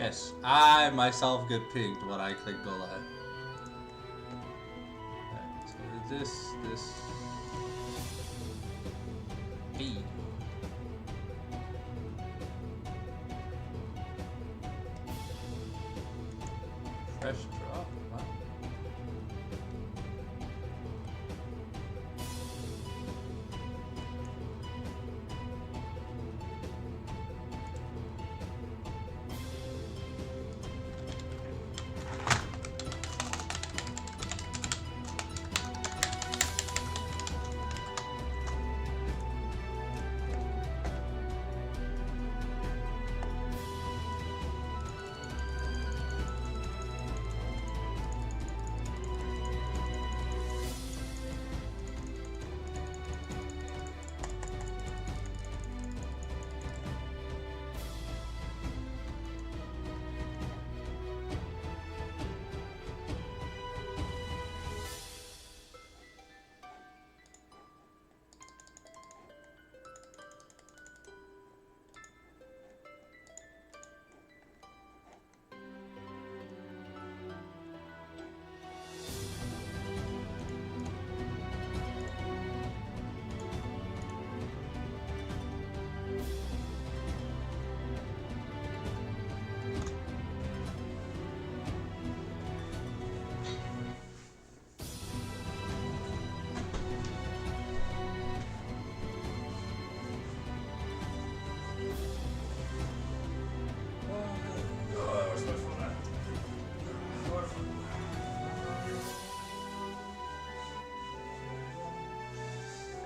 Yes, I myself get pinged when I click go live. Right, so this feed. Fresh drop, wow.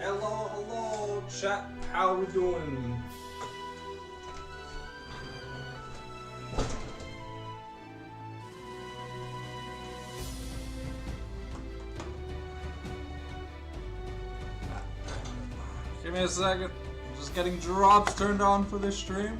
Hello, chat. How we doing? Give me a second. I'm just getting drops turned on for this stream.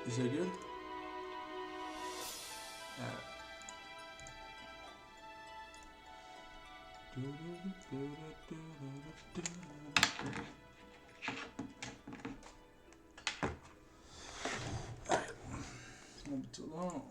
Is it good? It's not too long.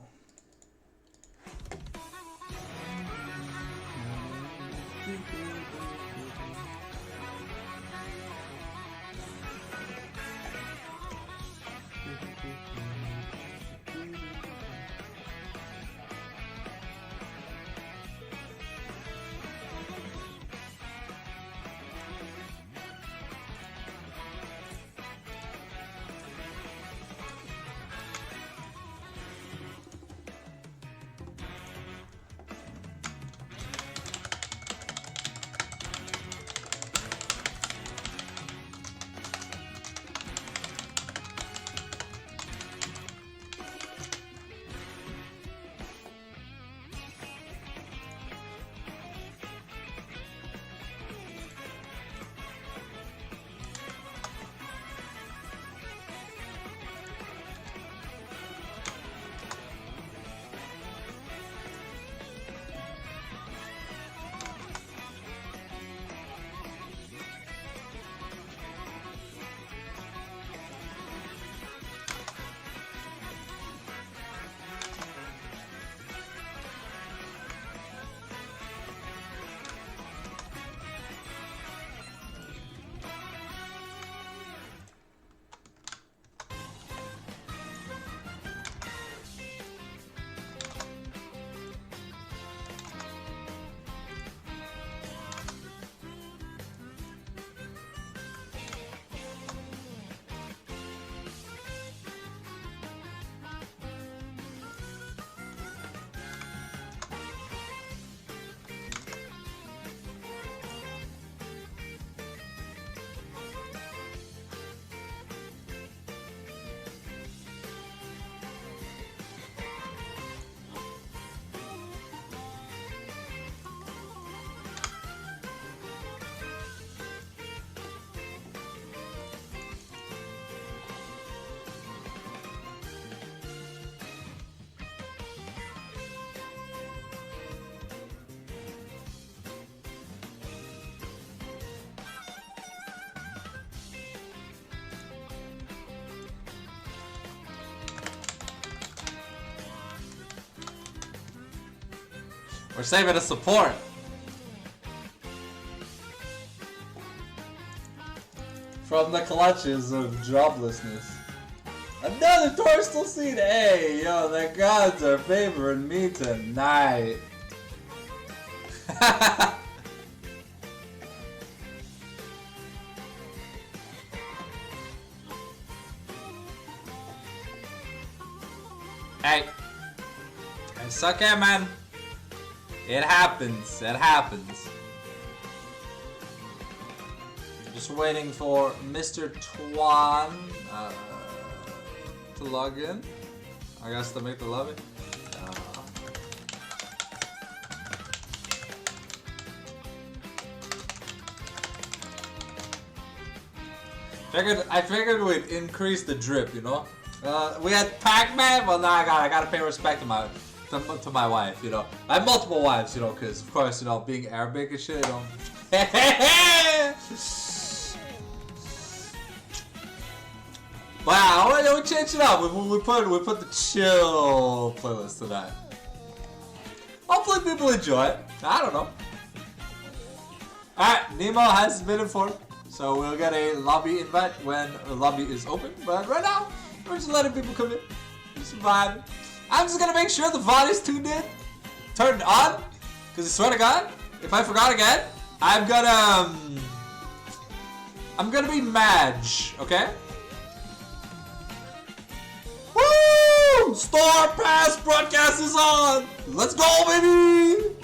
We're saving a support. From the clutches of joblessness. Another dorsal seed! Hey, yo, the gods are favoring me tonight. Hey. It's okay, man. It happens. It happens. Just waiting for Mr. Twan to log in. I guess to make the lobby. I figured we'd increase the drip, you know. We had Pac-Man. Well, now I gotta pay respect to my wife, you know. I have multiple wives, you know, because of course, you know, being Arabic and shit, you know. Wow, we changed it up. We put the chill playlist tonight. Hopefully people enjoy it. I don't know. Alright, Nemo has been informed, so we'll get a lobby invite when the lobby is open. But right now, we're just letting people come in. Just vibing. I'm just gonna make sure the VOD is turned on. Because I swear to God, if I forgot again, I'm gonna be Madge, okay? Woo! Star Pass broadcast is on! Let's go, baby!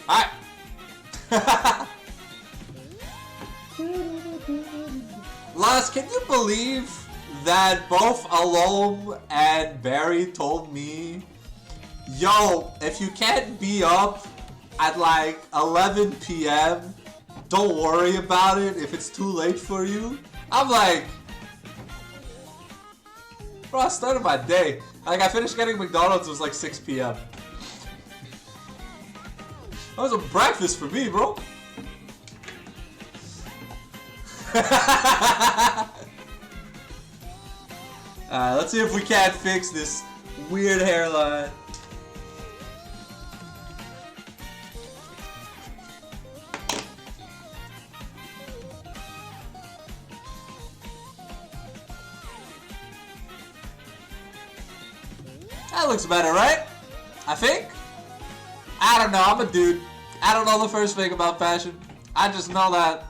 Alright. Last, can you believe that both Alom and Barry told me, yo, if you can't be up at like 11 p.m., don't worry about it if it's too late for you? I'm like, bro, I started my day. Like, I finished getting McDonald's, it was like 6 p.m. That was a breakfast for me, bro. Let's see if we can't fix this weird hairline. That looks better, right? I think? I don't know, I'm a dude. I don't know the first thing about fashion. I just know that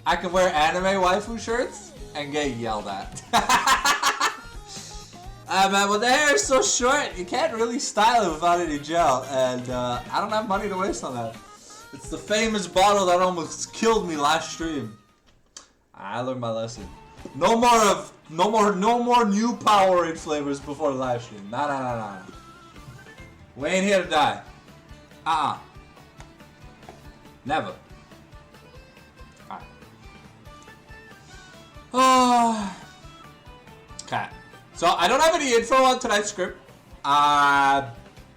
I can wear anime waifu shirts and get yelled at. Man, when the hair is so short, you can't really style it without any gel, and I don't have money to waste on that. It's the famous bottle that almost killed me last stream. I learned my lesson. No more new Powerade flavors before the live stream. Nah. We ain't here to die. Never. Alright. Okay. So I don't have any info on tonight's script.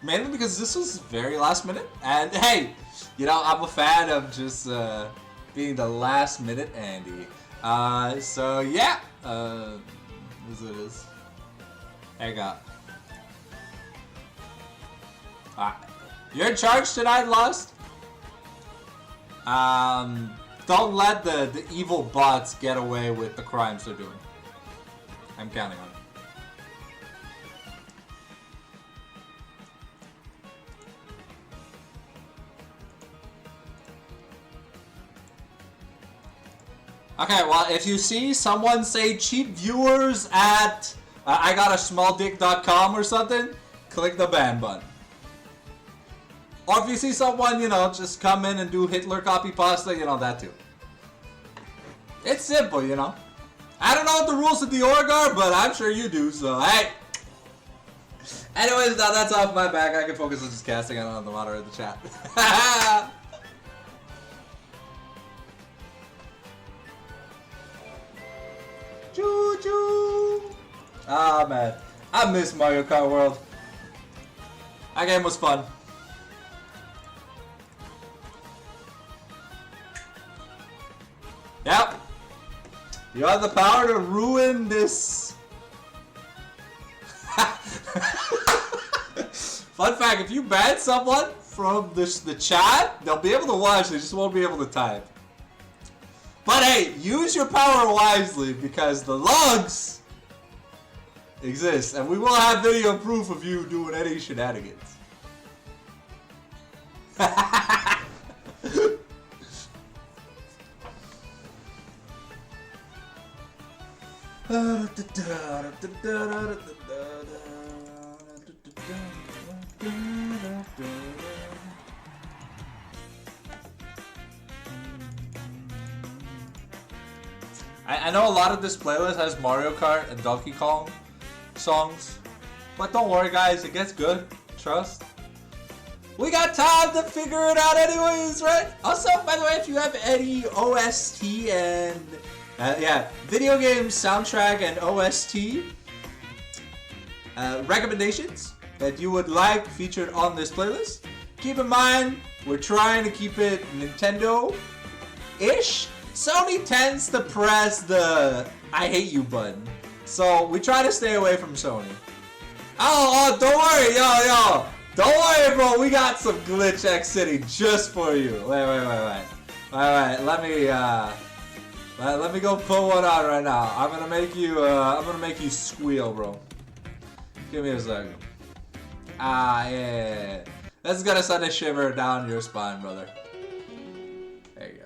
Mainly because this was very last minute. And hey, you know, I'm a fan of just being the last minute Andy. So yeah. This is what it is. There you go. Alright. You're in charge tonight, Lost. Don't let the evil bots get away with the crimes they're doing. I'm counting on it. Okay, well, if you see someone say cheap viewers at IGotASmallDick.com or something, click the ban button. Or if you see someone, you know, just come in and do Hitler copy pasta, you know, that too. It's simple, you know. I don't know what the rules of the org are, but I'm sure you do, so hey. Anyways, now that's off my back. I can focus on just casting. I don't have to moderate the chat. Choo-choo! Ah, man. I miss Mario Kart World. That game was fun. Yep. You have the power to ruin this. Fun fact, if you ban someone from the chat, they'll be able to watch, they just won't be able to type. But hey, use your power wisely because the logs exist, and we will have video proof of you doing any shenanigans. I know a lot of this playlist has Mario Kart and Donkey Kong songs, but don't worry guys, it gets good, trust. We got time to figure it out anyways, right? Also, by the way, if you have any OST and video game soundtrack and OST recommendations that you would like featured on this playlist, keep in mind, we're trying to keep it Nintendo-ish. Sony tends to press the I hate you button, so we try to stay away from Sony. Oh, don't worry, yo. Don't worry, bro. We got some Glitch X City just for you. Wait. Alright, let me go put one on right now. I'm gonna make you squeal, bro. Give me a second. Yeah. That's gonna send a shiver down your spine, brother. There you go.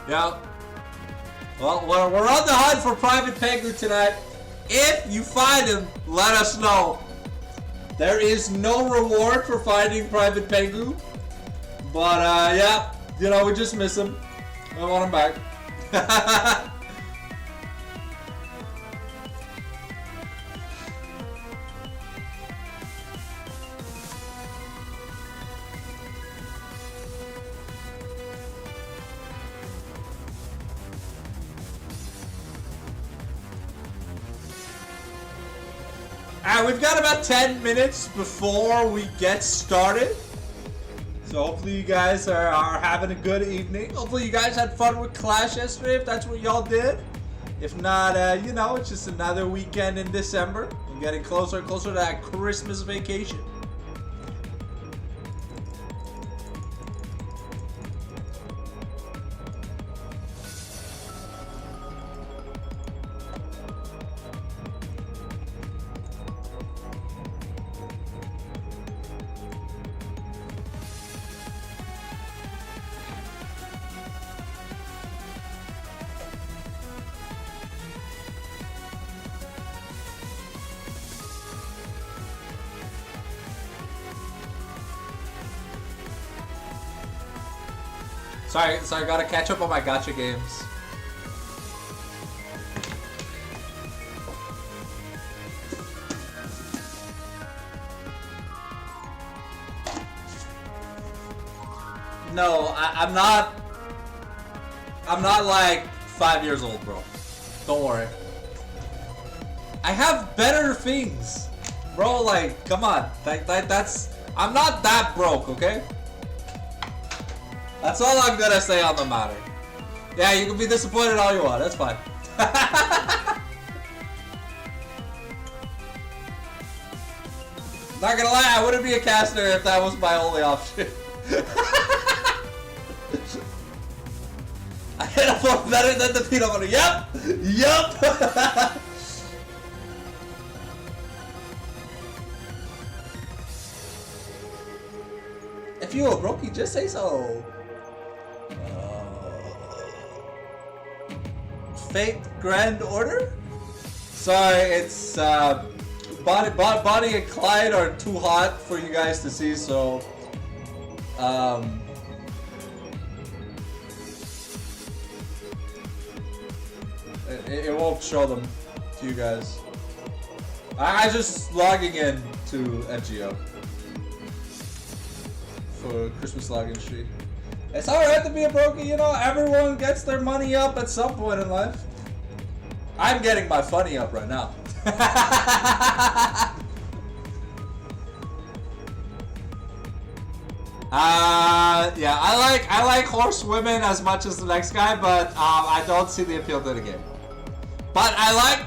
Yeah. Well, we're on the hunt for Private Pengu tonight. If you find him, let us know. There is no reward for finding Private Pengu. But, yeah, you know, we just miss him. I want him back. We've got about 10 minutes before we get started. So hopefully you guys are having a good evening. Hopefully you guys had fun with Clash yesterday, if that's what y'all did. If not, you know, it's just another weekend in December. We're getting closer and closer to that Christmas vacation. Sorry, I gotta catch up on my gacha games. No, I'm not like 5 years old, bro. Don't worry. I have better things Bro, like, come on. That's... I'm not that broke, okay? That's all I'm gonna say on the matter. Yeah, you can be disappointed all you want. That's fine. Not gonna lie, I wouldn't be a caster if that was my only option. I hit a form better than the peanut butter. Yep! Yup! If you were brokey, just say so. Fate Grand Order? Sorry, it's Bonnie and Clyde are too hot for you guys to see, so it won't show them to you guys. I just logging in to NGO for Christmas login streak. It's alright to be a brokey, you know, everyone gets their money up at some point in life. I'm getting my funny up right now. Yeah, I like horsewomen as much as the next guy, but I don't see the appeal to the game. But I like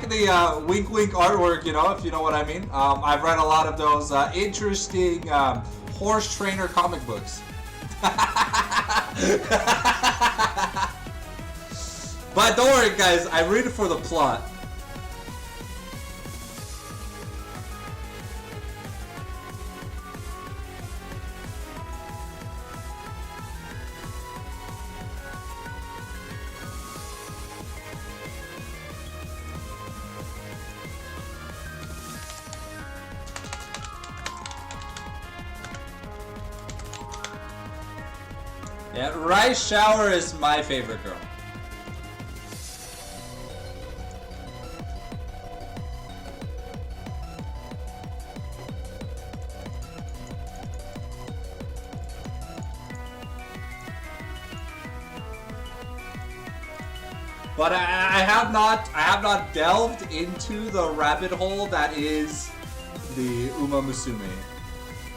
the wink wink artwork, you know, if you know what I mean. I've read a lot of those interesting horse trainer comic books. But don't worry, guys. I read it for the plot. Yeah, Rice Shower is my favorite girl. But I have not delved into the rabbit hole that is the Uma Musume.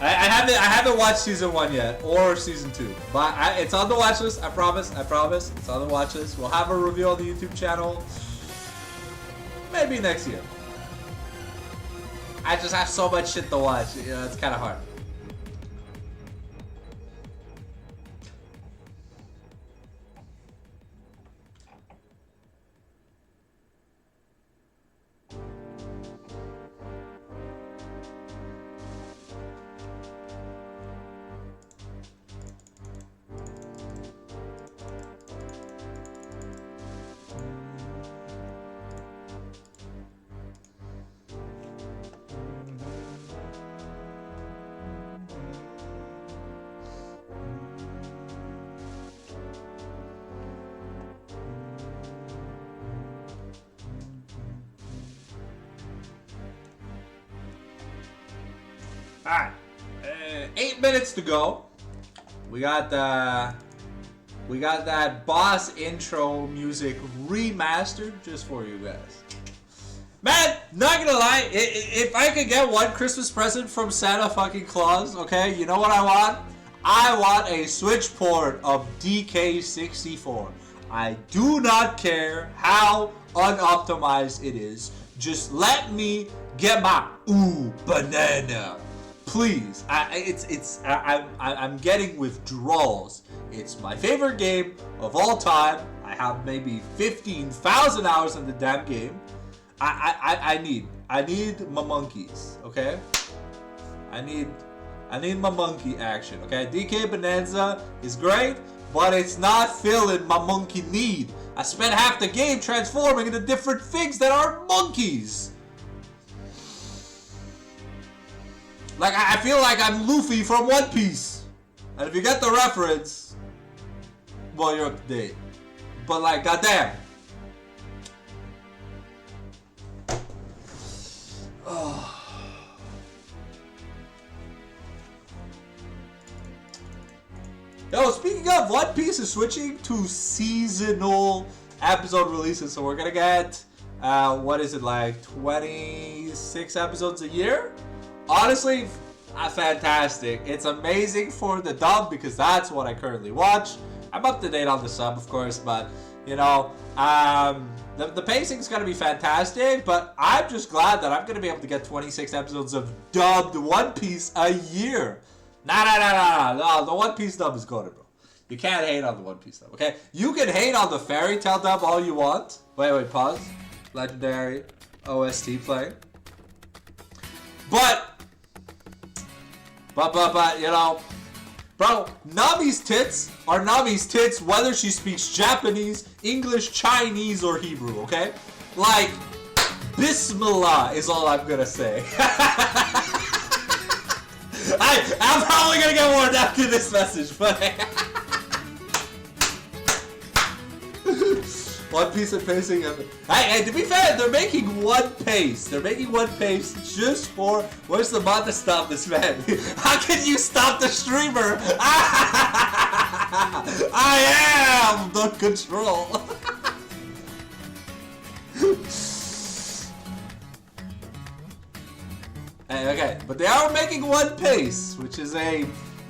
I haven't watched season 1 yet or season 2, but it's on the watch list. I promise. It's on the watch list. We'll have a review on the YouTube channel maybe next year. I just have so much shit to watch. You know, it's kind of hard. Alright, 8 minutes to go. We got that boss intro music remastered just for you guys. Man, not gonna lie, if I could get one Christmas present from Santa fucking Claus, okay, you know what I want? I want a Switch port of DK64. I do not care how unoptimized it is. Just let me get my banana. Please, I'm getting withdrawals. It's my favorite game of all time. I have maybe 15,000 hours in the damn game. I need my monkeys, okay? I need my monkey action, okay? DK Bonanza is great, but it's not filling my monkey need. I spent half the game transforming into different things that are monkeys. Like, I feel like I'm Luffy from One Piece. And if you get the reference, well, you're up to date. But, like, goddamn. Oh. Yo, speaking of, One Piece is switching to seasonal episode releases. So we're gonna get, what is it, like 20 26 episodes a year. Honestly, fantastic. It's amazing for the dub because that's what I currently watch. I'm up to date on the sub, of course, but you know, the pacing is gonna be fantastic. But I'm just glad that I'm gonna be able to get 26 episodes of dubbed One Piece a year. No, the One Piece dub is golden, bro. You can't hate on the One Piece dub, okay? You can hate on the Fairy Tail dub all you want. Wait, pause. Legendary OST playing. But, you know, bro, Nami's tits are Nami's tits whether she speaks Japanese, English, Chinese, or Hebrew, okay? Like, Bismillah is all I'm gonna say. I'm probably gonna get warned after this message, but One Piece and pacing. Hey, to be fair, they're making one pace. They're making one pace just for. Where's the mod to stop this man? How can you stop the streamer? I am the control. Hey, okay, but they are making one pace, which is a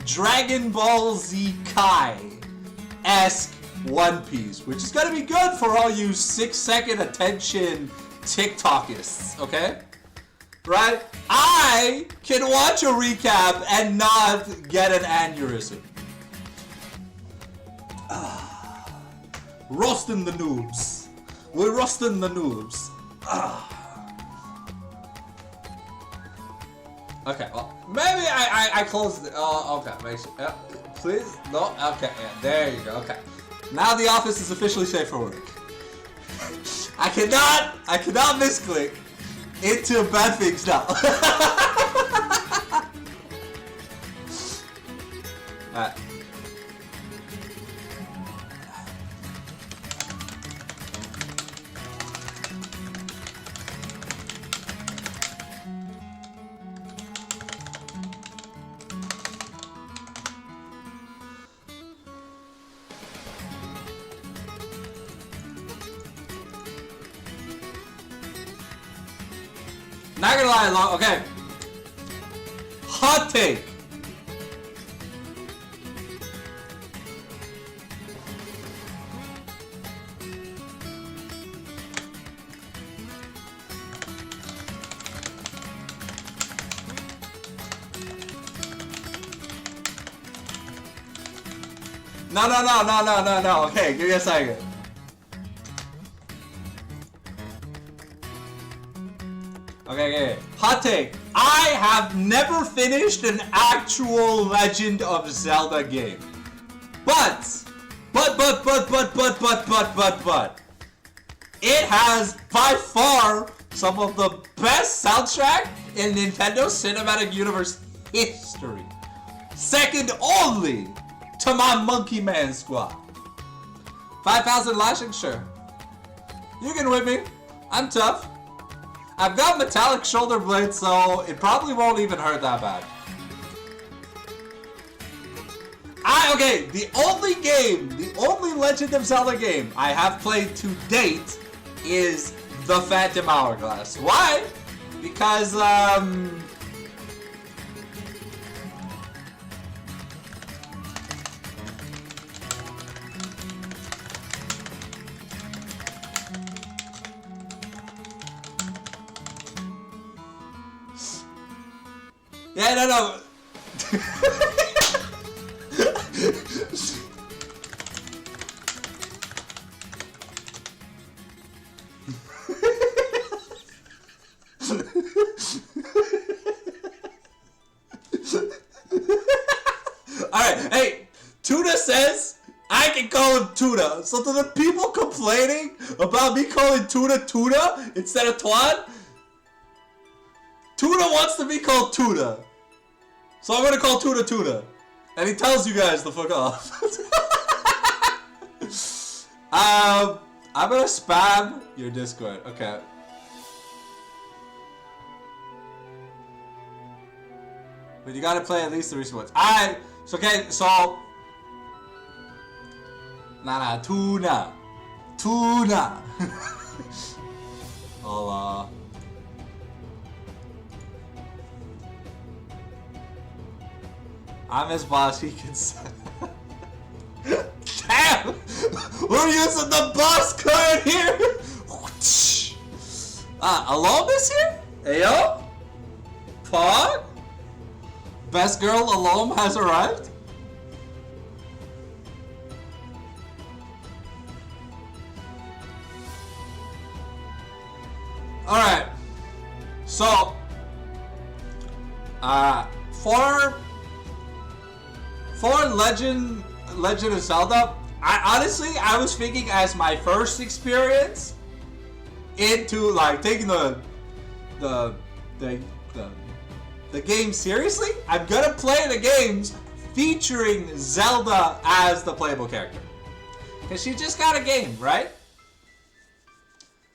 Dragon Ball Z Kai-esque One Piece, which is gonna be good for all you 6-second attention TikTokists, okay? Right? I can watch a recap and not get an aneurysm. Roasting the noobs. We're roasting the noobs. Okay, well, maybe I closed it. Oh, okay, make sure. Please? No? Okay, yeah, there you go, okay. Now the office is officially safe for work. I cannot misclick into bad things now. Alright. Not gonna lie, long. Okay. Hot take. No. Okay, give me a second. Okay. Hot take. I have never finished an actual Legend of Zelda game. But. It has by far some of the best soundtrack in Nintendo Cinematic Universe history. Second only to my Monkey Man squad. 5,000 lashing, sure. You can whip me. I'm tough. I've got metallic shoulder blades, so it probably won't even hurt that bad. Okay, the only Legend of Zelda game I have played to date is The Phantom Hourglass. Why? Because, yeah, no. Alright, hey, Tuna says I can call him Tuna. So to the people complaining about me calling Tuna Tuna instead of Twan, Tuna wants to be called Tuna. So I'm gonna call Tuna Tuna. And he tells you guys to fuck off. I'm gonna spam your Discord. Okay. But you gotta play at least the recent ones. Alright, so okay, so Tuna. I'm his boss, he can say. Damn! We're using the boss card here! Alone is here? Ayo? Pog? Best girl Alone has arrived? Alright. So, for Legend of Zelda, I was thinking as my first experience into like taking the game seriously, I'm gonna play the games featuring Zelda as the playable character. Cause she just got a game, right?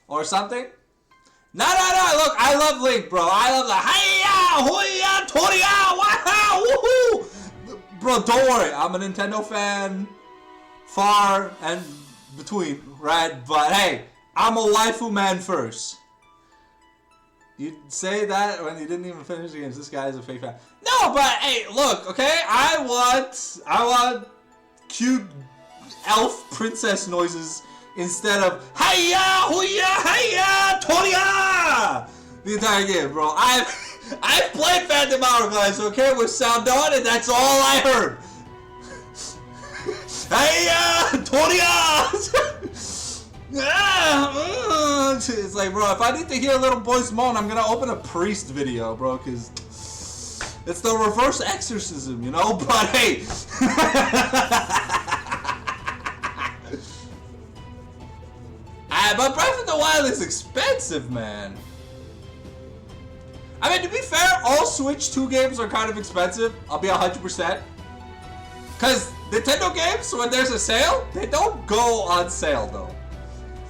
Or something? No, look, I love Link, bro. I love the hiya, hoya, toria, waha, woohoo! Bro, don't worry, I'm a Nintendo fan, far and between, right? But hey, I'm a waifu man first. You say that when you didn't even finish the games. This guy is a fake fan. No, but hey, look, okay? I want cute elf princess noises instead of hiya, hoya, hiya, toria! The entire game, bro. I've played Phantom Hourglass, okay, with sound on, and that's all I heard. Hiya, toria! It's like, bro, if I need to hear a little boy's moan, I'm gonna open a priest video, bro, because it's the reverse exorcism, you know? But hey. But Breath of the Wild is expensive, man. I mean, to be fair, all Switch 2 games are kind of expensive. I'll be 100%. Because Nintendo games, when there's a sale, they don't go on sale, though.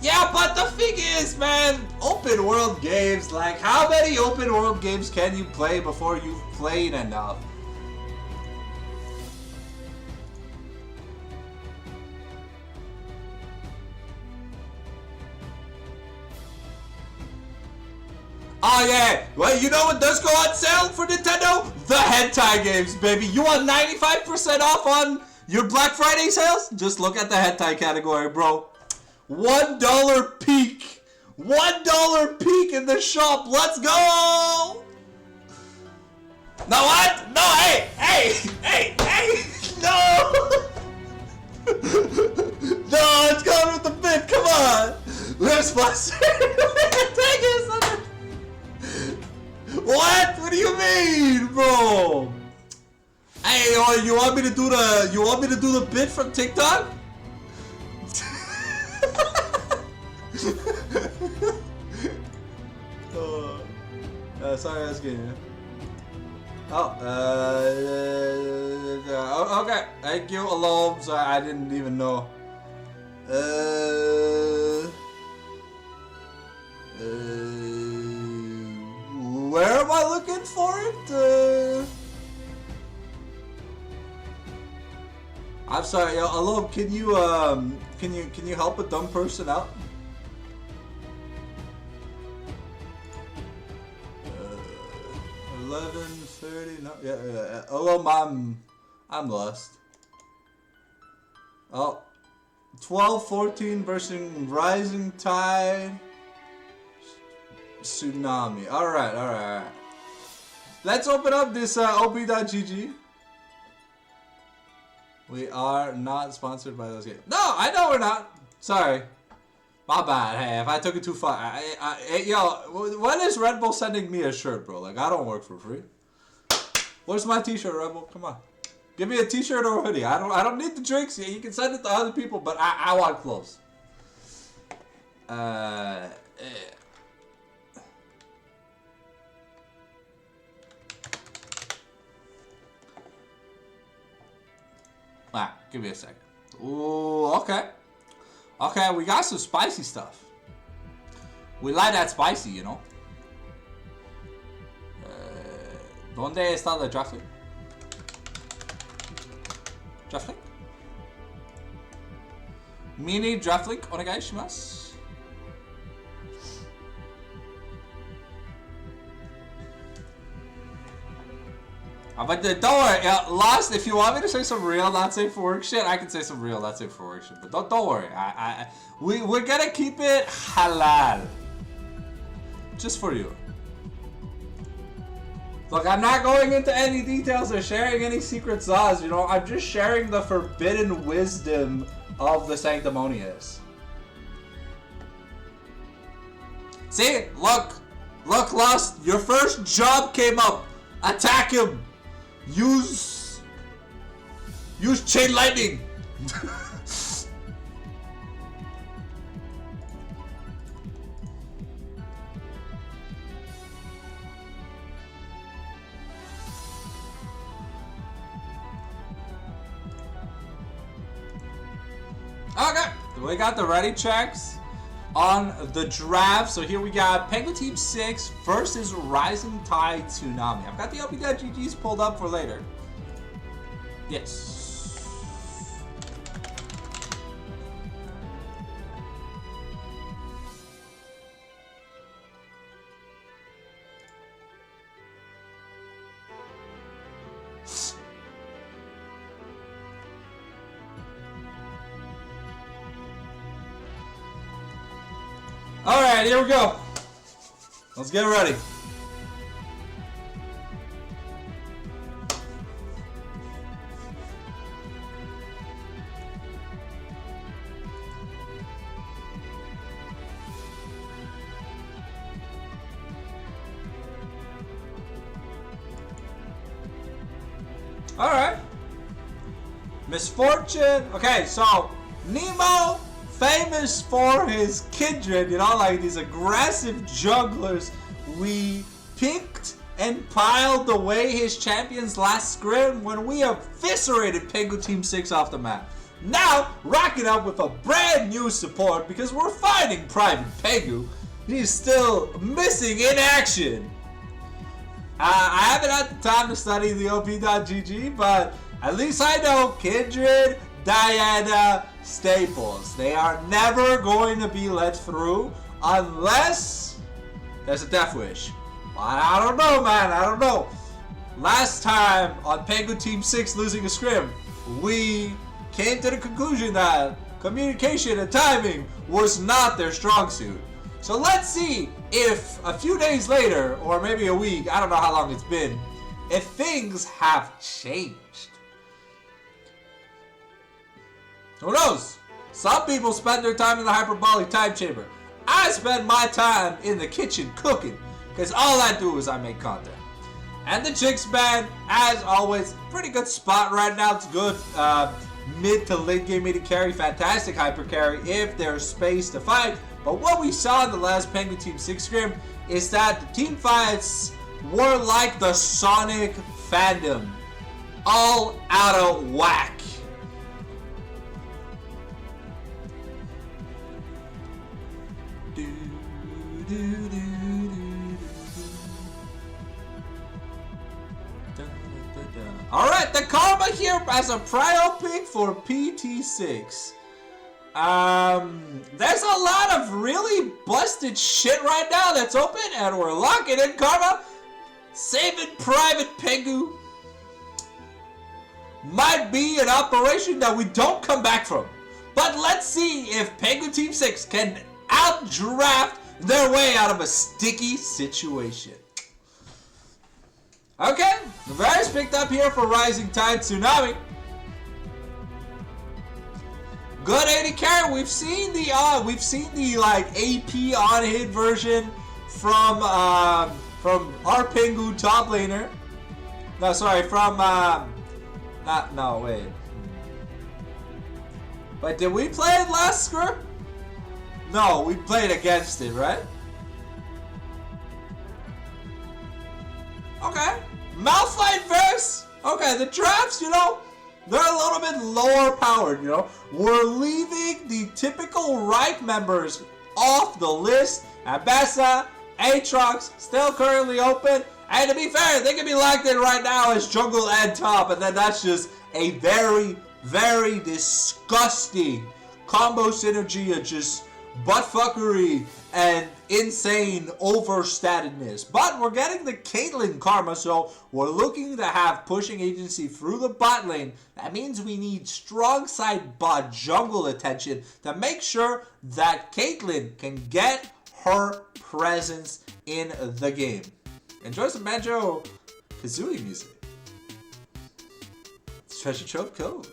Yeah, but the thing is, man, open world games, like, how many open world games can you play before you've played enough? Oh yeah, well, you know what does go on sale for Nintendo? The hentai games, baby. You want 95% off on your Black Friday sales? Just look at the hentai category, bro. $1 peak. $1 peak in the shop. Let's go. No, what? No, hey. No. No, it's going with the bit. Come on. Let's plus. Take it, son. What? What do you mean, bro? Hey, you want me to do the bit from TikTok? Sorry, that's good. Okay. Thank you, Alone. Sorry, I didn't even know. Where am I looking for it? I'm sorry, Alone. Can you help a dumb person out? 11:30. No, yeah. Alone, I'm lost. Oh, 12:14 versus Rising Tide. Tsunami. Alright. Let's open up this ob.gg. We are not sponsored by those games. No, I know we're not. Sorry. My bad. Hey, if I took it too far. Yo, when is Red Bull sending me a shirt, bro? Like, I don't work for free. Where's my t-shirt, Red Bull? Come on. Give me a t-shirt or a hoodie. I don't need the drinks. You can send it to other people, but I want clothes. Give me a second. Ooh, okay. Okay, we got some spicy stuff. We like that spicy, you know. ¿Dónde está the draft link? Draft link? Mini draft link, onegai shimasu. But don't worry, Lost, if you want me to say some real not safe for work shit, I can say some real not safe for work shit. But don't worry, we're gonna keep it halal. Just for you. Look, I'm not going into any details or sharing any secret sauce, you know, I'm just sharing the forbidden wisdom of the sanctimonious. See, look, Lost, your first job came up. Attack him. Use chain lightning. Okay, we got the ready checks on the draft. So here we got Pengu Team 6 versus Rising Tide Tsunami. I've got the LP.GGs pulled up for later. Yes. Alright, here we go. Let's get ready. Alright. Misfortune. Okay, so Nemo, famous for his kindred, you know, like these aggressive jugglers. We picked and piled away his champions last scrim when we eviscerated Pengu Team 6 off the map. Now, rocking up with a brand new support because we're fighting Private Pengu. He's still missing in action. I haven't had the time to study the OP.GG, but at least I know Kindred, Diana, staples. They are never going to be let through unless there's a death wish. I don't know, man. I don't know. Last time on Pengu Team 6 losing a scrim, we came to the conclusion that communication and timing was not their strong suit. So let's see if a few days later, or maybe a week, I don't know how long it's been, if things have changed. Who knows? Some people spend their time in the hyperbolic time chamber. I spend my time in the kitchen cooking, because all I do is I make content. And the Chicks band, as always, pretty good spot right now. It's good mid to late game mid carry, fantastic hyper carry if there's space to fight. But what we saw in the last Pengu Team 6 scrim is that the team fights were like the Sonic fandom, all out of whack. Alright, the Karma here as a prio pick for PT6. There's a lot of really busted shit right now that's open, and we're locking in Karma. Saving Private Pengu might be an operation that we don't come back from. But let's see if Pengu Team 6 can outdraft their way out of a sticky situation. Okay, the various picked up here for Rising Tide Tsunami. Good 80 carry. We've seen the like AP on hit version from our Pengu top laner. No, sorry, from wait. Wait, did we play it last script? No, we played against it, right? Okay. Malphite verse. Okay, the drafts, you know, they're a little bit lower powered, you know. We're leaving the typical right members off the list. Abessa, Aatrox, still currently open. And to be fair, they can be locked in right now as jungle and top. And then that's just a very, very disgusting combo synergy of just buttfuckery and insane overstatedness. But we're getting the Caitlyn karma, so we're looking to have pushing agency through the bot lane. That means we need strong side bot jungle attention to make sure that Caitlyn can get her presence in the game. Enjoy some Banjo Kazooie music. Treasure trove, cool.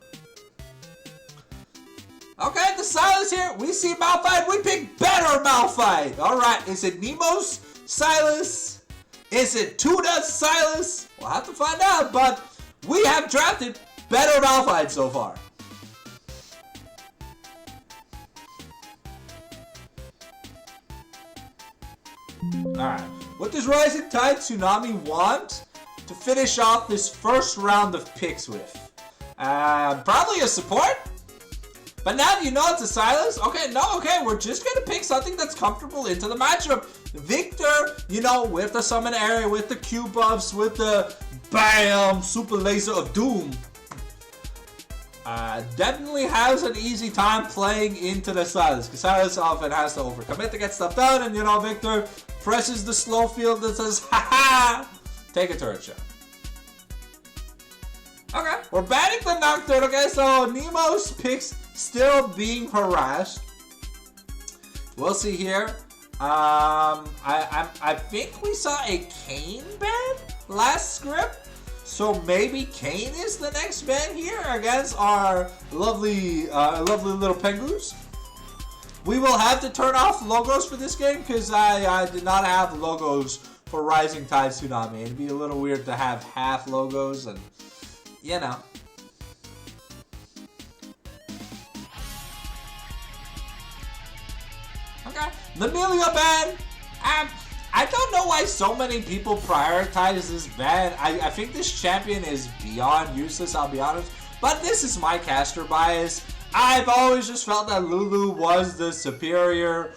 Okay, the Silas here. We see Malphite. We pick better Malphite. All right, is it Nemo's Silas? Is it Tuna's Silas? We'll have to find out, but we have drafted better Malphite so far. All right, what does Rising Tide Tsunami want to finish off this first round of picks with? Probably a support? But now you know it's a Silas? Okay, we're just gonna pick something that's comfortable into the matchup. Victor, you know, with the summon area, with the Q buffs, with the BAM! Super Laser of Doom. Definitely has an easy time playing into the Silas, because Silas often has to overcommit to get stuff done, and you know, Victor presses the slow field that says, haha, take a turret shot. Okay, we're banning the Nocturne. Okay, so Nemo's picks still being harassed. We'll see here. I think we saw a Kayn ban last script, so maybe Kayn is the next ban here against our lovely little Pengus. We will have to turn off logos for this game because I did not have logos for Rising Tide Tsunami. It'd be a little weird to have half logos and, you know. Okay, the Amelia ban. I don't know why so many people prioritize this ban. I think this champion is beyond useless, I'll be honest. But this is my caster bias. I've always just felt that Lulu was the superior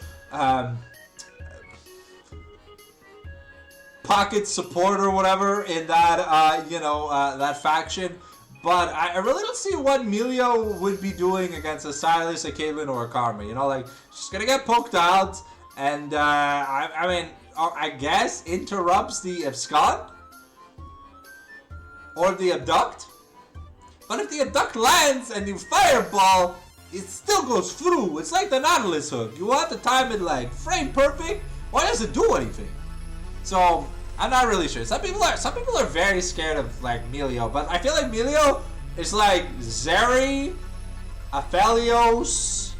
pocket support or whatever in that, that faction. But I really don't see what Emilio would be doing against a Silas, a Caitlyn, or a Karma. You know, like, she's gonna get poked out, and I guess interrupts the abscond or the abduct. But if the abduct lands and you fireball, it still goes through. It's like the Nautilus hook. You want to time it like frame perfect. Why does it do anything? So I'm not really sure. Some people are very scared of like Melio, but I feel like Melio is like Zeri, Aphelios.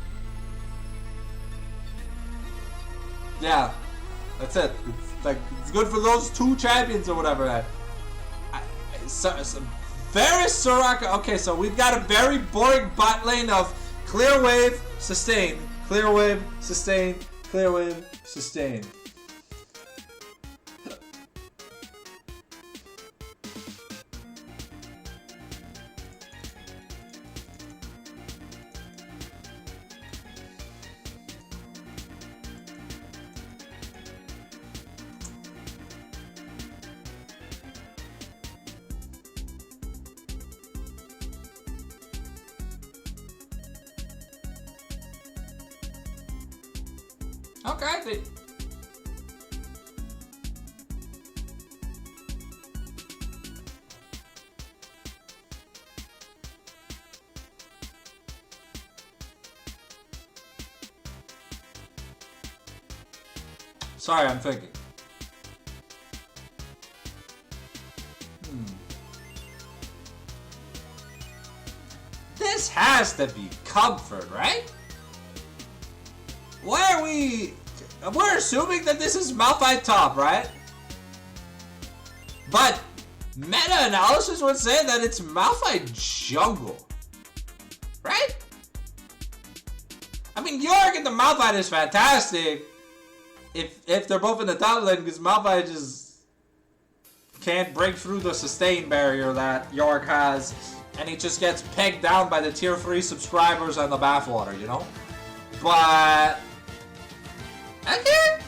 Yeah, that's it. It's good for those two champions or whatever. Varus Soraka. Okay, so we've got a very boring bot lane of clear wave, sustain, clear wave, sustain, clear wave, sustain. Okay. Sorry, I'm thinking. This has to be comfort, right? Why are we... We're assuming that this is Malphite top, right? But meta-analysis would say that it's Malphite jungle. Right? I mean, Yorick and the Malphite is fantastic if they're both in the top lane, because Malphite just can't break through the sustain barrier that Yorick has, and he just gets pegged down by the tier 3 subscribers on the bathwater, you know? But... okay.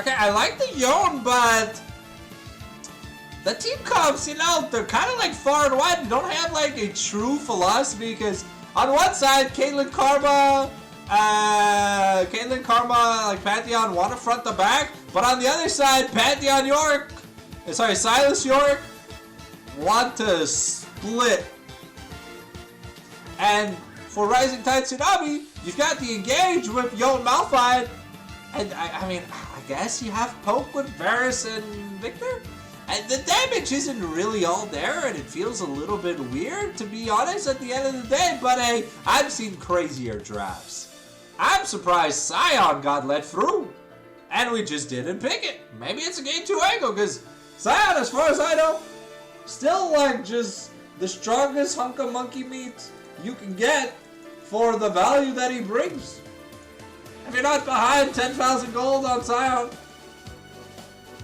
Okay, I like the Yon, but the team comps, you know, they're kind of like far and wide. They don't have like a true philosophy because on one side, Caitlyn Karma, like Pantheon want to front the back, but on the other side, Silas York want to split. And for Rising Tide Tsunami, you've got the engage with Yon Malphite, and I mean, I guess you have Poke with Varus and Victor? And the damage isn't really all there, and it feels a little bit weird, to be honest, at the end of the day. But hey, I've seen crazier drafts. I'm surprised Sion got let through, and we just didn't pick it. Maybe it's a game 2 angle, because Sion, as far as I know, still like just the strongest hunk of monkey meat you can get for the value that he brings. If you're not behind 10,000 gold on Sion,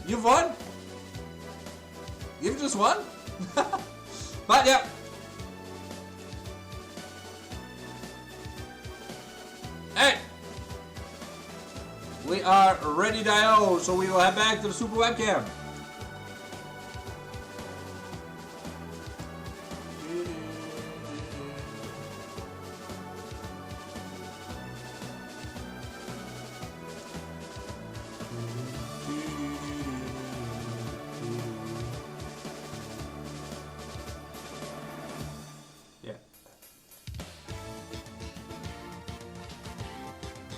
you've won. You've just won. But yeah. Hey. We are ready to IO, so we will head back to the super webcam.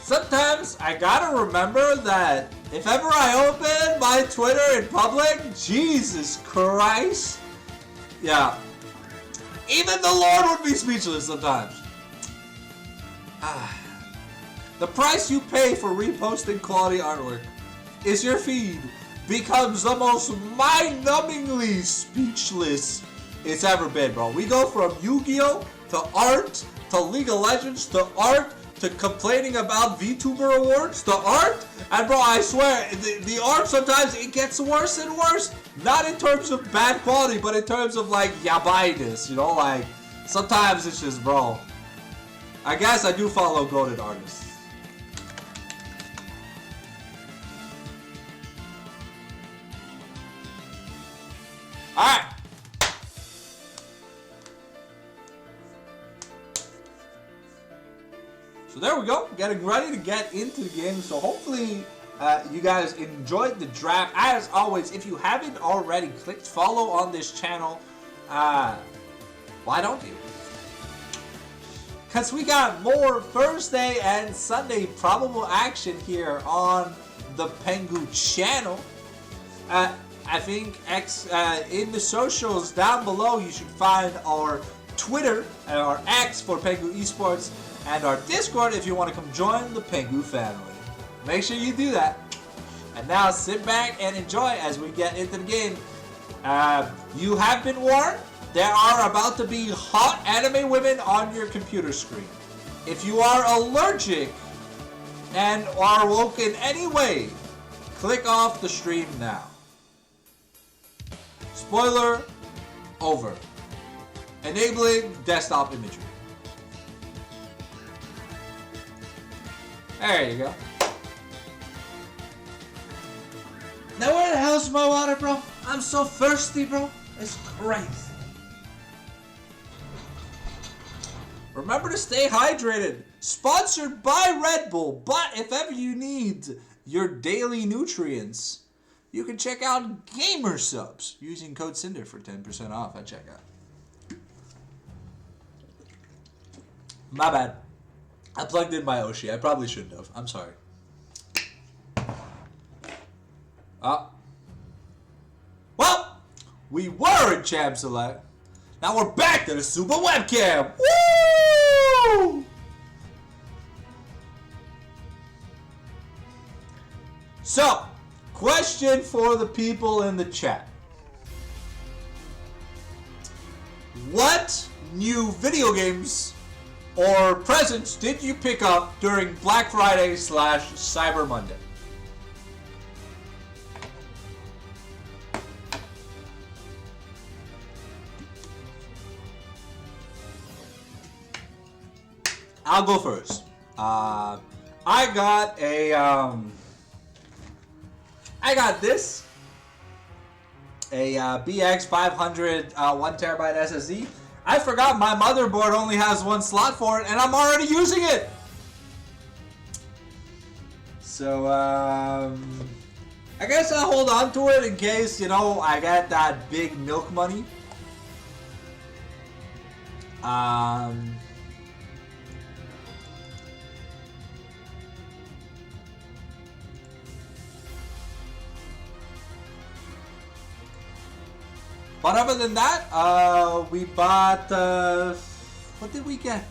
Sometimes I gotta remember that if ever I open my Twitter in public, Jesus Christ, yeah, even the Lord would be speechless sometimes. The price you pay for reposting quality artwork is your feed becomes the most mind-numbingly speechless it's ever been, bro. We go from Yu-Gi-Oh! To art, to League of Legends, to art, to complaining about VTuber awards, to art, and bro, I swear, the art sometimes it gets worse and worse. Not in terms of bad quality, but in terms of like yabainess, you know, like sometimes it's just, bro. I guess I do follow goated artists. Alright. So there we go, getting ready to get into the game. So hopefully you guys enjoyed the draft. As always, if you haven't already clicked follow on this channel, why don't you? Because we got more Thursday and Sunday probable action here on the Pengu channel. I think in the socials down below you should find our Twitter and our X for Pengu Esports, and our Discord if you want to come join the Pengu family. Make sure you do that. And now sit back and enjoy as we get into the game. You have been warned, there are about to be hot anime women on your computer screen. If you are allergic and are woke in any way, click off the stream now. Spoiler over. Enabling desktop imagery. There you go. Now where the hell's my water, bro? I'm so thirsty, bro. It's crazy. Remember to stay hydrated. Sponsored by Red Bull. But if ever you need your daily nutrients, you can check out Gamer Subs using code Cinder for 10% off at checkout. My bad. I plugged in my Oshi. I probably shouldn't have. I'm sorry. Well, we were in Champ Select. Now we're back to the Super Webcam. Woo! So, question for the people in the chat. What new video games or presents did you pick up during Black Friday / Cyber Monday? I'll go first. I got a I got this. a BX 500 1TB SSD. I forgot my motherboard only has one slot for it, and I'm already using it. So I guess I'll hold on to it in case, you know, I get that big milk money. But other than that, we bought, what did we get?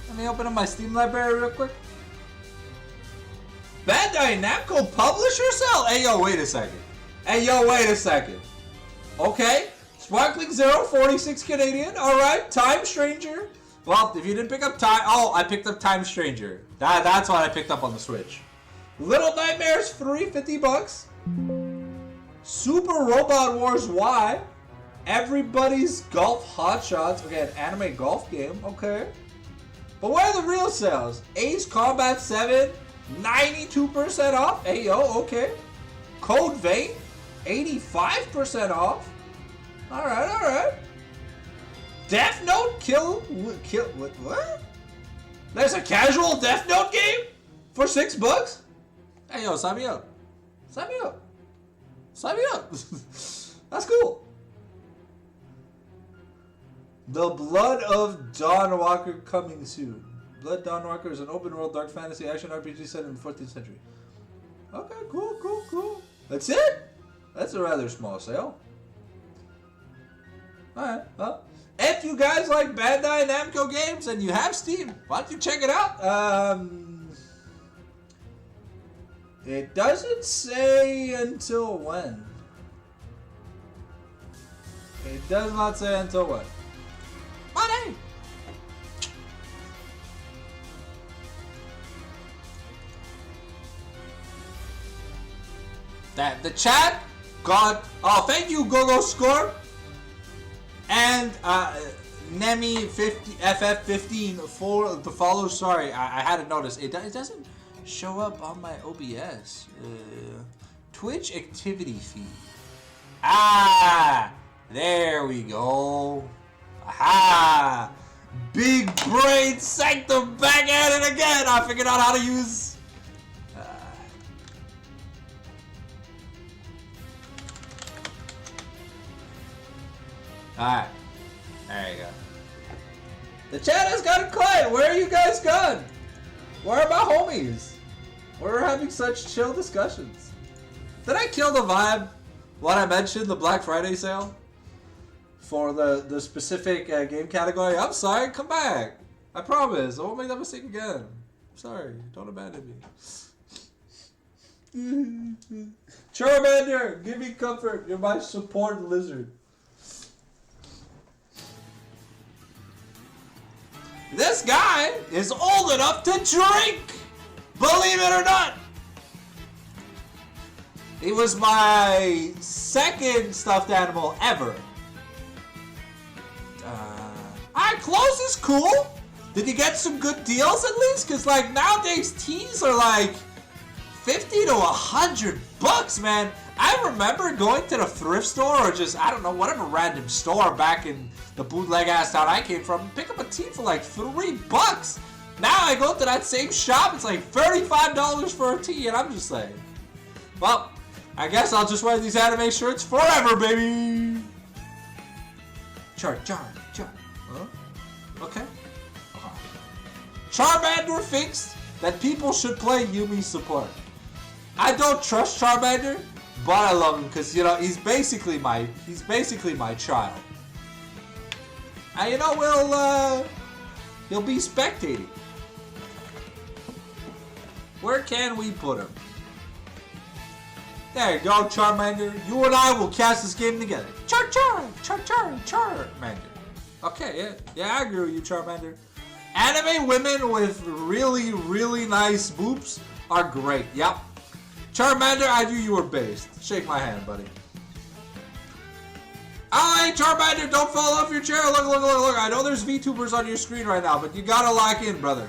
Let me open up my Steam library real quick. Bandai Namco Publisher Sale? Hey, yo, wait a second. Hey, yo, wait a second. Okay. Sparkling Zero, 46 Canadian. Alright. Time Stranger. Well, if you didn't pick up Time... Oh, I picked up Time Stranger. That's what I picked up on the Switch. Little Nightmares 3, $50. Super Robot Wars Y. Everybody's Golf Hot Shots. Okay, an anime golf game. Okay. But where are the real sales? Ace Combat 7, 92% off. Hey, yo, okay. Code Vein, 85% off. Alright, alright. Death Note, what? There's a casual Death Note game? For $6? Hey, yo, sign me up. Sign me up. Sign me up. That's cool. The Blood of Dawn Walker coming soon. Blood Dawn Walker is an open world dark fantasy action RPG set in the 14th century. Okay, cool, cool, cool. That's it? That's a rather small sale. Alright, well. If you guys like Bandai Namco games and you have Steam, why don't you check it out? It doesn't say until when. It does not say until when. Money! That the chat got. Oh, thank you, GoGo Score and Nemi 50 FF15 for the follow. Sorry, I had to notice it doesn't show up on my OBS. Twitch activity feed. Ah, there we go. Aha! Big Brain Sanctum back at it again! I figured out how to use... Alright. There you go. The chat has gotten quiet! Where are you guys gone? Where are my homies? We're having such chill discussions. Did I kill the vibe when I mentioned the Black Friday sale? For the specific game category. I'm sorry, come back. I promise. I won't make that mistake again. Sorry, don't abandon me. Charmander, give me comfort. You're my support lizard. This guy is old enough to drink! Believe it or not! He was my second stuffed animal ever. Clothes is cool. Did you get some good deals at least? Because like nowadays tees are like 50 to 100 bucks, man. I remember going to the thrift store or just, I don't know, whatever random store back in the bootleg ass town I came from, pick up a tee for like $3. Now I go to that same shop, it's like $35 for a tee, and I'm just like, well, I guess I'll just wear these anime shirts forever, baby. Char. Huh? Okay. Charmander thinks that people should play Yumi support. I don't trust Charmander, but I love him because, you know, he's basically my child. And you know, he'll be spectating. Where can we put him? There you go, Charmander. You and I will cast this game together. Charmander. Okay, yeah, I agree with you, Charmander. Anime women with really, really nice boobs are great. Yep. Charmander, I knew you were based. Shake my hand, buddy. Alright, Charmander, don't fall off your chair. Look. I know there's VTubers on your screen right now, but you gotta lock in, brother.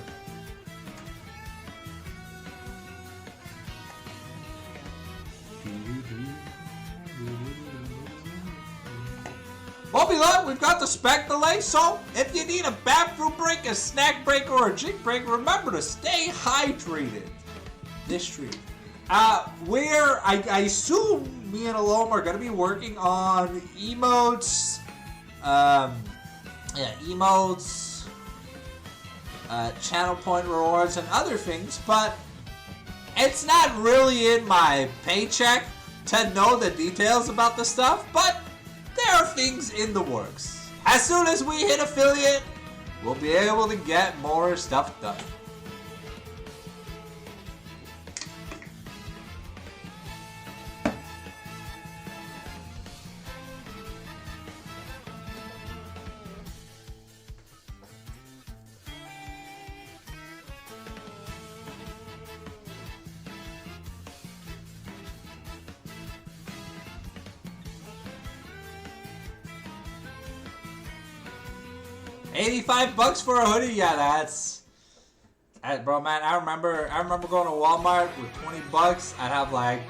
Mobula, we've got the spec delay, so if you need a bathroom break, a snack break, or a drink break, remember to stay hydrated. This stream. Where I assume me and Alom are going to be working on emotes, emotes, channel point rewards, and other things, but it's not really in my paycheck to know the details about the stuff, but there are things in the works. As soon as we hit affiliate, we'll be able to get more stuff done. $85 for a hoodie, yeah, that's bro, man. I remember going to Walmart with $20. I'd have like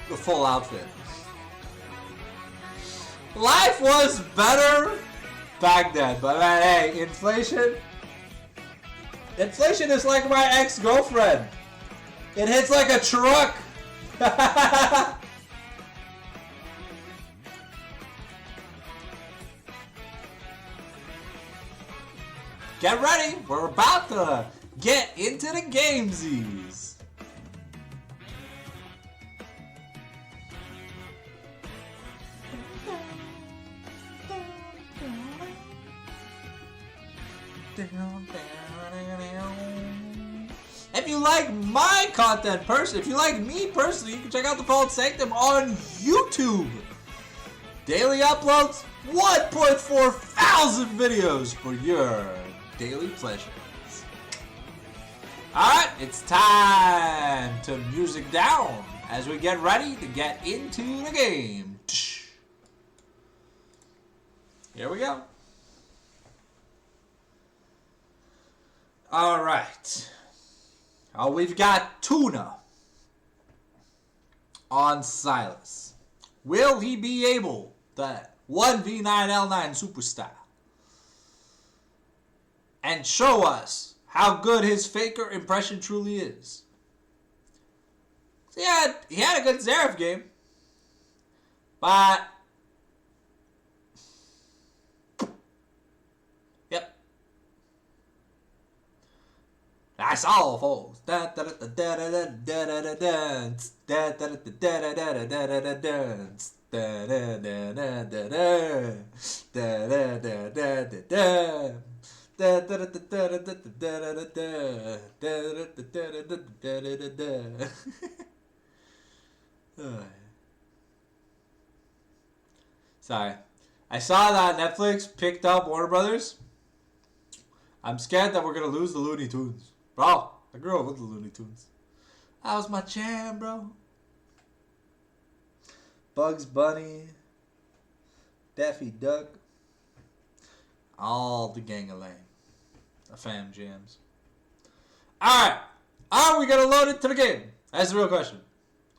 the full outfit. Life was better back then, but man, hey, inflation is like my ex-girlfriend. It hits like a truck. Get ready, we're about to get into the gamesies. If you like my content if you like me personally, you can check out the Fallen Sanctum on YouTube. Daily uploads, 1.4 thousand videos for your daily pleasures. Alright, it's time to music down as we get ready to get into the game. Here we go. Alright. We've got Tuna on Silas. Will he be able to 1v9L9 superstar and show us how good his faker impression truly is? So he had a good Zeref game, but yep, that's all, folks. Sorry. I saw that Netflix picked up Warner Brothers. I'm scared that we're gonna lose the Looney Tunes. Bro, I grew up with the Looney Tunes. That was my jam, bro. Bugs Bunny, Daffy Duck, all the gang-a-lang. The fam jams. Alright. Are we gonna load it to the game? That's the real question.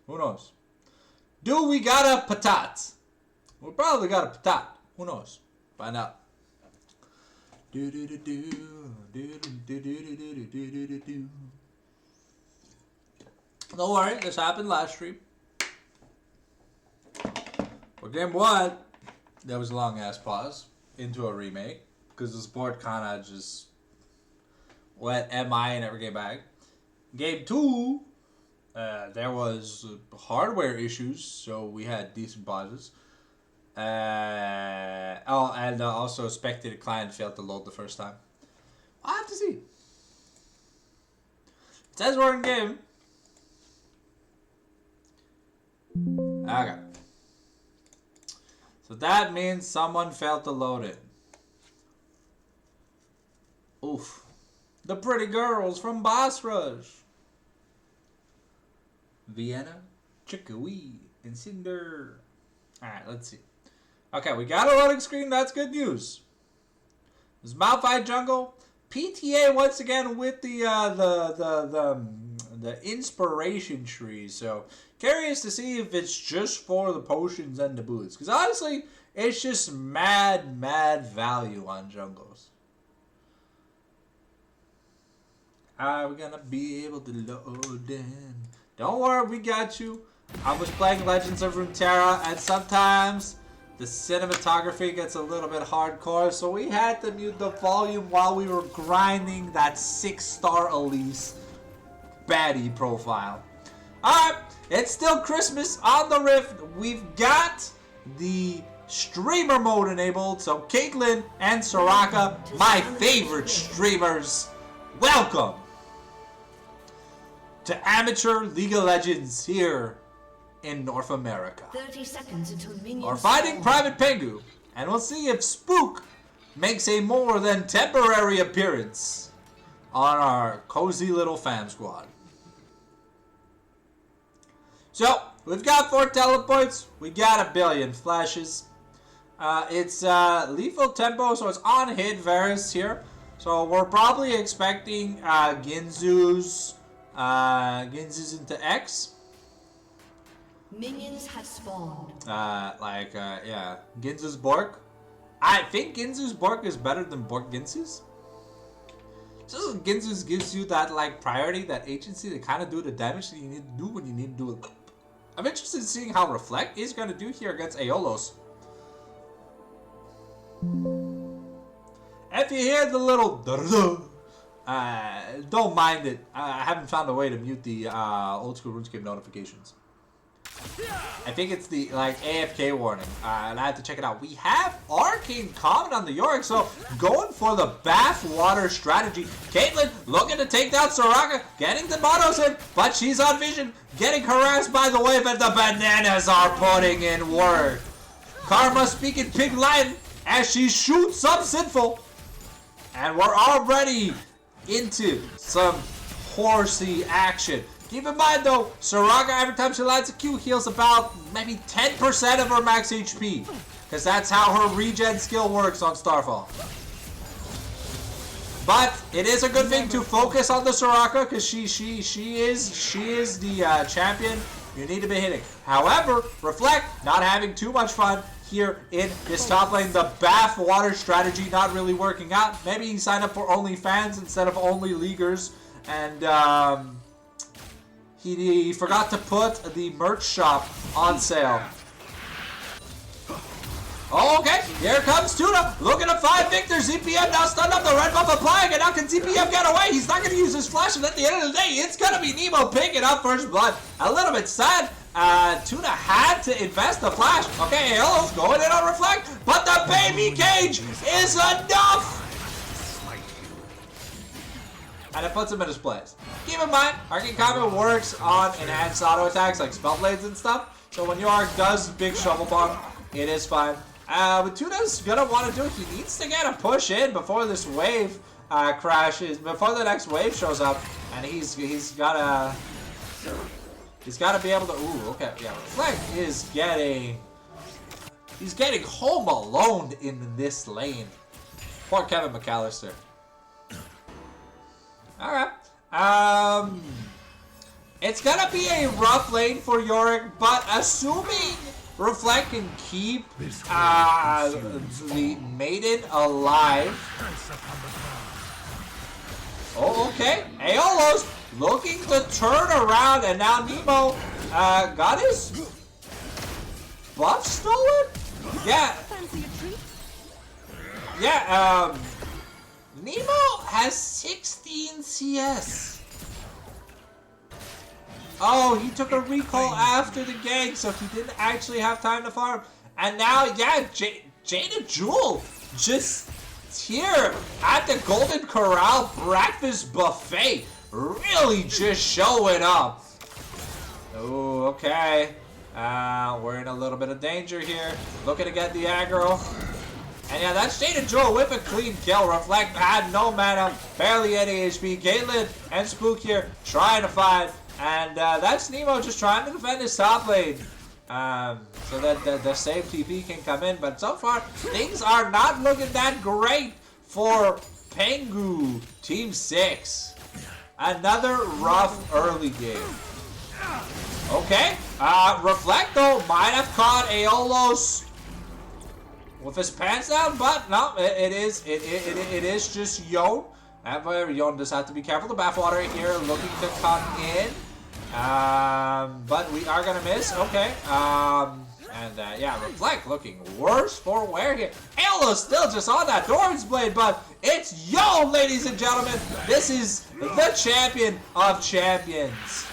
Who knows? Do we got a patat? We probably got a patat. Who knows? Find out. Don't worry, this happened last stream. For game 1, there was a long ass pause into a remake because the support kinda just went MI and never came back. Game 2, there was hardware issues, so we had decent pauses. Also spectator client failed to load the first time. I'll have to see. It says we're in game. Okay. So that means someone failed to load it. Oof. The pretty girls from Boss Rush. Vienna, Chickawee, and Cinder. Alright, let's see. Okay, we got a loading screen. That's good news. There's Malphite Jungle. PTA once again with the the inspiration tree. So curious to see if it's just for the potions and the boots. Because honestly, it's just mad value on jungles. Are we gonna be able to load in? Don't worry, we got you. I was playing Legends of Runeterra, and sometimes the cinematography gets a little bit hardcore, so we had to mute the volume while we were grinding that 6-star Elise baddie profile. Alright, it's still Christmas on the Rift. We've got the streamer mode enabled, so Caitlyn and Soraka, my favorite streamers, welcome to Amateur League of Legends here in North America. 30 seconds until minions. We're fighting Private Pengu, and we'll see if Spook makes a more than temporary appearance on our cozy little fam squad. So, we've got 4 teleports, we got a billion flashes. It's lethal tempo, so it's on hit Varus here. So we're probably expecting Ginzu's into X. Minions have spawned. Yeah, Ginzu's Bork. I think Ginzu's Bork is better than Bork Ginzu's. Just Ginzu's gives you that like priority, that agency to kind of do the damage that you need to do when you need to do it. I'm interested in seeing how Reflect is going to do here against Aeolos. If you hear the little don't mind it. I haven't found a way to mute the old school RuneScape notifications. I think it's the like AFK warning, and I have to check it out. We have Arcane Comment on the Yorick, so going for the bath water strategy. Caitlyn looking to take down Soraka, getting the monos in, but she's on vision, getting harassed by the wave, and the bananas are putting in work. Karma speaking Pig Lion as she shoots some Sinful, and we're already into some horsey action. Keep in mind though, Soraka every time she lands a Q heals about maybe 10% of her max HP. Because that's how her regen skill works on Starfall. But it is a good thing to focus on the Soraka because she is the champion you need to be hitting. However, Reflect not having too much fun here in this top lane. The bath water strategy not really working out. Maybe he signed up for OnlyFans instead of only leaguers, and he forgot to put the merch shop on sale. Oh, okay, here comes Tuna, looking to find Victor. ZPM now stunned up, the red buff applying, and now can ZPM get away? He's not going to use his flash, and at the end of the day, it's going to be Nemo picking up first blood. A little bit sad. Tuna had to invest the flash. Okay, Aeolos going in on Reflect, but the baby cage is enough! And it puts him in his place. Keep in mind, Arcane Comment works on enhanced auto attacks like spell blades and stuff. So when Yorick does big shovel bomb, it is fine. What Tuna's gonna want to do, he needs to get a push in before this wave crashes, before the next wave shows up, and he's gotta be able to. Ooh, okay, yeah. Reflect is he's getting home alone in this lane. Poor Kevin McAllister. Alright. It's gonna be a rough lane for Yorick, but assuming Reflect can keep the maiden alive. Oh, okay. Aeolos looking to turn around, and now Nemo got his buff stolen? Yeah. Yeah, Nemo has 16 CS. Oh, he took a recall after the gang, so he didn't actually have time to farm. And now, yeah, Jada Jewel just here at the Golden Corral breakfast buffet, really just showing up. Oh, okay. We're in a little bit of danger here. Looking to get the aggro. And yeah, that's Jada Jewel with a clean kill. Reflect had no mana, barely any HP. Caitlyn and Spook here trying to fight. And that's Nemo just trying to defend his top lane. So that the save TP can come in. But so far, things are not looking that great for Pengu Team 6. Another rough early game. Okay. Reflect though might have caught Aeolus with his pants down, but no, it is just Yon. However, Yon does have to be careful. The bathwater here looking to come in. But we are gonna miss. Okay. Yeah, Reflect looking worse for wear here. Aeolus still just on that Doran's Blade, but it's Yon, ladies and gentlemen. This is the champion of champions.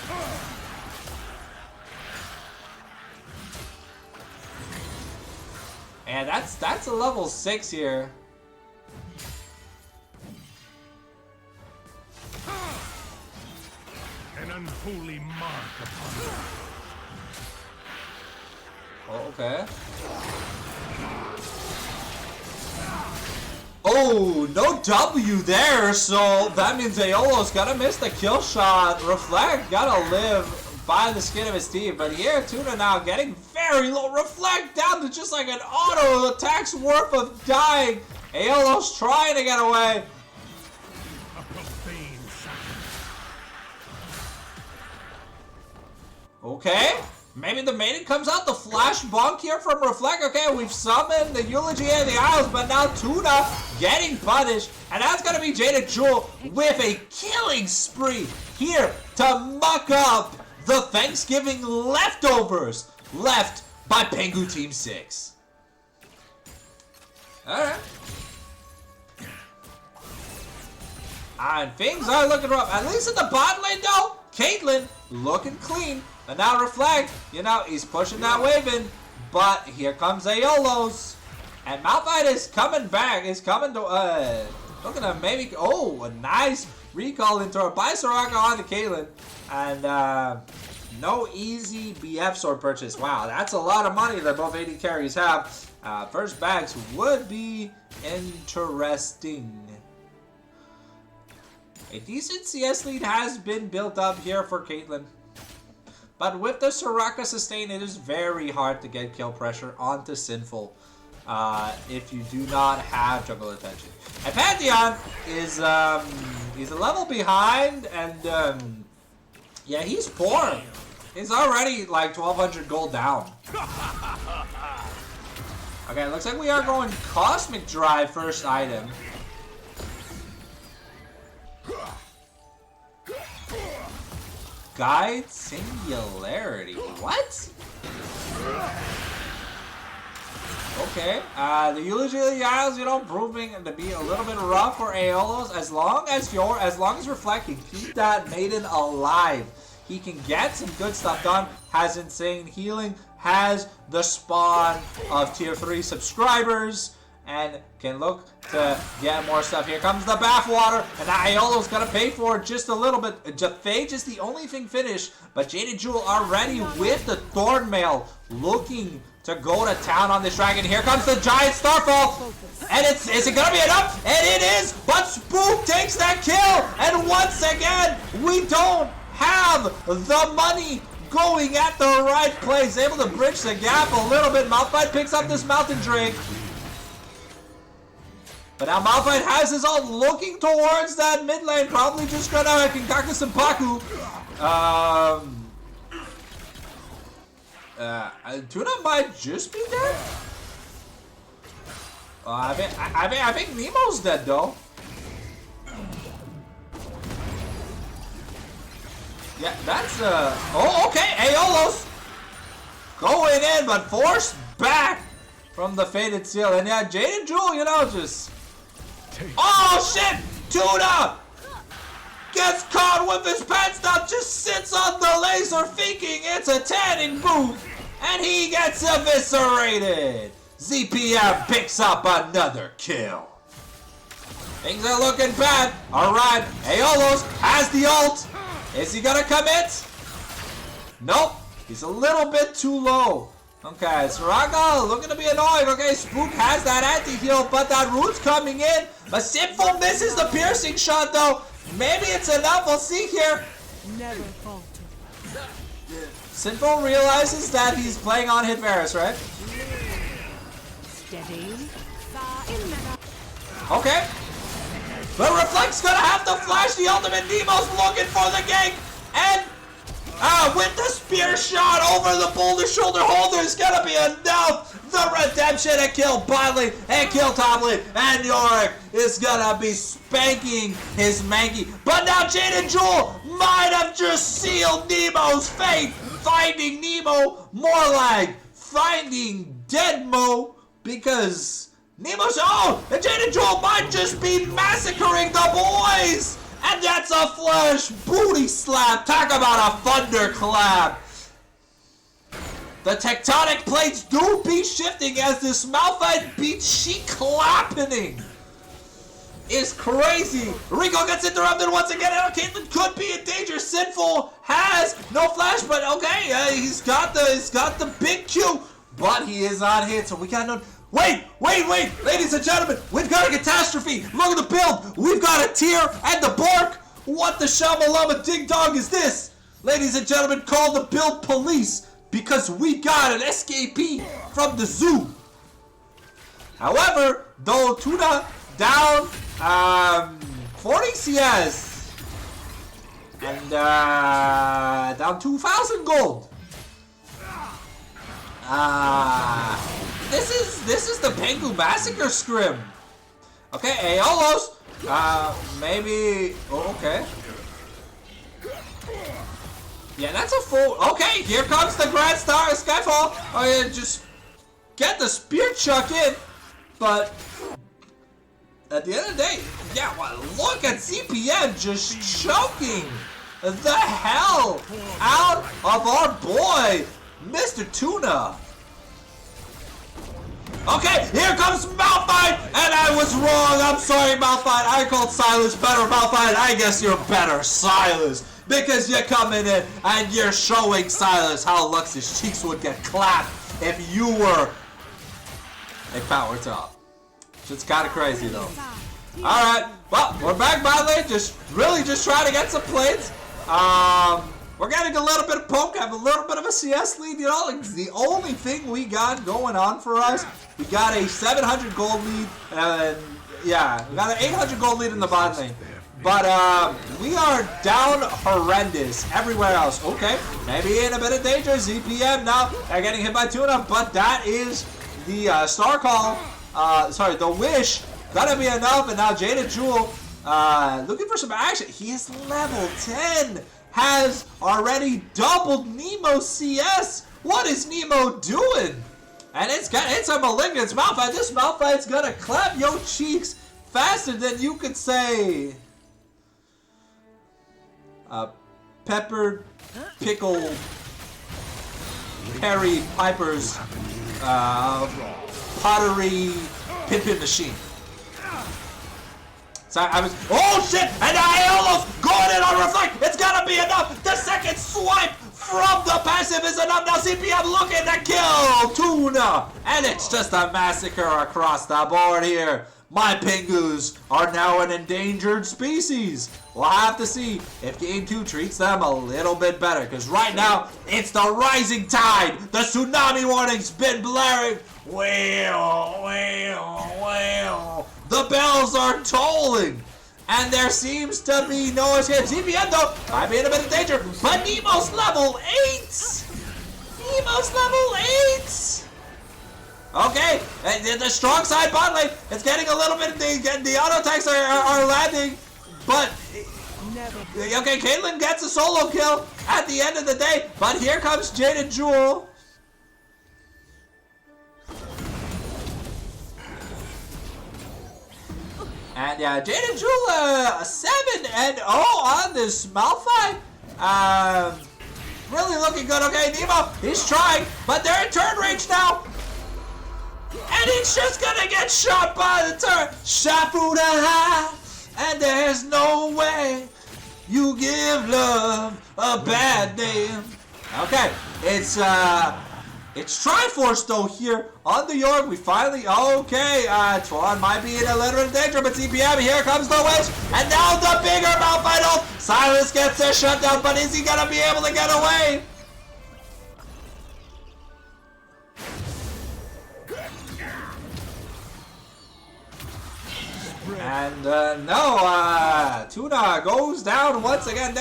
And that's a level 6 here. An unholy mark upon you. Oh, okay. Oh, no W there, so that means Aeolus gotta miss the kill shot. Reflect gotta live by the skin of his teeth, but here Tuna now getting very low. Reflect down to just like an auto attack's worth of dying. Aeolus trying to get away. A profane sacrifice. Okay, maybe the maiden comes out. The flash bonk here from Reflect. Okay, we've summoned the Eulogy and the Isles, but now Tuna getting punished, and that's gonna be Jaded Jewel with a killing spree here to muck up the Thanksgiving leftovers left by Pengu Team 6. Alright. And things are looking rough. At least in the bot lane though, Caitlyn looking clean. And now Reflect, you know, he's pushing that wave in. But here comes Aeolus. And Malphite is coming back. He's coming to, looking to maybe, oh, a nice recall into a by Soraka on the Caitlyn. And, no easy BF sword purchase. Wow, that's a lot of money that both AD carries have. First bags would be interesting. A decent CS lead has been built up here for Caitlyn. But with the Soraka sustain, it is very hard to get kill pressure onto Sinful if you do not have jungle attention. And Pantheon is he's a level behind, and yeah, he's poor. He's already like 1,200 gold down. Okay, looks like we are going Cosmic Drive first item. Guide Singularity. What? Okay. The Eulogy of the Isles, you know, proving to be a little bit rough for Aeolus. As long as Reflect can keep that maiden alive, he can get some good stuff done. Has insane healing. Has the spawn of tier 3 subscribers. And can look to get more stuff. Here comes the bathwater. And now Aeolus gonna pay for it just a little bit. Japhage is the only thing finished. But Jaded Jewel already with the Thornmail looking to go to town on this dragon. Here comes the giant Starfall. And is it gonna be enough? And it is! But Spook takes that kill! And once again, we don't have the money going at the right place. Able to bridge the gap a little bit. Malphite picks up this Mountain Drake. But now Malphite has his ult looking towards that mid lane. Probably just gonna concoct some Paku. Tuna might just be dead. I think Nemo's dead though. Yeah, that's oh, okay, Aeolus going in, but forced back from the Fated Seal. And yeah, Jaded Jewel, you know, just oh shit! Tuna gets caught with his pants down, just sits on the laser thinking it's a tanning booth, and he gets eviscerated. ZPM picks up another kill. Things are looking bad. Alright, Aeolus has the ult. Is he gonna commit? Nope. He's a little bit too low. Okay, Soraka looking to be annoying. Okay, Spook has that anti-heal, but that root's coming in. But Sinful misses the piercing shot though. Maybe it's enough. We'll see here. Never falter. Sinful realizes that he's playing on hit Varus, right? Steady. Okay. But Reflect's gonna have to flash the ultimate. Nemo's looking for the gank. And with the spear shot over the boulder shoulder holder is gonna be enough. The redemption and kill bot lane and kill top lane. And Yorick is gonna be spanking his Mankey. But now Jade and Jewel might have just sealed Nemo's fate. Finding Nemo more like finding Deadmo, because Nemo's and Jade and Jewel might just be massacring the boys. And that's a flush booty slap. Talk about a thunderclap. The tectonic plates do be shifting as this Malphite beat she clapping. Is crazy. Rico gets interrupted once again. Caitlyn could be in danger. Sinful has no flash, but okay, he's got the big Q, but he is on hit, so we got no. Wait, ladies and gentlemen, we've got a catastrophe. Look at the build. We've got a Tier and the Bork. What the Shamalama Ding Dong is this? Ladies and gentlemen, call the build police because we got an escapee from the zoo. However, though Tuna down 40 CS and down 2,000 gold. This is the Pengu Massacre Scrim. Okay, Aeolos. Maybe. Oh, okay. Yeah, that's a full. Okay, here comes the Grand Star of Skyfall. Oh yeah, just get the spear chuck in. But at the end of the day, yeah, well, look at CPM just choking the hell out of our boy, Mr. Tuna. Okay, here comes Malphite, and I was wrong. I'm sorry, Malphite. I called Silas better, Malphite. I guess you're better, Silas, because you're coming in and you're showing Silas how Lux's cheeks would get clapped if you were a power top. It's kind of crazy though. All right, well, we're back by lane. Just trying to get some plates. We're getting a little bit of poke, have a little bit of a CS lead, you know, like the only thing we got going on for us. We got a 700 gold lead, and yeah, we got an 800 gold lead in the bot lane. But we are down horrendous everywhere else. Okay, maybe in a bit of danger. ZPM now, they're getting hit by Tuna, but that is the star call. Sorry, the wish gonna be enough, and now Jade and Jewel looking for some action. He is level 10. Has already doubled Nemo's CS. What is Nemo doing? And it's a malignant Malphite. This Malphite's gonna clap your cheeks faster than you could say pepper pickle Perry Piper's pottery pimpin' machine. So I was, oh shit, and I almost going in on Reflect. It's gotta be enough. The second swipe from the passive is enough. Now CPM looking to kill Tuna. And it's just a massacre across the board here. My Pengus are now an endangered species. We'll have to see if Game 2 treats them a little bit better, because right now, it's the rising tide. The tsunami warning's been blaring. Well. The bells are tolling, and there seems to be no escape. ZPM though might be in a bit of danger, but Nemo's level 8. Nemo's level 8. Okay, and the strong side bot lane, it's getting a little bit. The auto attacks are landing, but okay, Caitlyn gets a solo kill at the end of the day. But here comes Jade and Jewel. And yeah, Jade and Jewel, 7-0 on this Malphite. Really looking good. Okay, Nemo, he's trying, but they're in turn range now. And he's just gonna get shot by the turn. Shafuda, and there's no way you give love a bad name. Okay, it's Triforce though here on the York. We finally, okay, Twan might be in a little bit of danger, but CPM, here comes the Witch, and now the bigger Malphite ult. Silas gets a shutdown, but is he gonna be able to get away? And And no, Tuna goes down once again.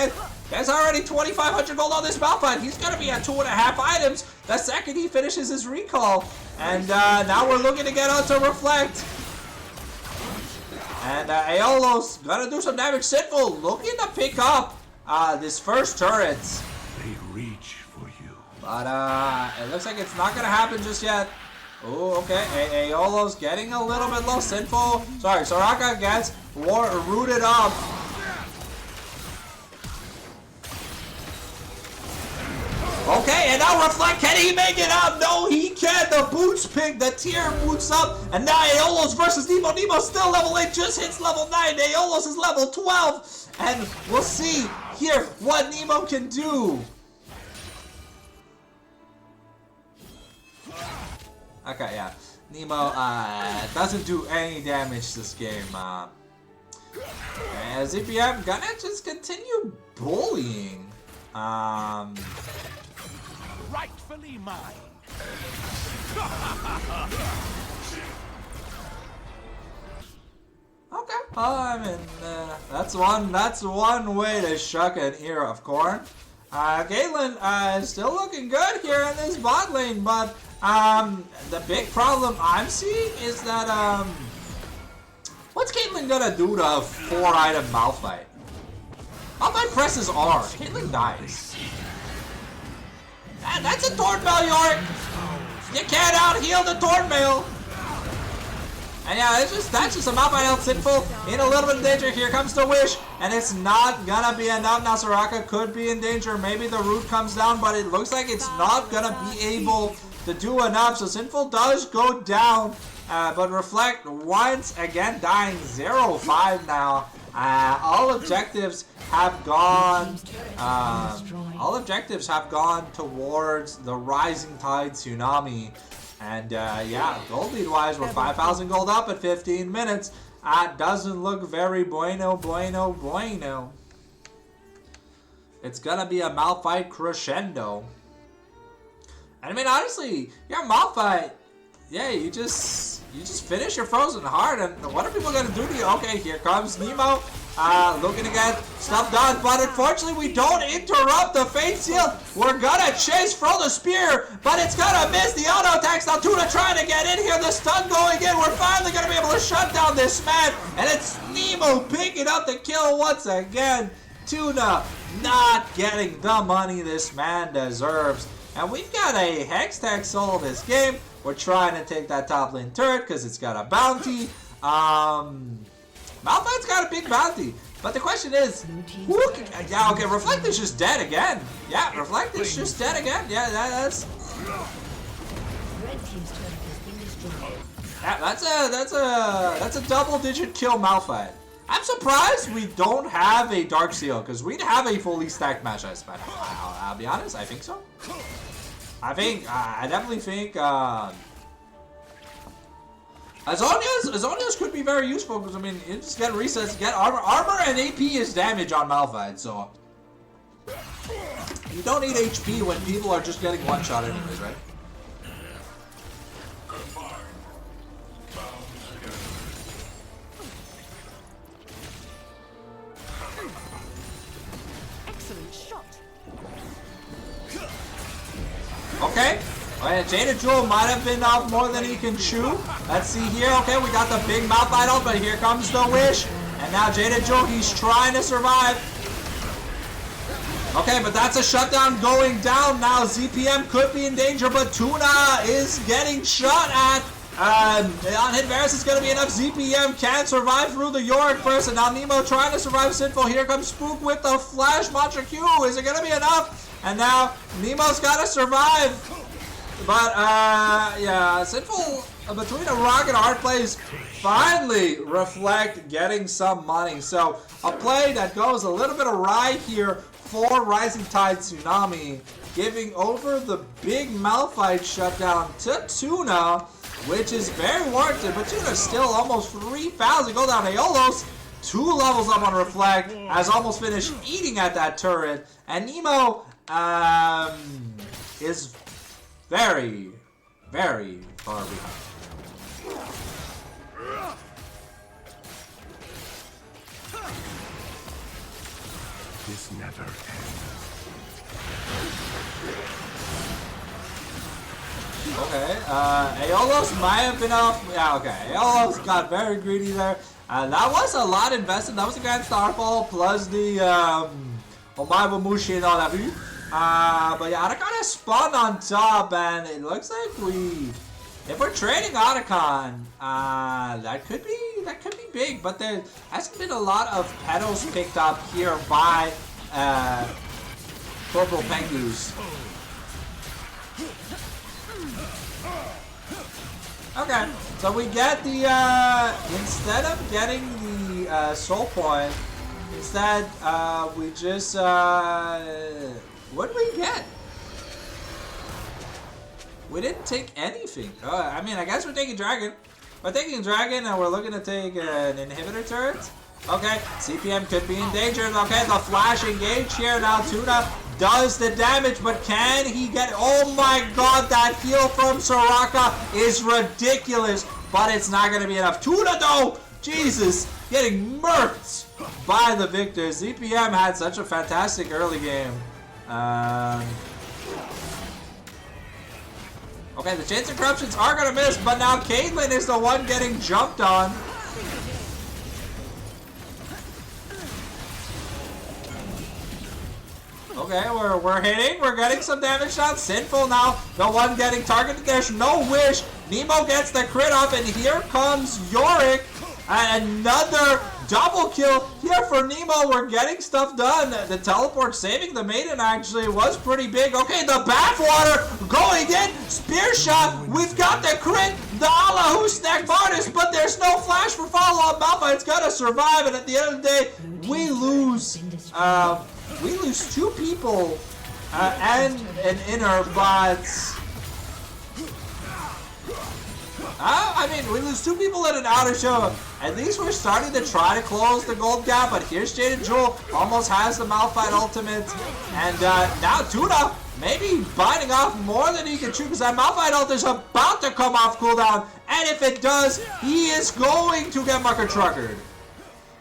There's already 2,500 gold on this Malphite. He's going to be at 2.5 items the second he finishes his recall. And now we're looking to get onto Reflect. And Aeolo's going to do some damage. Sinful looking to pick up this first turret. They reach for you. But it looks like it's not going to happen just yet. Oh, okay. Aeolo's getting a little bit low. Sinful. Sorry, Soraka gets rooted up. Okay, and now Reflect, can he make it up? No, he can't. The boots pick, the tier boots up, and now Aeolo's versus Nemo. Nemo's still level 8, just hits level 9. Aeolo's is level 12, and we'll see here what Nemo can do. Okay, yeah. Nemo doesn't do any damage this game. And ZPM gonna just continue bullying. Rightfully mine. Okay. I mean, that's one way to shuck an ear of corn. Caitlyn is still looking good here in this bot lane, but the big problem I'm seeing is that what's Caitlyn gonna do to a 4-item Malphite? Malphite presses R. Caitlyn dies. That's a Tornmail, Yorick! You can't out-heal the Tornmail! And yeah, that's just a Malphite health. Sinful in a little bit of danger. Here comes the Wish, and it's not gonna be enough. Now Soraka could be in danger. Maybe the root comes down, but it looks like it's not gonna be able to do enough. So Sinful does go down, but Reflect once again dying 0-5 now. All objectives have gone. All objectives have gone towards the Rising Tide Tsunami, and yeah, gold lead wise, we're 5,000 gold up at 15 minutes. Doesn't look very bueno. It's gonna be a Malphite crescendo. And I mean, honestly, your Malphite, yeah, you just finish your Frozen Heart, and what are people gonna do to you? Okay, here comes Nemo, looking to get stuff done, but unfortunately we don't interrupt the Fate Seal. We're gonna chase throw the spear, but it's gonna miss the auto attacks. Now Tuna trying to get in here, the stun going in. We're finally gonna be able to shut down this man, and it's Nemo picking up the kill once again. Tuna not getting the money this man deserves. And we've got a Hextech soul this game. We're trying to take that top lane turret because it's got a bounty. Malphite's got a big bounty. But the question is, who can, yeah, okay, Reflect is just dead again. Yeah, Reflect is just dead again. Yeah, that's... Red team's turret has been destroyed. Yeah, that's a double-digit kill Malphite. I'm surprised we don't have a Dark Seal, because we'd have a fully stacked match, I expect. I'll be honest, I think so. I definitely think, Azonius could be very useful, because, I mean, you just get resets, get armor. Armor and AP is damage on Malphite, so... You don't need HP when people are just getting one-shot anyways, right? Okay, well, Jada Jewel might have been off more than he can chew. Let's see here. Okay, we got the big Malphite out, but here comes the Wish. And now Jada Jewel, he's trying to survive. Okay, but that's a shutdown going down now. ZPM could be in danger, but Tuna is getting shot at. On hit Varus is going to be enough. ZPM can survive through the Yorick first, and now Nemo trying to survive Sinful. Here comes Spook with the Flash Mantra Q. Is it going to be enough? And now Nemo's got to survive. But, yeah, Sinful between a rock and a hard place. Finally, Reflect getting some money. So, a play that goes a little bit awry here for Rising Tide Tsunami, giving over the big Malphite shutdown to Tuna, which is very warranted, but Tuna's still almost 3,000 gold down. Aeolos, 2 levels up on Reflect, has almost finished eating at that turret, and Nemo is very, very far behind. this never ends. Okay, Aeolus might have been off. Yeah, okay. Aeolus got very greedy there. That was a lot invested. That was a Grand Starfall plus the Omaiba Mushi and all that. But yeah, Otacon has spawned on top, and it looks like if we're trading Otacon, that could be big. But there hasn't been a lot of petals picked up here by Corporal Pengu's. Okay, so we get the, instead of getting the soul point, instead, we just, what did we get? We didn't take anything. I mean, I guess we're taking Dragon. We're taking Dragon and we're looking to take an inhibitor turret. Okay, CPM could be in danger. Okay, the flash engage here. Now Tuna does the damage, but can he get... Oh my god, that heal from Soraka is ridiculous, but it's not going to be enough. Tuna though, Jesus, getting murked by the victor. ZPM had such a fantastic early game. Okay, the Chains of Corruptions are going to miss, but now Caitlyn is the one getting jumped on. Okay, we're hitting, we're getting some damage done. Sinful now, the one getting targeted. There's no wish. Nemo gets the crit off, and here comes Yorick. And another double kill here for Nemo. We're getting stuff done. The teleport saving the maiden actually was pretty big. Okay, the bathwater going in. Spear shot. We've got the crit. The Allahu snack Vardas, but there's no flash for follow-up. Malphite. It's gonna survive, and at the end of the day, we lose. We lose two people and an inner, but I mean, we lose two people and an outer show. At least we're starting to try to close the gold gap, but here's Jaded Jewel, almost has the Malphite ultimate, and now Tuna maybe biting off more than he can chew, because that Malphite ult is about to come off cooldown, and if it does, he is going to get Mucker Truckered.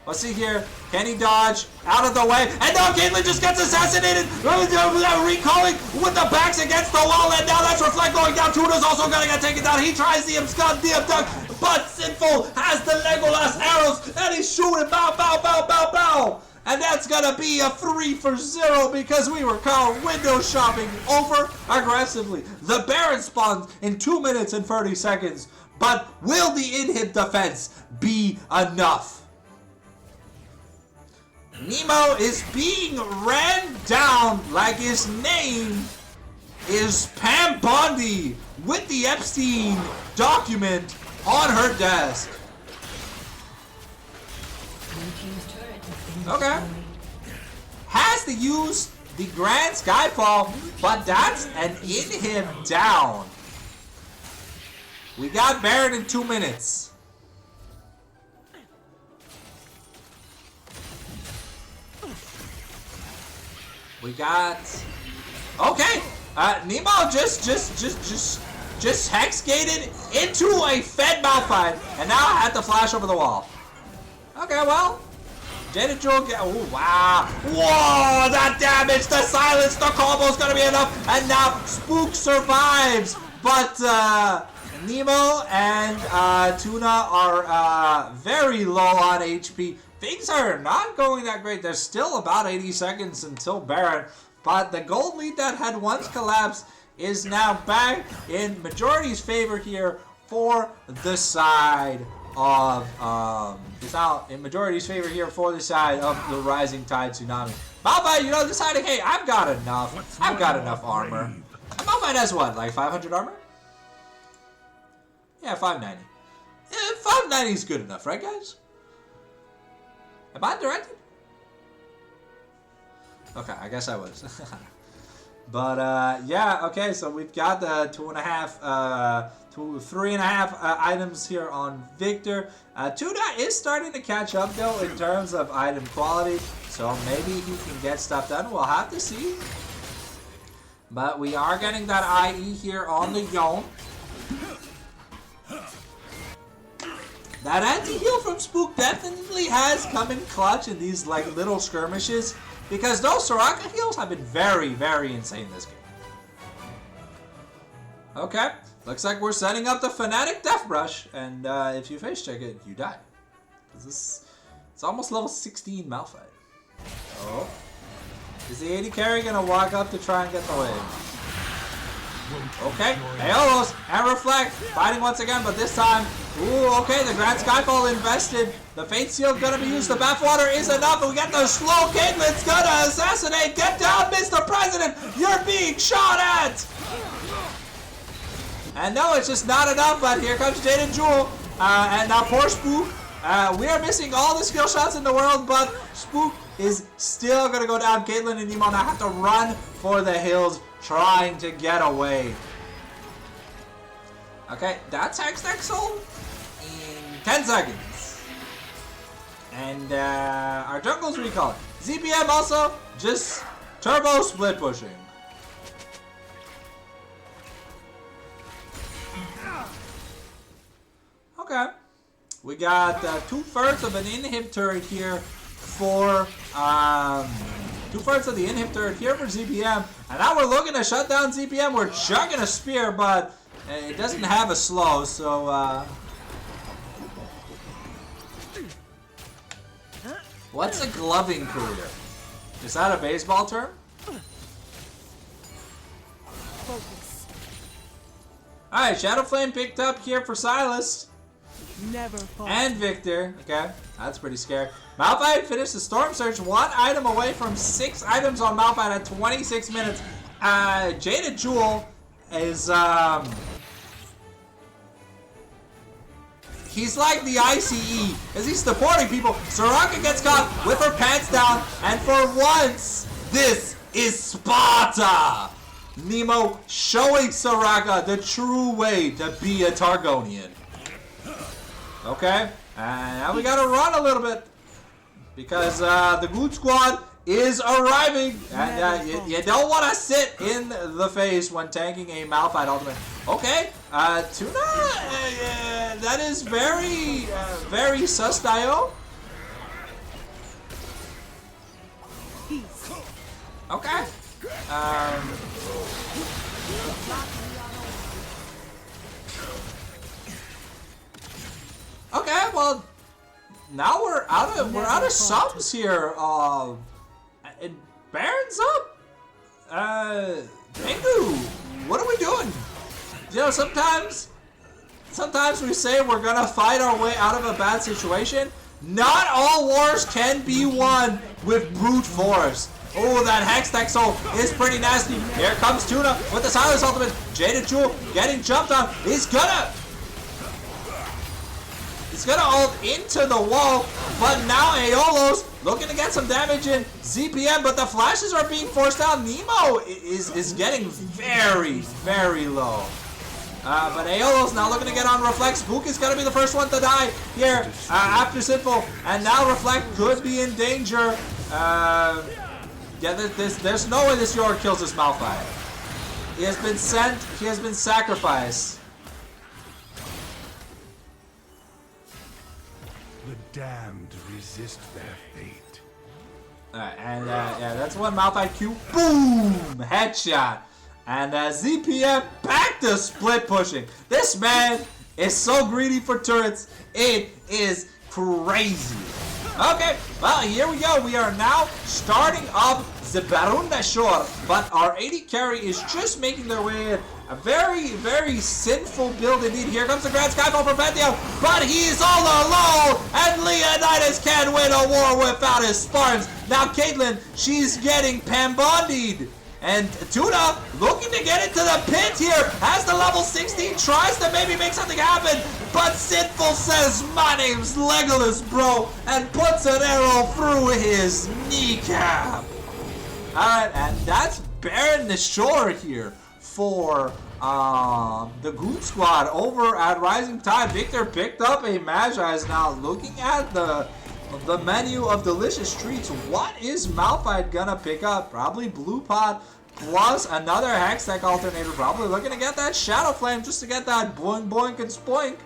Let's see here. Can he dodge? Out of the way. And now Caitlyn just gets assassinated. Recalling with the backs against the wall. And now that's Reflect going down. Tuna's also going to get taken down. He tries the abscond, the abduct. But Sinful has the Legolas arrows. And he's shooting. Bow, bow, bow, bow, bow. And that's going to be a 3-for-0 because we were caught window shopping over aggressively. The Baron spawns in 2 minutes and 30 seconds. But will the inhib defense be enough? Nemo is being ran down like his name is Pam Bondi with the Epstein document on her desk. Okay. Has to use the Grand Skyfall, but that's an inhib down. We got Baron in 2 minutes. We got... Okay! Nemo just hex gated into a fed Malphite, and now I had to flash over the wall. Okay, well, Jaded Jewel get... Oh, wow. Whoa, that damage, the silence, the combo's gonna be enough, and now Spook survives, but Nemo and Tuna are very low on HP. Things are not going that great. There's still about 80 seconds until Baron, but the gold lead that had once collapsed is now back in majority's favor here for the side of it's now in majority's favor here for the side of the Rising Tide Tsunami. Malphite, you know, deciding, hey, I've got enough. I've got enough armor. Malphite has what, like 500 armor? Yeah, 590. Yeah, 590 is good enough, right, guys? Am I directed? Okay, I guess I was. But yeah, okay, so we've got the 3.5 items here on Victor. Tuna is starting to catch up though in terms of item quality, so maybe he can get stuff done. We'll have to see. But we are getting that IE here on the Yone. That anti-heal from Spook definitely has come in clutch in these like little skirmishes. Because those Soraka heals have been very, very insane this game. Okay, looks like we're setting up the Fnatic Death Brush, and if you face check it, you die. It's almost level 16 Malphite. Oh. Is the AD carry gonna walk up to try and get the wave? Okay, Aeolus and Reflect fighting once again, but this time, ooh, okay, the Grand Skyfall invested. The Fate Seal gonna be used. The Bathwater is enough, and we got the slow Caitlyn's gonna assassinate. Get down, Mr. President! You're being shot at! And no, it's just not enough, but here comes Jade and Jewel. And now poor Spook. We are missing all the skill shots in the world, but Spook is still gonna go down. Caitlyn and Nemo now have to run for the hills, trying to get away. Okay, that's Hextech sold in 10 seconds. And our jungle's recalling. ZBM also just turbo split pushing. Okay. We got 2/3 of an inhib turret here for 2/3 of the inhib turret here for ZBM, and now we're looking to shut down ZBM. We're chugging a spear, but it doesn't have a slow, so what's a gloving career? Is that a baseball term? Alright, Shadow Flame picked up here for Silas. Never fall. And Victor. Okay, that's pretty scary. Malphite finished the Storm Surge, 1 item away from 6 items on Malphite at 26 minutes. Jade Jewel is, he's like the ICE, as he's supporting people. Soraka gets caught with her pants down, and for once, this is Sparta! Nemo showing Soraka the true way to be a Targonian. Okay, and now we gotta run a little bit because the Good Squad is arriving, and you don't want to sit in the face when tanking a Malphite ultimate. Okay, Tuna, that is very, very sus-dio. Okay. Okay, well, now we're out of subs here. And Baron's up. Pengu, what are we doing? You know, sometimes we say we're gonna fight our way out of a bad situation. Not all wars can be won with brute force. Oh, that Hextech soul is pretty nasty. Here comes Tuna with the Silence ultimate. Jade Jewel getting jumped on. He's gonna ult into the wall, but now Aeolus looking to get some damage in ZPM, but the flashes are being forced out. Nemo is getting very, very low. But Aeolus now looking to get on Reflect. Spook is going to be the first one to die here after Sinful, and now Reflect could be in danger. Yeah, there's no way this York kills this Malphite. He has been sent, he has been sacrificed. The damned resist their fate. Alright, and yeah, that's one Malphite Q. Boom! Headshot. And ZPM back to split pushing. This man is so greedy for turrets. It is crazy. Okay, well, here we go. We are now starting up the Barunda Shore, but our AD carry is just making their way in. A very, very sinful build indeed. Here comes the Grand Skyfall for Pantheon, but he's all alone, and Leonidas can't win a war without his Spartans. Now Caitlyn, she's getting Pambondied. And Tuna looking to get into the pit here. Has the level 16, tries to maybe make something happen, but Sinful says, "My name's Legolas, bro," and puts an arrow through his kneecap. Alright, and that's Baron the Shore here for the Goon Squad over at Rising Tide. Victor picked up a Magi, is now looking at the menu of delicious treats. What is Malphite gonna pick up? Probably Blue Pot plus another Hextech alternator. Probably looking to get that Shadow Flame just to get that boink boink and spoink.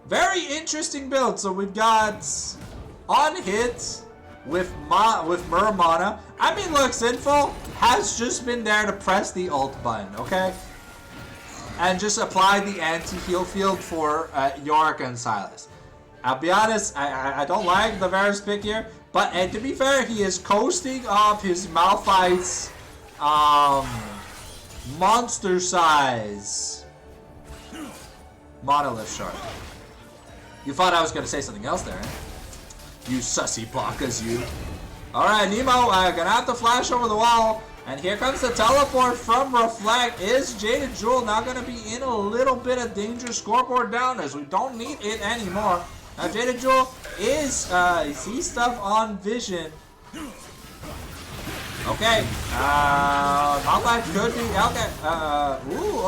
Very interesting build. So we've got on hit with Muramana. I mean, look, Sinful has just been there to press the ult button, okay? And just apply the anti-heal field for Yorick and Sylas. I'll be honest, I don't like the Varus pick here, but to be fair, he is coasting up his Malphite's monster size Monolith Shard. You thought I was going to say something else there, eh? You sussy Bakas, you. Alright, Nemo, gonna have to flash over the wall. And here comes the teleport from Reflect. Is Jaded Jewel now gonna be in a little bit of danger? Scoreboard down as we don't need it anymore. Now Jaded Jewel is sees stuff on vision. Okay. Malphite could be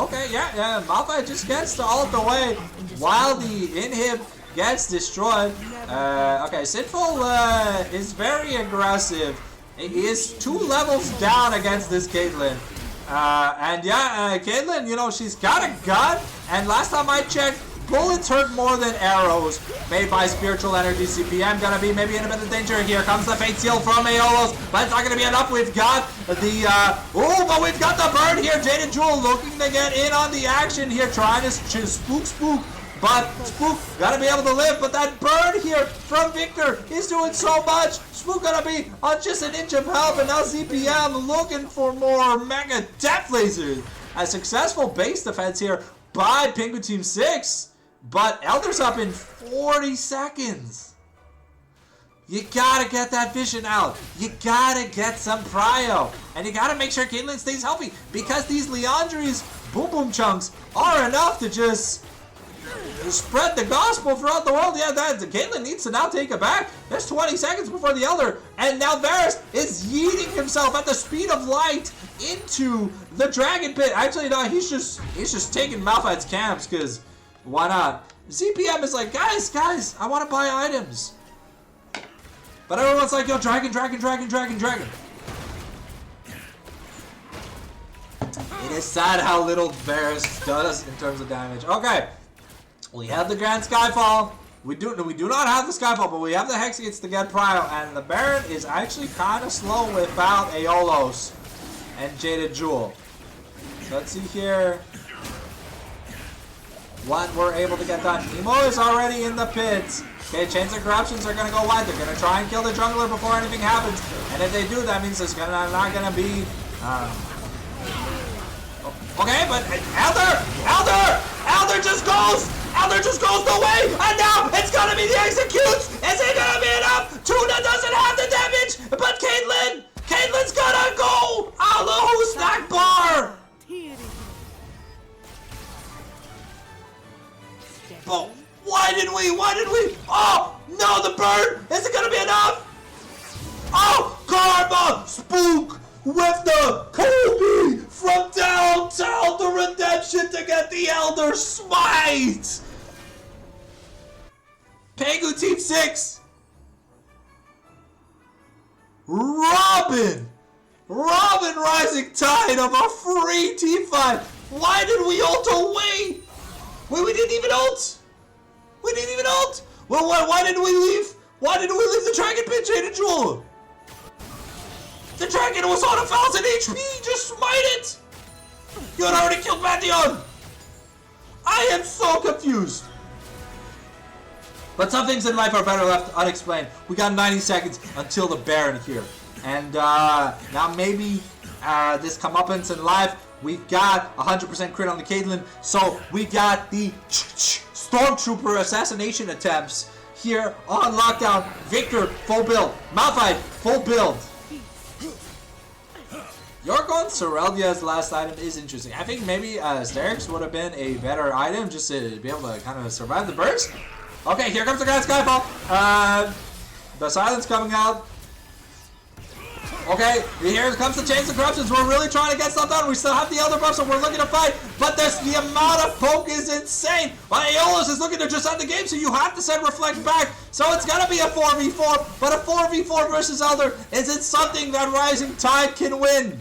okay, yeah, Malphite just gets the ult away while the inhib gets destroyed. Okay, Sinful is very aggressive. He is 2 levels down against this Caitlyn. And yeah, Caitlyn, you know, she's got a gun. And last time I checked, bullets hurt more than arrows made by Spiritual Energy. CPM gonna be maybe in a bit of danger. Here comes the Fate Seal from Aeolus, but it's not gonna be enough. We've got the but we've got the bird here. Jaded Jewel looking to get in on the action here, trying to spook. But Spook gotta be able to live, but that bird here from Victor is doing so much. Spook gonna be on just an inch of help, and now ZPM looking for more Mega Death Lasers. A successful base defense here by Pengu Team 6, but Elder's up in 40 seconds. You gotta get that vision out. You gotta get some prio. And you gotta make sure Caitlyn stays healthy, because these Leandri's boom boom chunks are enough to just spread the gospel throughout the world. Yeah, Caitlyn needs to now take it back. There's 20 seconds before the Elder, and now Varus is yeeting himself at the speed of light into the Dragon Pit. Actually, no, he's just taking Malphite's camps, because why not? ZPM is like, guys, I want to buy items. But everyone's like, yo, dragon. It is sad how little Varus does in terms of damage. Okay. We have the Grand Skyfall. We do not have the Skyfall, but we have the Hex Gates to get Prio, and the Baron is actually kind of slow without Aeolus and Jaded Jewel. So let's see here what we're able to get done. Nemo is already in the pits. Okay, Chains of Corruptions are going to go wide. They're going to try and kill the jungler before anything happens. And if they do, that means there's not going to be... okay, but Elder just goes! Elder just goes the way, and now it's gonna be the executes! Is it gonna be enough? Tuna doesn't have the damage, but Caitlyn's gonna go! Allahu snack bar! Oh, why did we? Oh, no, the bird! Is it gonna be enough? Oh, Karma! Spook! With the Kobe from downtown, the redemption to get the Elder Smite! Pengu Team 6! Robin Rising Tide of a free team fight! Why did we ult away? Wait, we didn't even ult! Well, why didn't we leave? Why didn't we leave the Dragon Pit, Jaded Jewel? The dragon was on 1,000 HP! Just smite it! You had already killed Pantheon! I am so confused! But some things in life are better left unexplained. We got 90 seconds until the Baron here. And now maybe this comeuppance in life, we've got 100% crit on the Caitlyn. So we got the Stormtrooper assassination attempts here on lockdown. Victor, full build. Malphite, full build. Yorkon Soreldia's last item is interesting. I think maybe Sterix would have been a better item just to be able to kind of survive the burst. Okay, here comes the Grand Skyfall. The silence coming out. Okay, here comes the Chains of Corruptions. We're really trying to get stuff done. We still have the Elder buff, so we're looking to fight. But the amount of poke is insane. Aeolus is looking to just end the game, so you have to send Reflect back. So it's going to be a 4v4. But a 4v4 versus Elder isn't something that Rising Tide can win.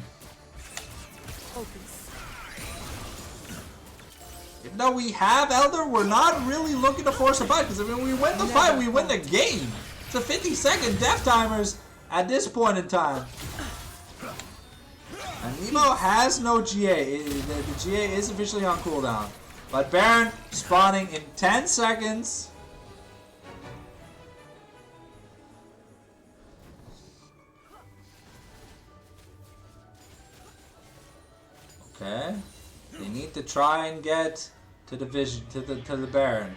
Even though we have Elder, we're not really looking to force a fight. Because, I mean, we win the fight, we win the game. It's a 50-second death timers. at this point in time. And Nemo has no GA. The GA is officially on cooldown. But Baron spawning in 10 seconds. Okay. They need to try and get to the to the Baron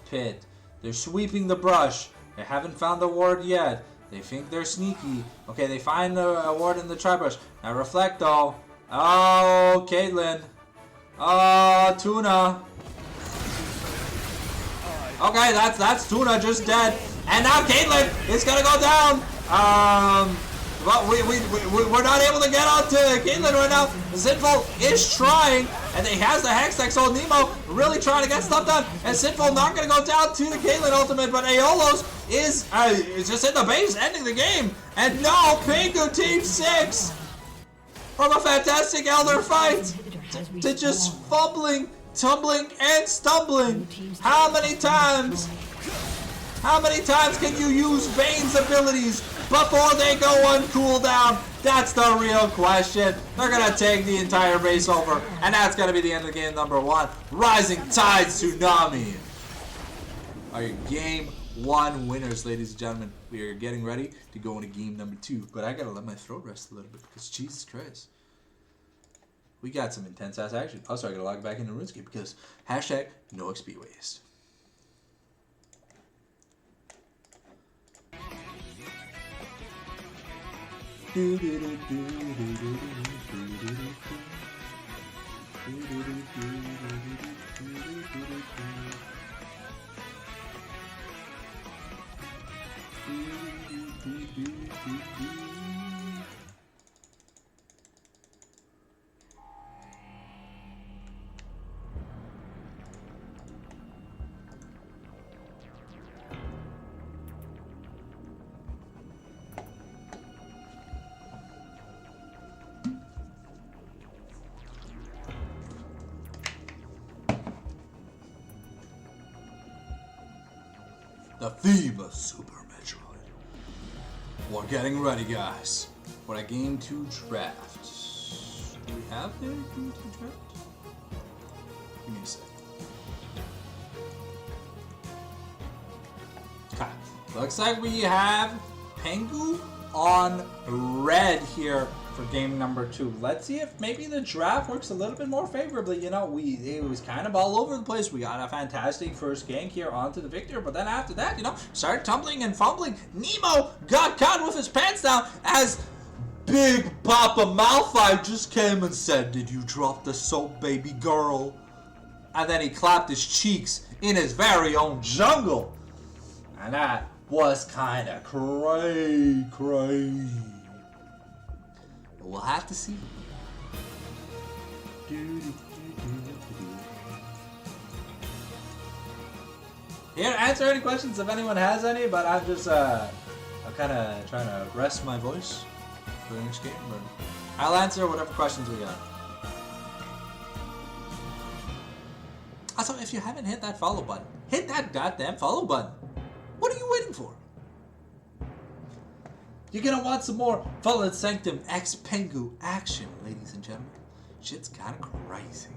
pit. They're sweeping the brush. They haven't found the ward yet. They think they're sneaky. Okay, they find a ward in the tri-brush. Now reflect though. Oh, Caitlyn. Oh, Tuna. Okay, that's Tuna just dead. And now Caitlyn is gonna go down. But we're not able to get on to Caitlyn right now. Sinful is trying, and he has the Hextech, so Nemo really trying to get stuff done. And Sinful not going to go down to the Caitlyn ultimate, but Aeolos is just in the base, ending the game. And no, Pengu Team 6 from a fantastic Elder fight to just fumbling, tumbling, and stumbling. How many times can you use Vayne's abilities before they go on cooldown? That's the real question. They're gonna take the entire base over, and that's gonna be the end of game number 1. Rising Tide Tsunami are your game 1 winners, ladies and gentlemen. We are getting ready to go into game number 2, but I gotta let my throat rest a little bit because Jesus Christ, we got some intense ass action. Also, I gotta log back into RuneScape because hashtag no XP waste. The theme of Super Metroid. We're getting ready, guys, for a game 2 draft. Do we have the game 2 draft? Give me a sec. Okay. Looks like we have Pengu on red here for game number 2. Let's see if maybe the draft works a little bit more favorably. You know, it was kind of all over the place. We got a fantastic first gank here onto the Victor, but then after that, you know, started tumbling and fumbling. Nemo got caught with his pants down as Big Papa Malphite just came and said, "Did you drop the soap, baby girl?" And then he clapped his cheeks in his very own jungle. And that was kind of crazy. But we'll have to see. Here, answer any questions if anyone has any, but I'm just, I'm kind of trying to rest my voice for the next game, but I'll answer whatever questions we got. Also, if you haven't hit that follow button, hit that goddamn follow button. What are you waiting for? You're gonna want some more Fallen Sanctum X Pengu action, ladies and gentlemen. Shit's kinda crazy.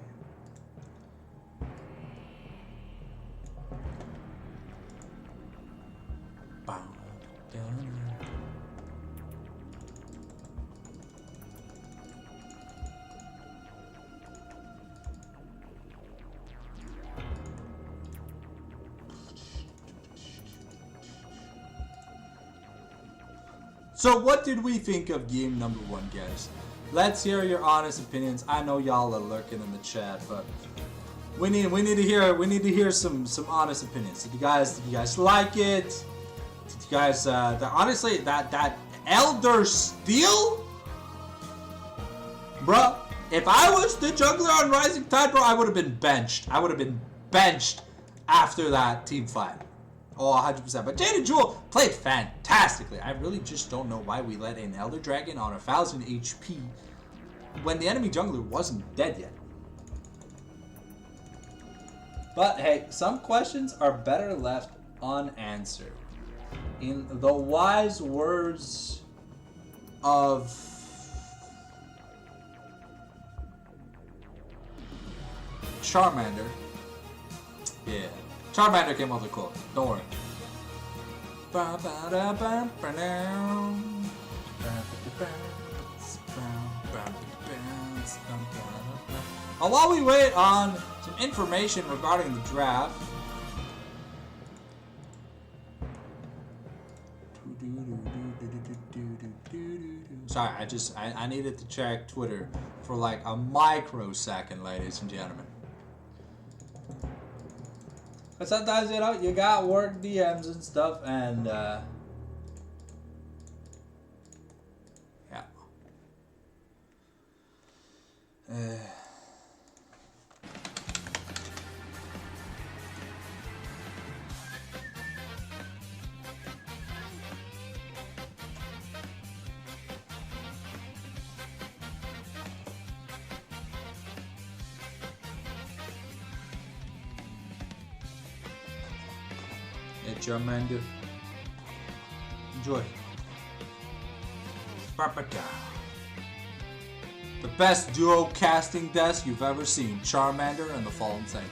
So what did we think of game number 1, guys? Let's hear your honest opinions. I know y'all are lurking in the chat, but we need to hear some honest opinions. Did you guys like it? Did you guys honestly that Elder Steel? Bruh, if I was the jungler on Rising Tide, bro, I would have been benched. I would have been benched after that team fight. Oh, 100%. But Jade and Jewel played fantastically. I really just don't know why we let in Elder Dragon on 1,000 HP when the enemy jungler wasn't dead yet. But hey, some questions are better left unanswered. In the wise words of Charmander. Yeah. Charmander came up with the quote. Don't worry. While we wait on some information regarding the draft. Sorry, I needed to check Twitter for like a microsecond, ladies and gentlemen. But sometimes, you know, you got work DMs and stuff, and yeah. It's your Charmander. Enjoy. Papata. The best duo casting desk you've ever seen. Charmander and the Fallen Saint.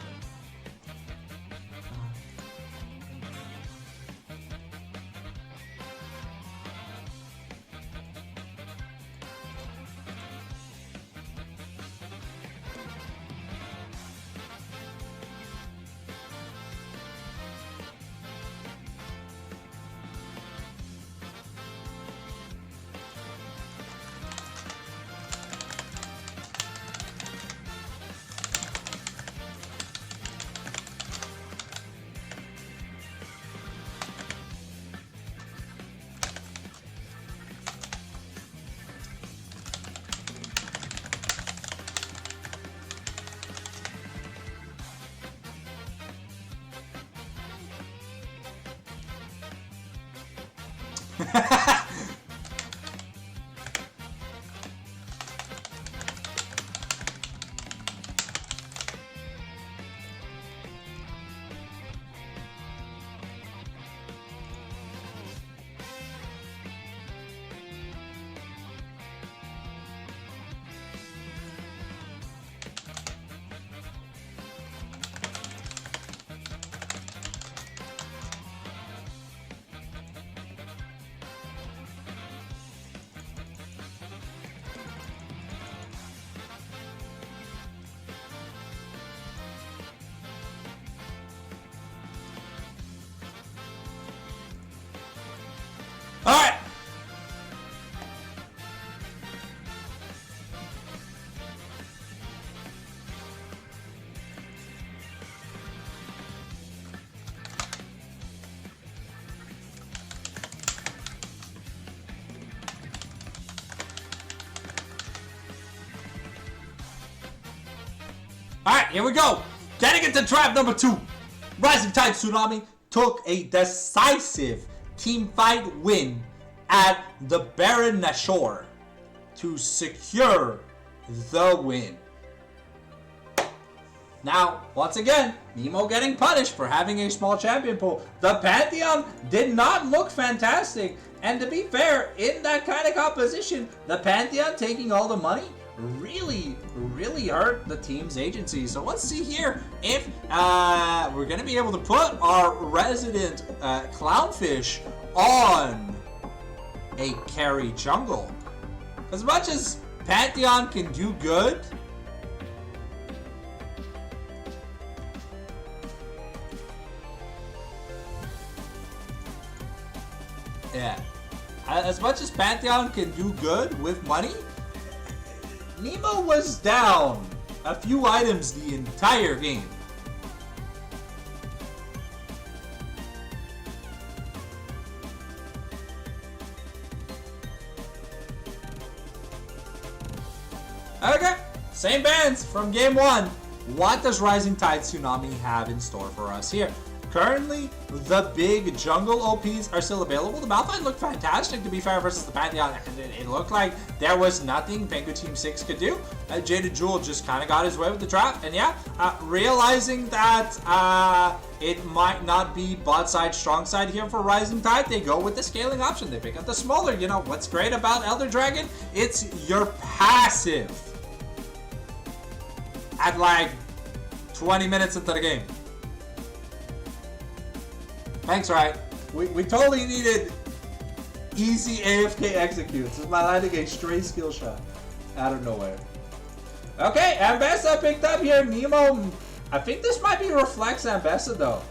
Alright! Alright, here we go! Getting into draft number 2. Rising Tide Tsunami took a decisive team fight win at the Baron Nashor to secure the win. Now, once again, Nemo getting punished for having a small champion pool. The Pantheon did not look fantastic, and to be fair, in that kind of composition, the Pantheon taking all the money really hurt the team's agency. So let's see here if we're going to be able to put our resident Clownfish on a carry jungle. As much as Pantheon can do good, yeah, as much as Pantheon can do good with money, Nemo was down a few items the entire game. Okay, same bands from game 1. What does Rising Tide Tsunami have in store for us here? Currently, the big jungle OPs are still available. The Malphite looked fantastic, to be fair, versus the Pantheon. It looked like there was nothing Pengu Team 6 could do. Jaded Jewel just kind of got his way with the draft. And yeah, realizing that it might not be bot side, strong side here for Rising Tide, they go with the scaling option. They pick up the smaller. You know, what's great about Elder Dragon? It's your passive at like 20 minutes into the game. Thanks, right? We totally needed easy AFK executes. It's my landing a straight skill shot out of nowhere. Okay, Ambessa picked up here. Nemo, I think this might be Reflex Ambessa though.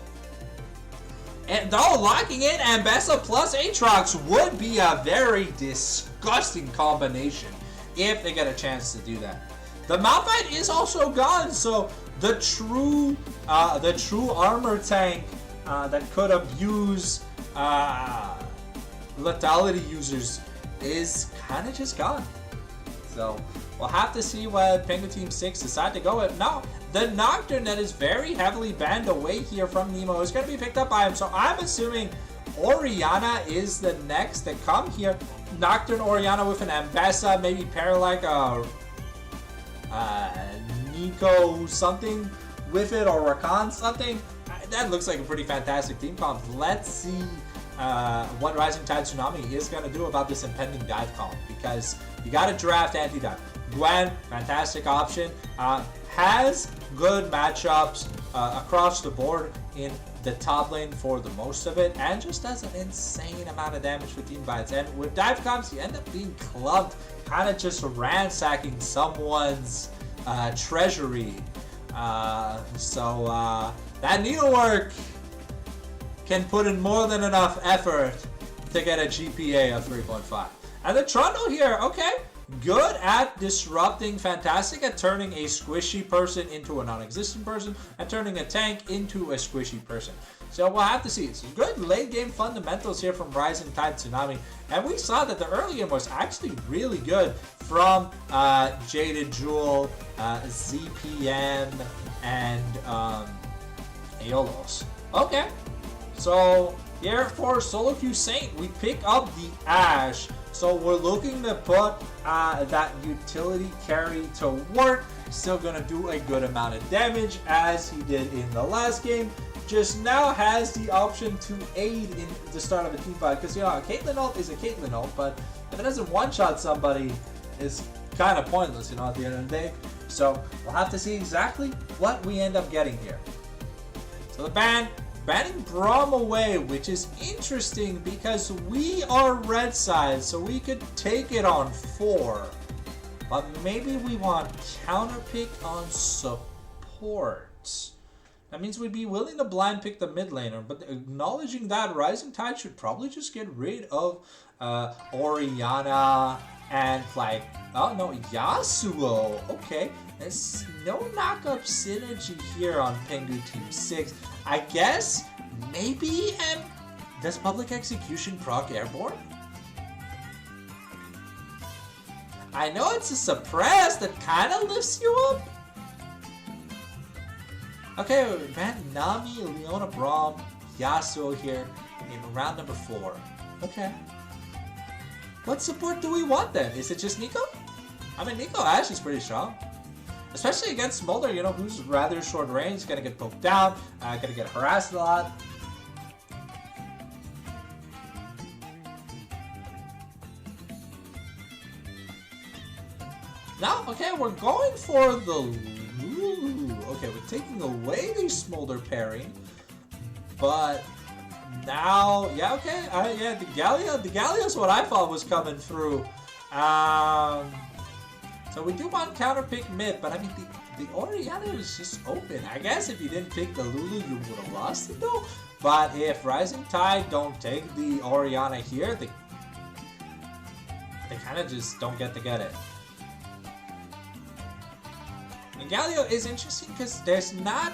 And though locking in Ambessa plus Aatrox would be a very disgusting combination if they get a chance to do that. The Malphite is also gone, so the true armor tank that could abuse lethality users is kind of just gone. So we'll have to see what Pengu Team 6 decide to go with. Now, the Nocturne that is very heavily banned away here from Nemo is going to be picked up by him. So I'm assuming Orianna is the next to come here. Nocturne Orianna with an Ambessa, maybe pair like a Nico something with it, or Rakan something. That looks like a pretty fantastic team comp. Let's see what Rising Tide Tsunami is going to do about this impending dive comp, because you got to draft anti-dive. Gwen, fantastic option, has good matchups across the board in the top lane for the most of it, and just does an insane amount of damage with team bites. And with dive comps, you end up being clubbed, kind of just ransacking someone's treasury. That needlework can put in more than enough effort to get a GPA of 3.5. And the Trundle here, okay, good at disrupting, fantastic at turning a squishy person into a non-existent person, and turning a tank into a squishy person. So we'll have to see. Some good late game fundamentals here from Rising Tide Tsunami. And we saw that the early game was actually really good from Jaded Jewel, ZPM, and Aeolus. Okay, so here for Solo Q Saint, we pick up the Ashe. So we're looking to put that utility carry to work. Still gonna do a good amount of damage as he did in the last game. Just now has the option to aid in the start of a team fight, because you know a Caitlyn ult is a Caitlyn ult, but if it doesn't one-shot somebody, it's kind of pointless, you know, at the end of the day. So we'll have to see exactly what we end up getting here. So the banning Braum away, which is interesting because we are red side, so we could take it on 4. But maybe we want counter pick on support. That means we'd be willing to blind pick the mid laner, but acknowledging that, Rising Tide should probably just get rid of Orianna and like, oh no, Yasuo. Okay, there's no knockup synergy here on Pengu Team 6. I guess maybe does Public Execution proc Airborne? I know it's a suppress that kind of lifts you up. Okay, we ran Nami, Leona Braum, Yasuo here in round number 4. Okay. What support do we want then? Is it just Nico? I mean, Nico Ashe is pretty strong. Especially against Smolder, you know, who's rather short range, gonna get poked down, gonna get harassed a lot. Now, okay, we're going for the Lulu. Okay, we're taking away the Smolder pairing, but now, yeah, okay, yeah, the Gallia's what I thought was coming through. So we do want counter pick mid, but I mean, the Orianna is just open. I guess if you didn't pick the Lulu, you would have lost it though. But if Rising Tide don't take the Orianna here, they kind of just don't get to get it. And Galio is interesting because there's no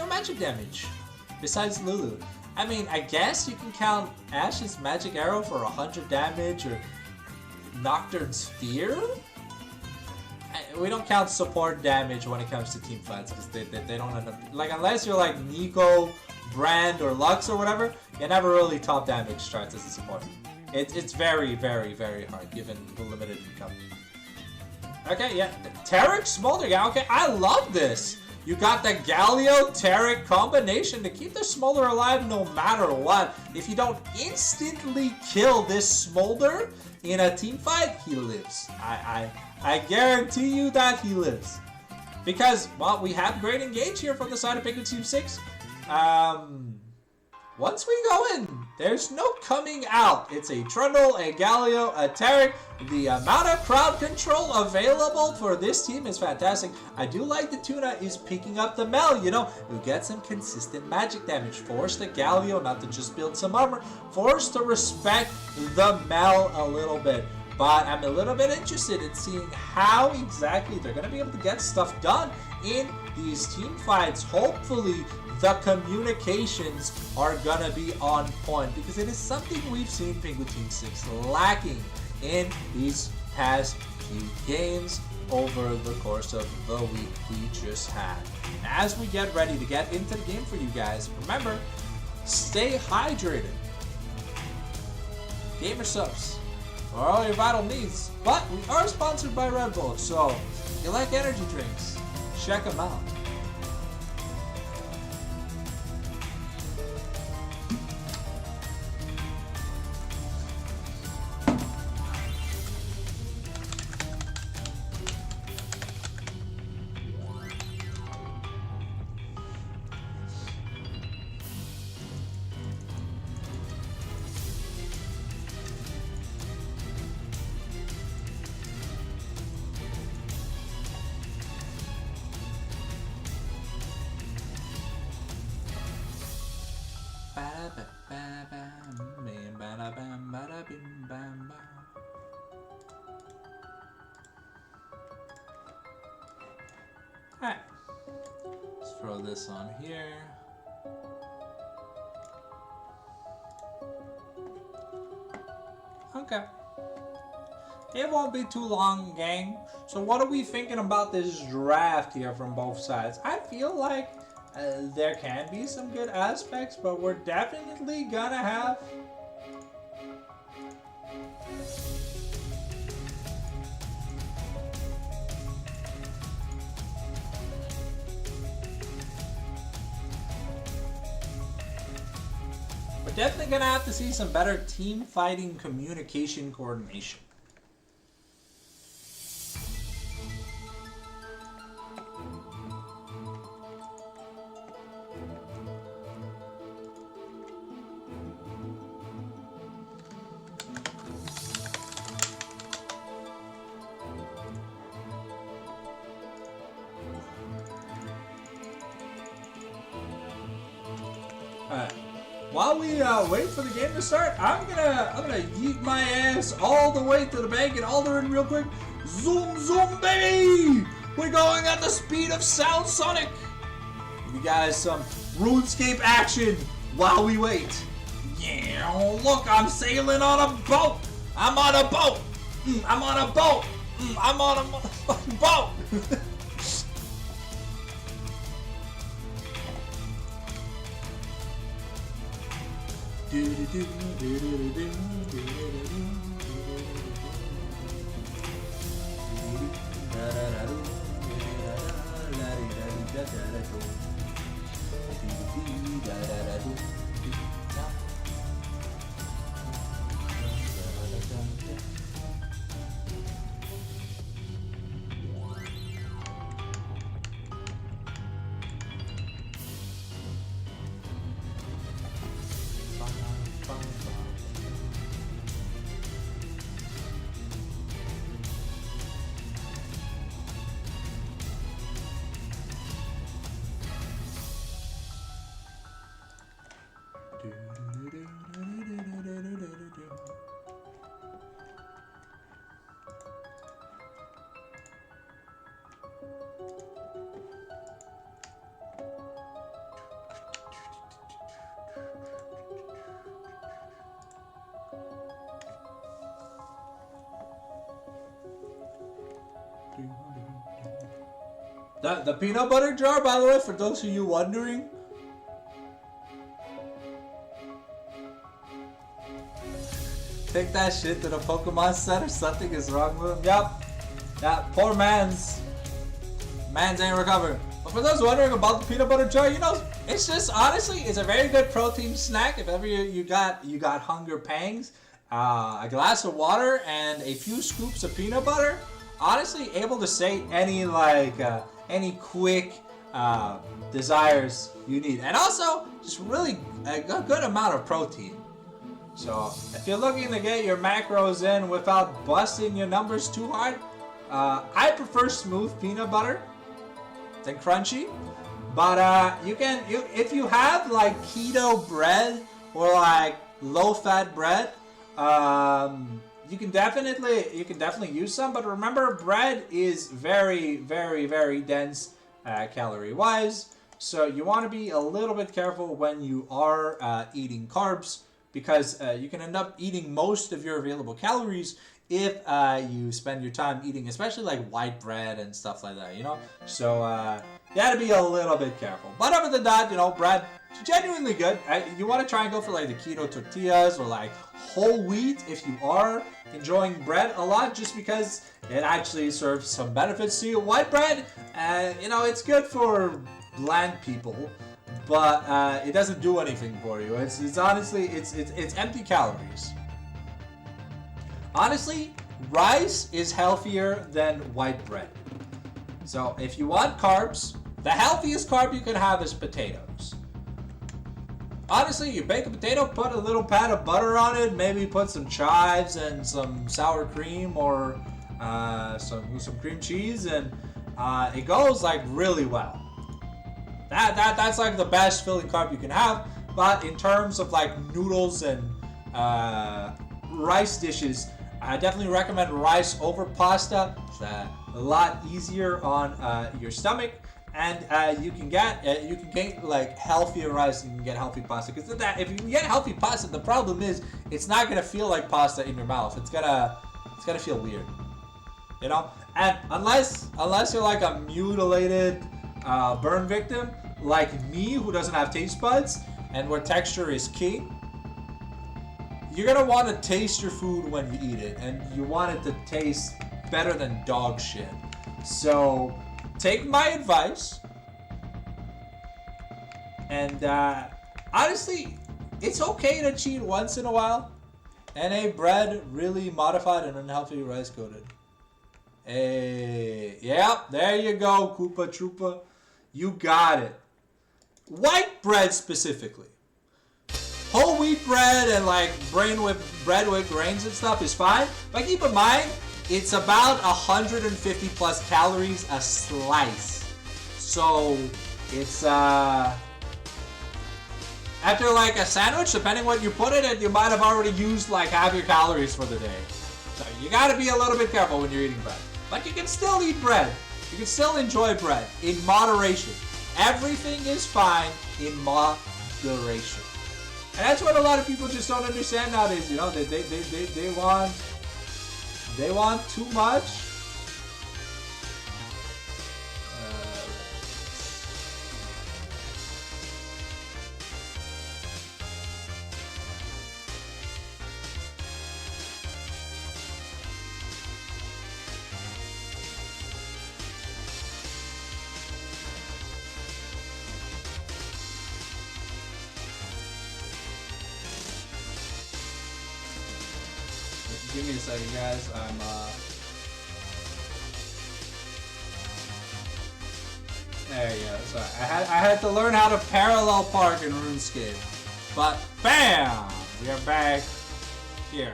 magic damage besides Lulu. I mean, I guess you can count Ashe's magic arrow for 100 damage or Nocturne's Fear. we don't count support damage when it comes to team fights because they don't end up like unless you're like Nico, Brand, or Lux or whatever, you never really top damage strats as a support. It's very, very, very hard given the limited income. Okay, yeah, Tarek Smolder, yeah, okay, I love this. You got the Galio Tarek combination to keep the Smolder alive no matter what. If you don't instantly kill this Smolder in a team fight, he lives. I guarantee you that he lives. Because, well, we have great engage here from the side of Pengu Team 6. Once we go in, there's no coming out. It's a Trundle, a Galio, a Tarek. The amount of crowd control available for this team is fantastic. I do like the Tuna is picking up the Mel, you know. You get some consistent magic damage. Force the Galio not to just build some armor. Force to respect the Mel a little bit. But I'm a little bit interested in seeing how exactly they're going to be able to get stuff done in these team fights. Hopefully, the communications are going to be on point because it is something we've seen Pengu Team 6 lacking in these past few games over the course of the week we just had. As we get ready to get into the game for you guys, remember, stay hydrated. Gamer subs for all your vital needs. But we are sponsored by Red Bull, so if you like energy drinks, check them out. Alright, let's throw this on here. Okay. It won't be too long, gang. So what are we thinking about this draft here from both sides? I feel like there can be some good aspects, but we're definitely gonna have definitely gonna have to see some better team fighting communication coordination. Alright. While we wait for the game to start, I'm gonna yeet my ass all the way to the bank and alder in real quick. Zoom zoom baby! We're going at the speed of sound, Sonic. Give you guys some RuneScape action while we wait. Yeah, look, I'm sailing on a boat. I'm on a boat. I'm on a boat. I'm on a motherfucking boat. The peanut butter jar, by the way, for those of you wondering. Take that shit to the Pokemon Center. Something is wrong with him. Yup. That poor man's ain't recovering. But for those wondering about the peanut butter jar, you know, it's just honestly, it's a very good protein snack. If ever you got hunger pangs, a glass of water and a few scoops of peanut butter, honestly, able to sate any quick desires you need, and also just really a good amount of protein. So if you're looking to get your macros in without busting your numbers too hard, I prefer smooth peanut butter than crunchy. But if you have like keto bread or like low-fat bread, you can definitely use some. But remember, bread is very, very, very dense calorie-wise, so you want to be a little bit careful when you are eating carbs, because you can end up eating most of your available calories if you spend your time eating, especially like white bread and stuff like that, you know? So you gotta be a little bit careful. But other than that, you know, bread is genuinely good. You want to try and go for like the keto tortillas or like whole wheat if you are enjoying bread a lot, just because it actually serves some benefits to you. White bread, you know, it's good for bland people, but it doesn't do anything for you. It's honestly, it's empty calories. Honestly, rice is healthier than white bread. So if you want carbs, the healthiest carb you can have is potatoes. Honestly, you bake a potato, put a little pat of butter on it, maybe put some chives and some sour cream or some cream cheese, and it goes like really well. That's like the best filling carb you can have. But in terms of like noodles and rice dishes, I definitely recommend rice over pasta. It's a lot easier on your stomach, and you can get like healthier rice and you can get healthy pasta. Because if you get healthy pasta, the problem is it's not gonna feel like pasta in your mouth. It's gonna feel weird, you know. And unless you're like a mutilated burn victim like me, who doesn't have taste buds and where texture is king, you're gonna want to taste your food when you eat it, and you want it to taste better than dog shit. So take my advice, and honestly, it's okay to cheat once in a while. NA bread, really modified and unhealthy rice coated. Hey, yep, there you go, Koopa Troopa. You got it. White bread specifically. Whole wheat bread and like bread with grains and stuff is fine, but keep in mind it's about 150 plus calories a slice. So it's after like a sandwich, depending what you put in it, you might have already used like half your calories for the day. So you gotta be a little bit careful when you're eating bread. But you can still eat bread. You can still enjoy bread in moderation. Everything is fine in moderation. And that's what a lot of people just don't understand nowadays. You know, they want too much. Give me a second, guys. There you go. Sorry, I had to learn how to parallel park in RuneScape, but bam, we are back here.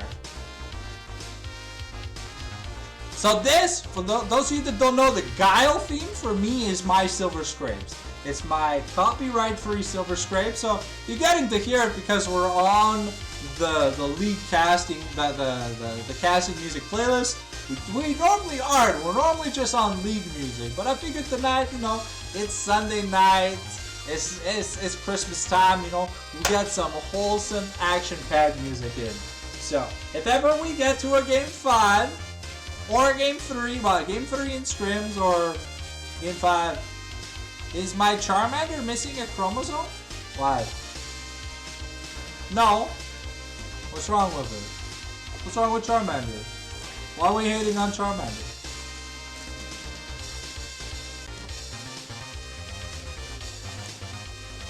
So this, for those of you that don't know, the Guile theme for me is my Silver Scrapes. It's my copyright-free Silver Scrape, so you're getting to hear it because we're on the league casting, the casting music playlist. We normally aren't. We're normally just on league music, but I figured tonight, you know, it's Sunday night, it's Christmas time, you know, we got some wholesome action-packed music in. So if ever we get to a game 5 or a game 3, well, game 3 in scrims, or Game 5. Is my Charmander missing a chromosome? Why? No. What's wrong with it? What's wrong with Charmander? Why are we hating on Charmander?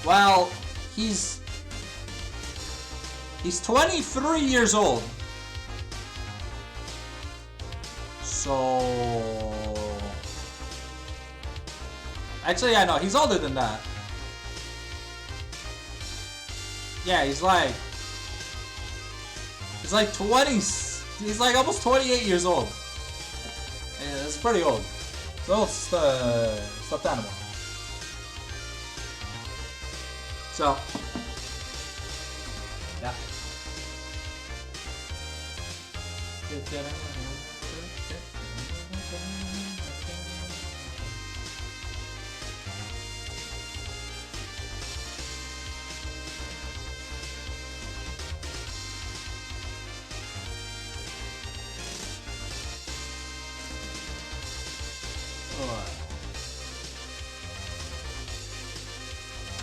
Well, he's 23 years old. So actually, I know he's older than that. Yeah, he's like 20. He's like almost 28 years old. Yeah, that's pretty old. So stuffed animal. So yeah.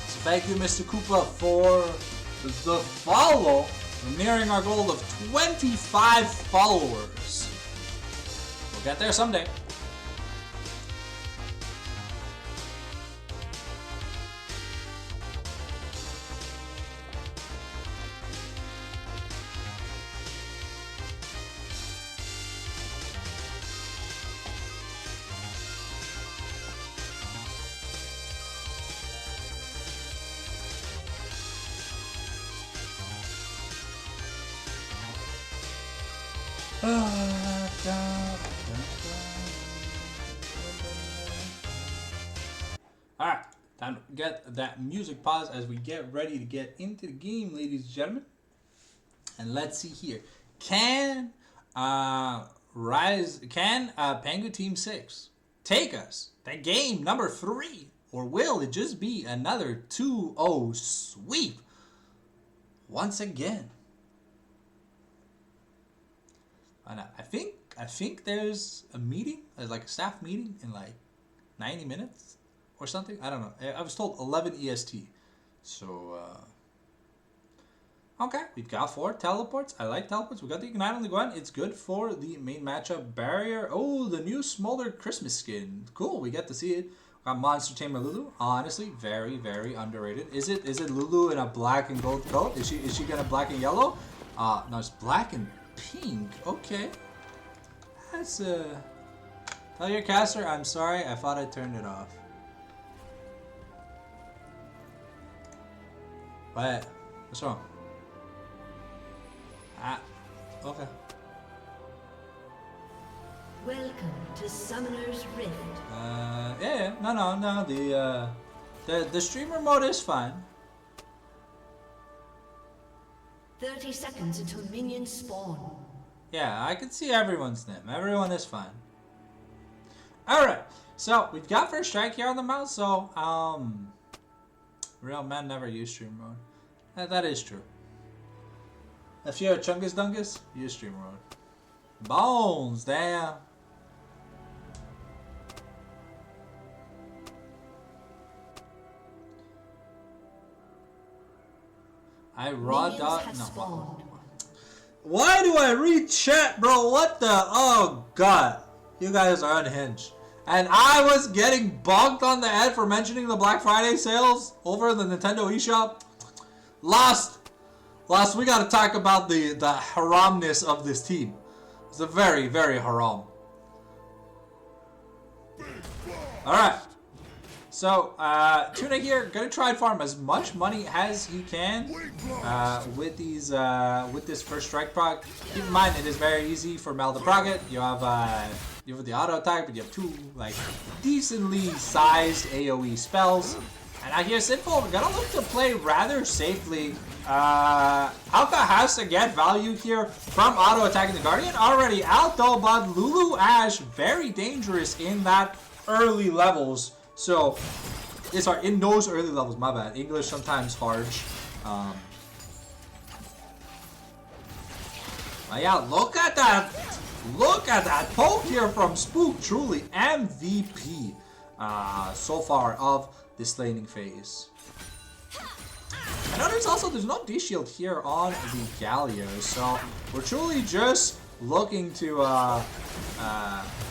So thank you, Mr. Koopa, for the follow. We're nearing our goal of 25 followers. We'll get there someday. Alright, time to get that music pause as we get ready to get into the game, ladies and gentlemen. And let's see here. Can Pengu Team 6 take us to game number 3? Or will it just be another 2-0 sweep once again? I think there's a meeting, like a staff meeting in like 90 minutes or something. I don't know. I was told 11 EST. So, okay. We've got 4 teleports. I like teleports. We got the Ignite on the Gwen. It's good for the main matchup barrier. Oh, the new Smolder Christmas skin. Cool. We get to see it. Got Monster Tamer Lulu. Honestly, very, very underrated. Is it Lulu in a black and gold coat? Is she gonna black and yellow? No, it's black and pink. Okay. That's tell your caster I'm sorry, I thought I turned it off. What? What's wrong? Okay. Welcome to Summoner's Rift. Yeah, no. The streamer mode is fine. 30 seconds until minions spawn. Yeah, I can see everyone's name. Everyone is fine. Alright, so we've got first strike here on the mouse, so real men never use streamer mode. That is true. If you're a Chungus Dungus, use streamer mode. Bones, damn. I raw dot. No. Why do I read chat, bro? What the? Oh god, you guys are unhinged. And I was getting bonked on the head for mentioning the Black Friday sales over the Nintendo eShop. Lost. We gotta talk about the haramness of this team. It's a very, very haram. Alright. So, Tuna here, gonna try and farm as much money as he can with this first strike proc. Keep in mind, it is very easy for Mel to proc it. You have the auto attack, but you have 2 like decently sized AOE spells. And I hear Sinful, we're gonna look to play rather safely. Alka has to get value here from auto attacking the Guardian already out though, but Lulu Ash very dangerous in that early levels. So, sorry, in those early levels, my bad. English sometimes hard. Yeah, look at that. Look at that poke here from Spook. Truly MVP. so far of this laning phase. I know there's no D-shield here on the Galio, so we're truly just looking to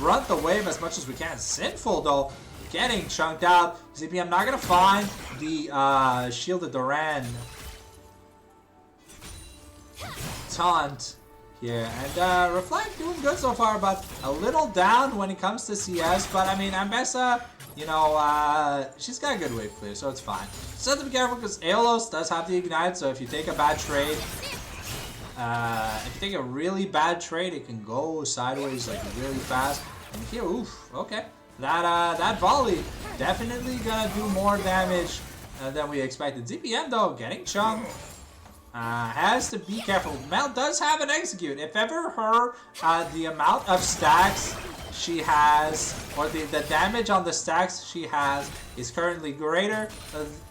run the wave as much as we can. Sinful though, getting chunked out. ZPM not gonna find the shielded Duran taunt here, and Reflect doing good so far, but a little down when it comes to CS. But I mean, Ambessa, you know, she's got a good wave clear, so it's fine. Just have to be careful because Aeolus does have the ignite, so if you take a bad trade, if you take a really bad trade, it can go sideways like really fast. And here, oof, okay, that volley definitely gonna do more damage than we expected. ZPM though getting chunked. Has to be careful. Mel does have an execute. If ever the amount of stacks she has, or the damage on the stacks she has is currently greater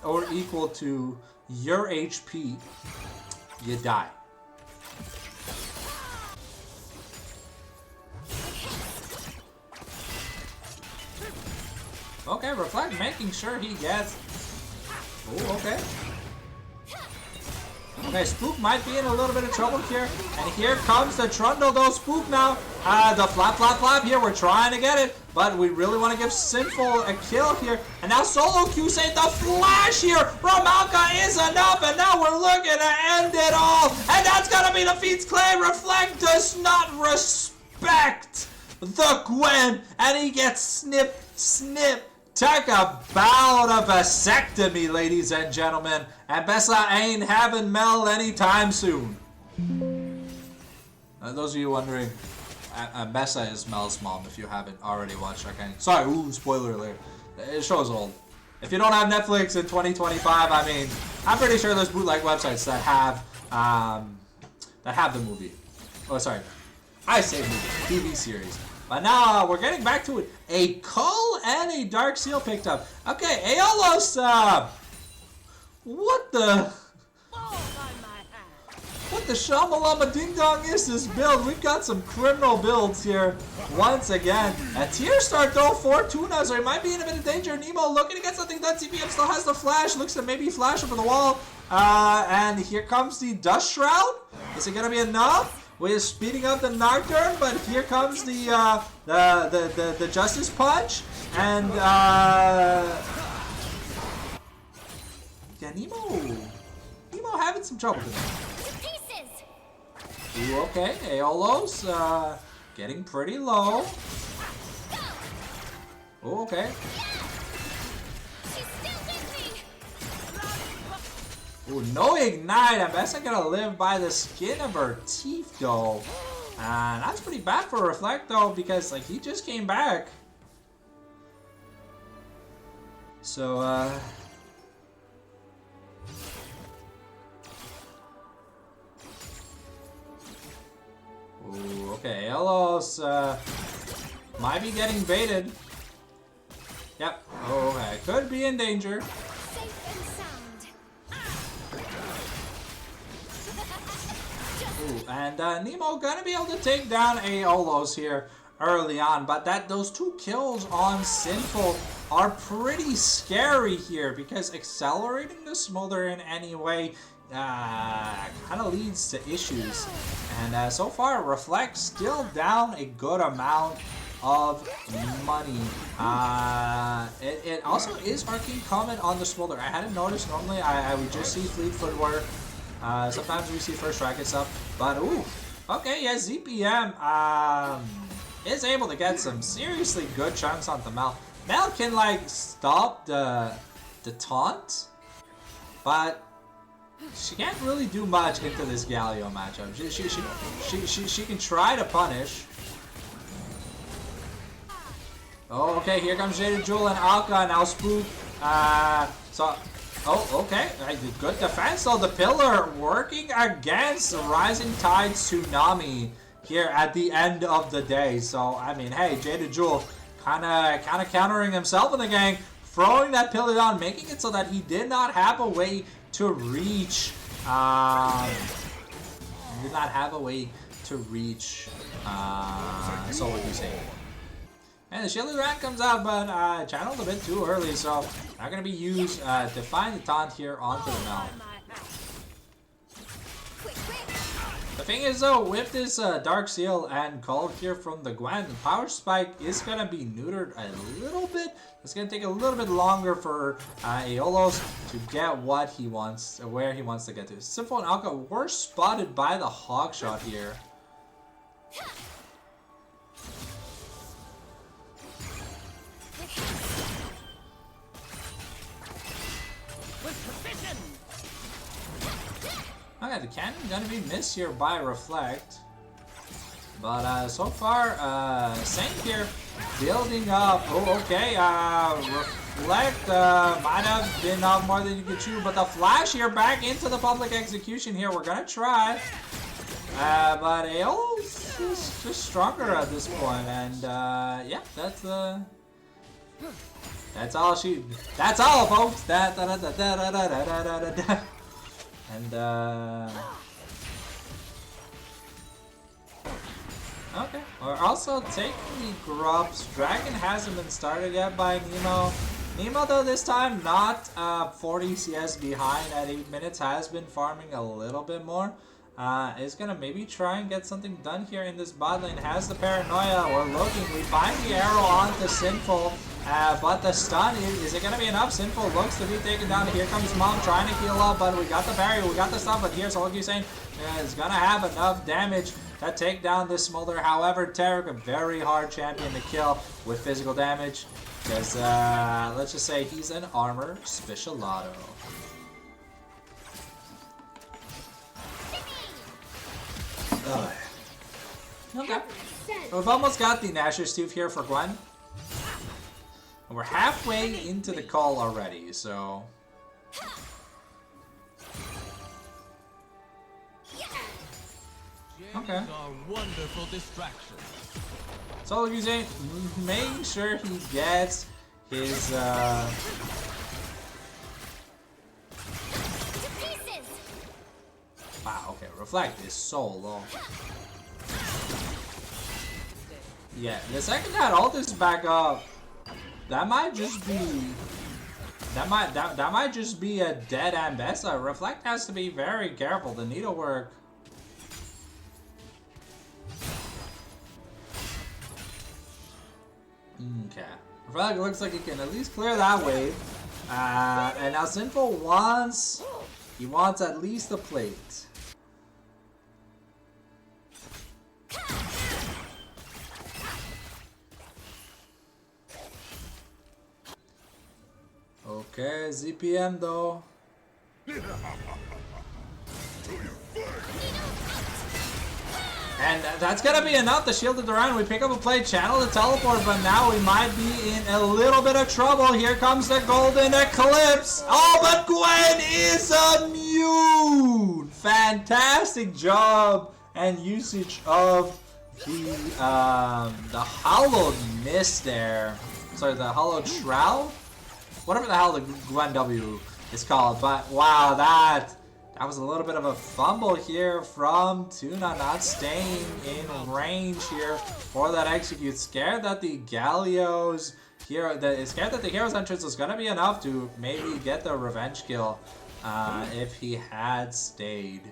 or equal to your HP, you die. Okay, Reflect making sure he gets... Oh, okay. Okay, Spook might be in a little bit of trouble here. And here comes the Trundle though. Spook now. The flap here. We're trying to get it. But we really want to give Sinful a kill here. And now Solo Q saved the flash here. Ramalka is enough. And now we're looking to end it all. And that's going to be the Feats claim. Reflect does not respect the Gwen. And he gets snip. Talk about a vasectomy, ladies and gentlemen. And Bessa ain't having Mel anytime soon. Those of you wondering, Bessa is Mel's mom if you haven't already watched Arcane. Sorry, ooh, spoiler alert. The show's old. If you don't have Netflix in 2025, I mean, I'm pretty sure there's bootleg websites that have the movie. Oh, sorry. I say movie, TV series. But now we're getting back to it. A Cull and a Dark Seal picked up. Okay, Aeolus, what the shamalama ding dong is this build? We've got some criminal builds here once again. A tier start though for Tuna, so he might be in a bit of danger. Nemo looking to get something done. CPM still has the flash. Looks to maybe flash over the wall. And here comes the Dust Shroud. Is it gonna be enough? We're speeding up the Nocturne, but here comes the Justice Punch, and yeah, Nemo having some trouble today. Ooh, okay, Aeolus getting pretty low. Ooh, okay. Ooh, no ignite. Ambessa gonna live by the skin of her teeth though. And that's pretty bad for Reflect though, because like he just came back. So ooh, okay, Aeolus might be getting baited. Yep. Okay, could be in danger. Ooh, and Nemo gonna be able to take down Aeolus here early on, but those two kills on Sinful are pretty scary here because accelerating the Smolder in any way kind of leads to issues. And so far, Reflect still down a good amount of money. It also is Arcane comment on the Smolder. I hadn't noticed. Normally, I would just see Fleet Footwork. Sometimes we see first rockets up, but ooh, okay, yeah, ZPM is able to get some seriously good chunks onto Mel. Mel can like stop the taunt, but she can't really do much into this Galio matchup. She can try to punish. Oh, okay, here comes Jaded Jewel and Alka, now Spook. Oh, okay. Good defense though. The pillar working against the Rising Tide Tsunami here at the end of the day. So I mean, hey, Jaded Jewel kind of countering himself in the game, throwing that pillar down, making it so that he did not have a way to reach. Did not have a way to reach. So what do you say? And the Shielded Rat comes out, but channeled a bit too early, so not gonna be used to find the taunt here onto the Mel. The thing is though, with this Dark Seal and Call here from the Gwen, the Power Spike is gonna be neutered a little bit. It's gonna take a little bit longer for Aeolos to get what he wants, where he wants to get to. Simple and Alka were spotted by the Hawk Shot here. Okay, the cannon gonna be missed here by Reflect. But so far, Saint here building up. Oh, okay. Reflect might have been up more than you could chew, but the flash here back into the public execution here. We're gonna try. But Aeol's just stronger at this point, and yeah, that's all she. That's all, folks. And okay, we're also taking the Grubs. Dragon hasn't been started yet by Nemo. Nemo though this time not 40 CS behind at 8 minutes, has been farming a little bit more. Is gonna maybe try and get something done here in this bot lane. Has the paranoia. We're looking. We find the arrow onto Sinful. But the stun, is it going to be enough? Sinful looks to be taken down. Here comes Mom trying to heal up, but we got the parry, we got the stun, but here's Holgi saying is going to have enough damage to take down this Smolder. However, Tarek, a very hard champion to kill with physical damage, because let's just say he's an armor specialado. Okay. We've almost got the Nashor's Tooth here for Gwen. We're halfway into the call already, so... Okay. Wonderful distraction. So all he's saying, making sure he gets his wow, okay, Reflect is so low. Yeah, the second that all this back up, that might just be that might just be a dead Ambessa. Reflect has to be very careful. The needlework. Okay. Reflect looks like he can at least clear that wave. And now Sinful wants at least a plate. Okay, ZPM though. And that's gonna be enough to shield it around. We pick up a play, channel the teleport, but now we might be in a little bit of trouble. Here comes the Golden Eclipse. Oh, but Gwen is immune! Fantastic job and usage of the Hallowed Mist there. Sorry, the Hallowed Shroud? Whatever the hell the Gwen W is called, but wow, that was a little bit of a fumble here from Tuna, not staying in range here for that execute. Scared that the Galio's hero, scared that the hero's entrance was gonna be enough to maybe get the revenge kill if he had stayed.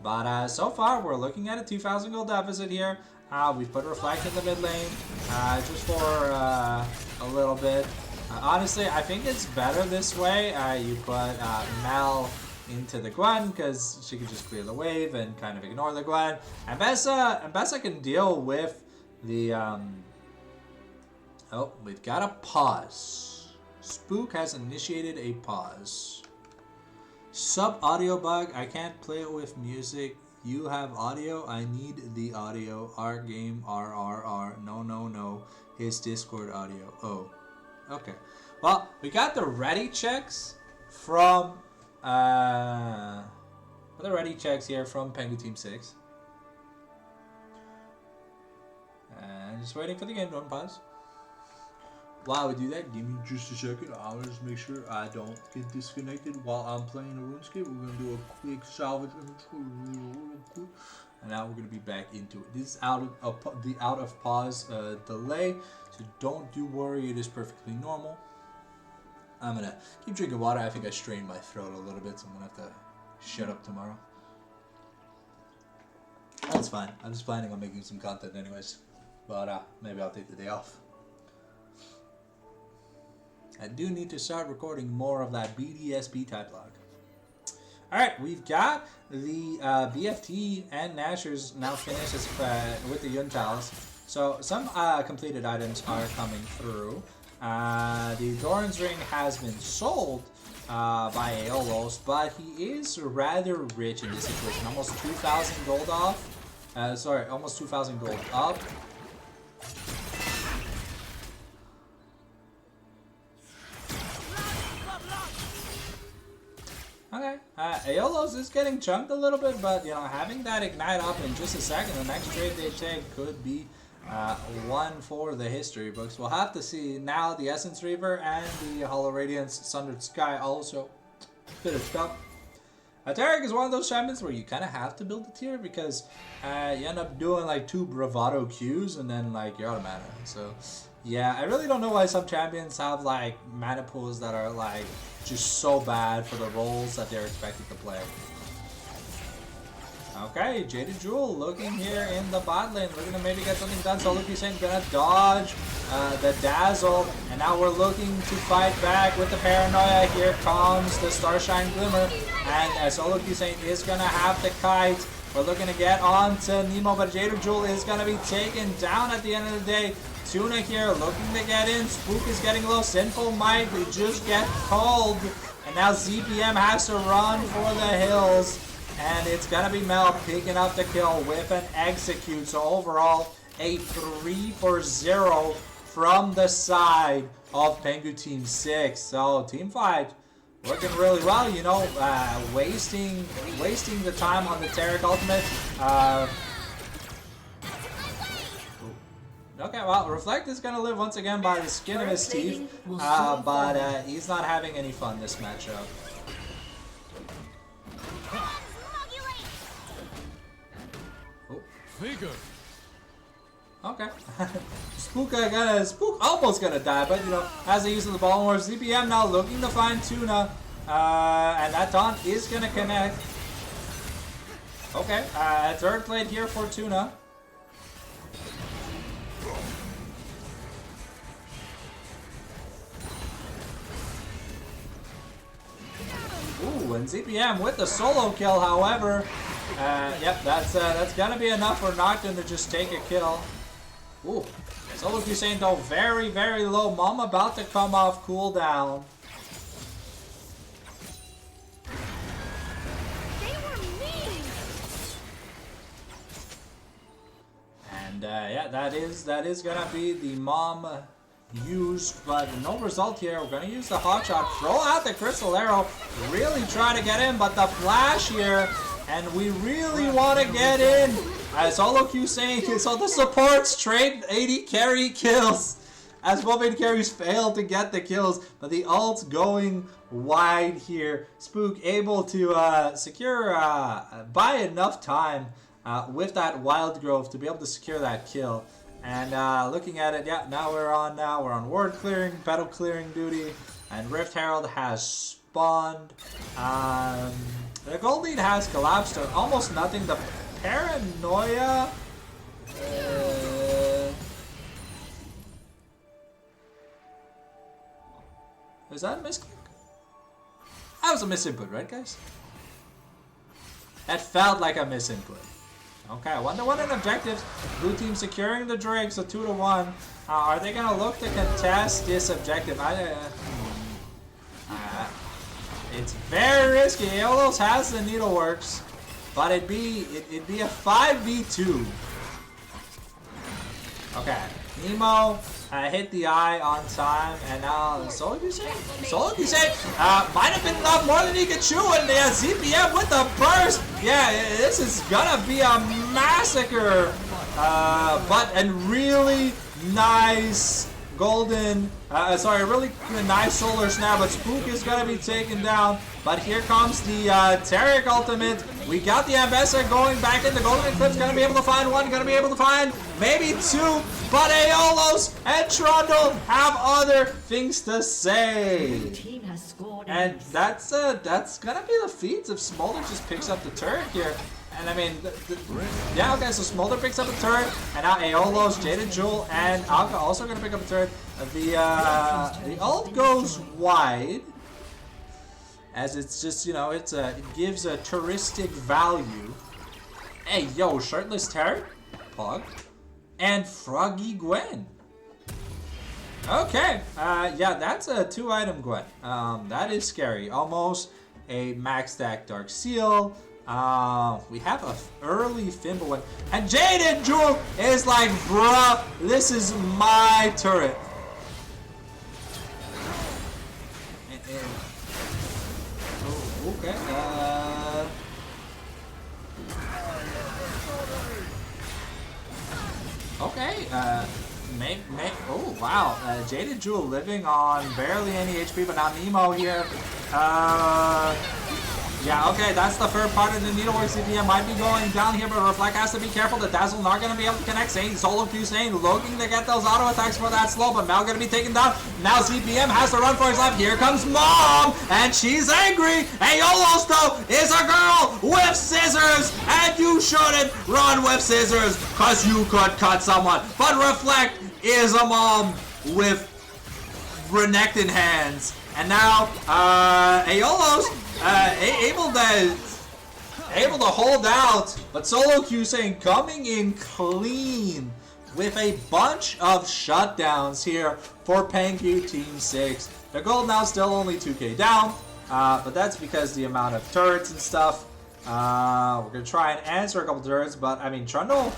But so far we're looking at a 2,000 gold deficit here. We put Reflect in the mid lane just for a little bit. Honestly, I think it's better this way. You put Mel into the Gwen because she can just clear the wave and kind of ignore the Gwen. And Bessa can deal with the... Oh, we've got a pause. Spook has initiated a pause. Sub audio bug. I can't play it with music. You have audio. I need the audio. Our game. RRR. No. His Discord audio. Oh. Okay. Well, we got the ready checks from the ready checks here from Pengu Team 6. And just waiting for the game to unpause. While we do that, give me just a second. I'll just make sure I don't get disconnected while I'm playing the RuneScape. We're gonna do a quick salvage inventory real quick. And now we're gonna be back into it. This is out of pause delay, so don't do worry. It is perfectly normal. I'm gonna keep drinking water. I think I strained my throat a little bit, so I'm gonna have to shut up tomorrow. That's fine. I'm just planning on making some content anyways, but maybe I'll take the day off. I do need to start recording more of that BDSP type log. Alright, we've got the BFT and Nashers now finished with the Yun Palace. So some completed items are coming through. The Doran's Ring has been sold by Aeolos, but he is rather rich in this situation. Almost 2,000 gold off. Sorry, almost 2,000 gold up. Okay, Aeolos is getting chunked a little bit, but you know, having that ignite up in just a second, the next trade they take could be one for the history books. We'll have to see. Now the Essence Reaver and the Hollow Radiance Sundered Sky also finished up. Tarek is one of those champions where you kind of have to build a tier because you end up doing like 2 Bravado Qs and then like you're out of mana. So yeah, I really don't know why some champions have like mana pools that are like just so bad for the roles that they're expected to play. Okay, Jaded Jewel looking here in the bot lane, looking to maybe get something done. So Lucky Saint gonna dodge the Dazzle, and now we're looking to fight back with the Paranoia. Here comes the Starshine Glimmer, and Solo Saint is gonna have the Kite. We're looking to get on to Nemo, but Jaded Jewel is gonna be taken down at the end of the day. Tuna here looking to get in. Spook is getting low. Sinful Might, they just get called, and now ZPM has to run for the hills. And it's going to be Mel picking up the kill with an execute. So overall, a 3-0 from the side of Pengu Team 6. So Team 5 working really well, you know, wasting the time on the Tarek Ultimate. Okay, well, Reflect is going to live once again by the skin of his teeth. But he's not having any fun this matchup. Okay. Spook almost gonna die, but you know, as the use of the ball more, ZPM now looking to find Tuna. And that taunt is gonna connect. Okay, third plate here for Tuna. Ooh, and ZPM with the solo kill, however. Yep, that's gonna be enough for Nocturne to just take a kill. Ooh, Solo Hussein though very, very low. Mom about to come off cooldown. They were mean. And yeah, that is gonna be the Mom used, but no result here. We're gonna use the hotshot, throw out the crystal arrow, really try to get in, but the flash here. And we really want to get in. Solo Q saying, so the supports trade 80 carry kills. As both mid carries fail to get the kills, but the ult's going wide here. Spook able to secure, buy enough time with that Wild Grove to be able to secure that kill. And looking at it, yeah, now we're on ward clearing, battle clearing duty, and Rift Herald has spawned. The gold lead has collapsed to almost nothing. The Paranoia... is that a misclick? That was a misinput, right guys? That felt like a misinput. Okay, 1-1 in objectives. Blue team securing the Drake, so 2-1. Are they going to look to contest this objective? It's very risky. Aeolos has the Needleworks, but it'd be a 5v2. Okay, Nemo hit the eye on time, and now Solo Hussein might have been enough more than he could chew, and ZPM with the burst. Yeah, this is gonna be a massacre. But really nice golden, sorry, a really nice solar snap, but Spook is gonna be taken down. But here comes the Taric ultimate. We got the Ambassador going back in. The Golden Eclipse gonna be able to find one, gonna be able to find maybe two. But Aeolos and Trundle have other things to say. The team has scored. And that's gonna be the feat if Smolder just picks up the turret here. And I mean, yeah, okay, so Smolder picks up a turret, and now Aeolos, Jaded Jewel, and Alka also gonna pick up a turret. The ult goes wide, as it's just, you know, it gives a touristic value. Hey, yo, Shirtless Turret, Pog, and Froggy Gwen. Okay, yeah, that's a 2-item Gwen. That is scary. Almost a max stack Dark Seal. We have a early Fimbulwine, and Jaded Jewel is like, bruh, this is my turret. Oh, okay. Okay. Oh wow. Jaded Jewel living on barely any HP, but now Nemo here. Yeah, okay, that's the third part of the Needlework CPM. Might be going down here, but Reflect has to be careful. The Dazzle not going to be able to connect. Solo Q Sane looking to get those auto attacks for that slow, but Mel going to be taken down. Now CPM has to run for his life. Here comes Mom, and she's angry. Aeolos, though, is a girl with scissors, and you shouldn't run with scissors, because you could cut someone. But Reflect is a mom with Renekton hands. And now, Aeolos able to hold out, but Solo Q saying coming in clean with a bunch of shutdowns here for Pengu Team 6. The gold now still only 2k down, but that's because the amount of turrets and stuff. We're gonna try and answer a couple turrets, but I mean Trundle.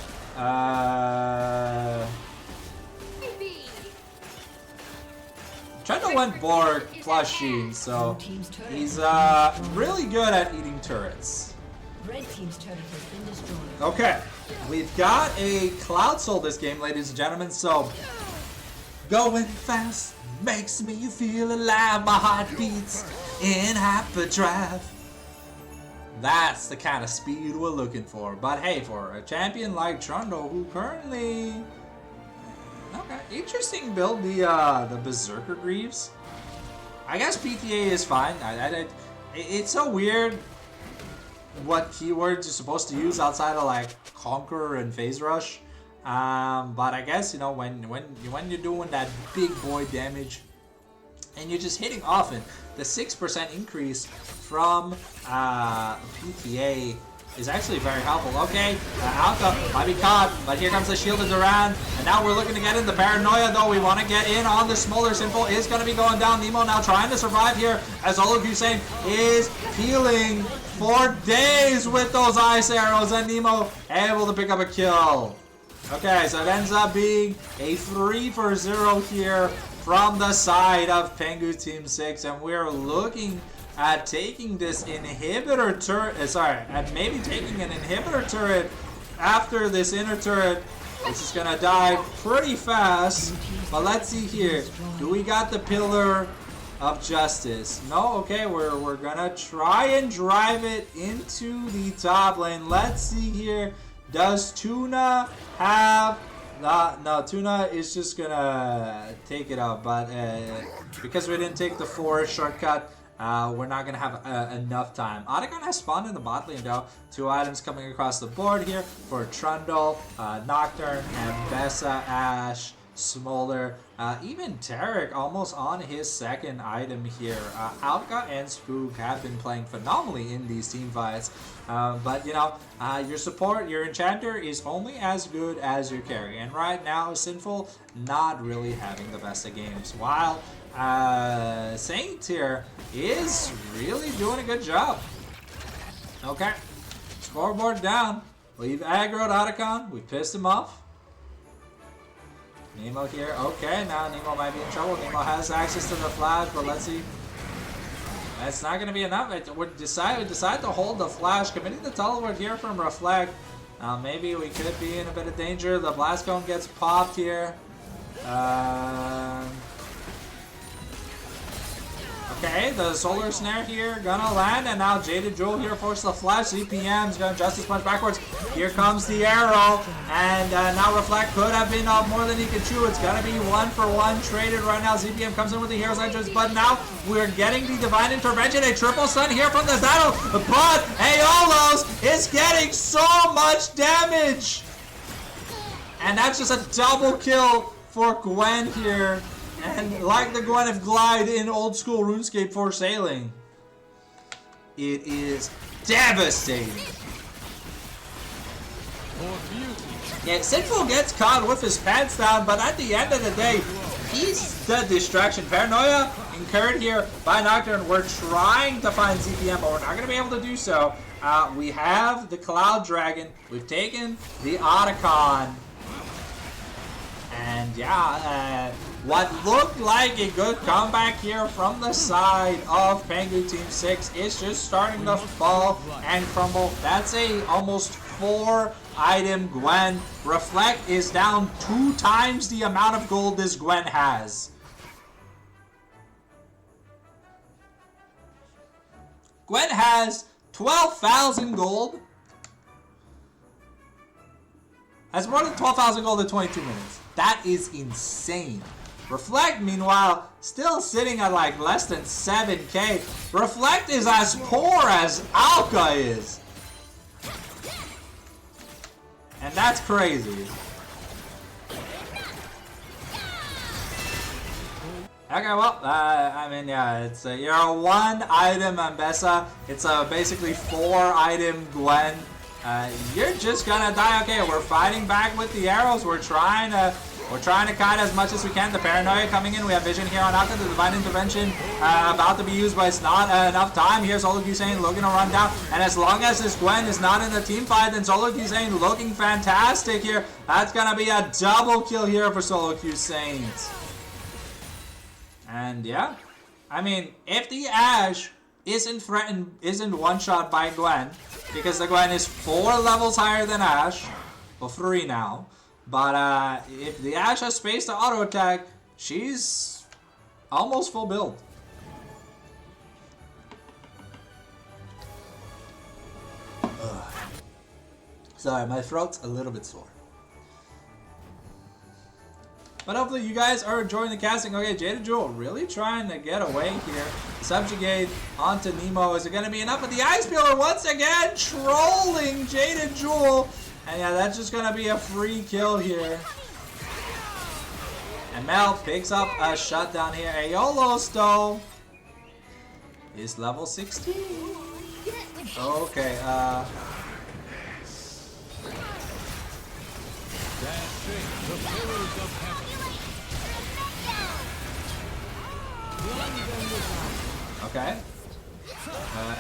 Trundle went Borg plus Sheen, so he's really good at eating turrets. Red team's turret has been destroyed. Okay, we've got a Cloud Soul this game, ladies and gentlemen, so going fast makes me feel alive. My heart beats in hyperdrive. That's the kind of speed we're looking for. But hey, for a champion like Trundle, who currently... Okay, interesting build, the Berserker Greaves. I guess PTA is fine. It's so weird what keywords you're supposed to use outside of like Conquer and Phase Rush. But I guess, you know, when you're doing that big boy damage and you're just hitting often, the 6% increase from PTA is actually very helpful. Okay, Alka might be caught, but here comes the Shield of Duran, and now we're looking to get in the Paranoia, though. We want to get in on the Smolder. Simple is going to be going down. Nemo now trying to survive here, as Olof Hussein is healing for days with those ice arrows, and Nemo able to pick up a kill. Okay, so it ends up being a 3-for-0 here from the side of Pengu Team 6, and we're looking at taking this inhibitor turret, at maybe taking an inhibitor turret after this inner turret, which is gonna die pretty fast. But let's see here. Do we got the Pillar of Justice? No? Okay, we're gonna try and drive it into the top lane. Let's see here. Does Tuna have... No, Tuna is just gonna take it out, but because we didn't take the forest shortcut, we're not going to have enough time. Otacon has spawned in the bot lane though. 2 items coming across the board here for Trundle, Nocturne, and Bessa, Ash, Smolder, even Taric almost on his 2nd item here. Alka and Spook have been playing phenomenally in these team fights. But you know, your support, your enchanter is only as good as your carry. And right now, Sinful not really having the best of games. While Saint here is really doing a good job. Okay, scoreboard down. We've aggroed Otacon. We pissed him off. Nemo here. Okay, now Nemo might be in trouble. Nemo has access to the flash, but let's see. That's not going to be enough. We decide to hold the flash. Committing the teleport here from Reflect. Maybe we could be in a bit of danger. The blast cone gets popped here. Okay, the solar snare here gonna land, and now Jaded Jewel here forces the flash. CPM's gonna Justice Punch backwards. Here comes the arrow, and now Reflect could have been off more than he could chew. It's gonna be 1-for-1 traded right now. ZPM comes in with the Hero's Entrance, but now we're getting the Divine Intervention. A triple stun here from the Saddle, but Aeolos is getting so much damage! And that's just a double kill for Gwen here. And like the Gwyneth Glide in old school RuneScape for sailing, it is devastating. Yeah, Sinful gets caught with his pants down, but at the end of the day, he's the distraction. Paranoia incurred here by Nocturne. We're trying to find ZPM, but we're not going to be able to do so. We have the Cloud Dragon. We've taken the Otacon. And yeah, what looked like a good comeback here from the side of Pengu Team 6 is just starting to fall and crumble. That's a almost 4-item Gwen. Reflect is down 2 times the amount of gold this Gwen has. Gwen has 12,000 gold. Has more than 12,000 gold in 22 minutes. That is insane. Reflect, meanwhile, still sitting at like less than 7k. Reflect is as poor as Alka is. And that's crazy. Okay, well, I mean, yeah, it's you're a 1-item Ambessa. It's a basically 4-item Gwen. You're just gonna die. Okay, we're fighting back with the arrows. We're trying to kite as much as we can. The Paranoia coming in. We have vision here on after the Divine Intervention about to be used, but it's not enough time. Here's Solo Hussein looking to run down, and as long as this Gwen is not in the team fight, then Solo Hussein looking fantastic here. That's gonna be a double kill here for Solo Hussein. And yeah, I mean, if the Ashe isn't one-shot by Gwen, because the Gwen is 4 levels higher than Ashe, well 3 now, but if the Ashe has space to auto-attack, she's almost full build. Sorry, my throat's a little bit sore. But hopefully you guys are enjoying the casting. Okay, Jaded Jewel really trying to get away here. Subjugate onto Nemo. Is it going to be enough? But the Ice Peeler once again trolling Jaded Jewel. And yeah, that's just going to be a free kill here. And Mel picks up a shutdown here. Aeolos though is level 16. Okay, okay.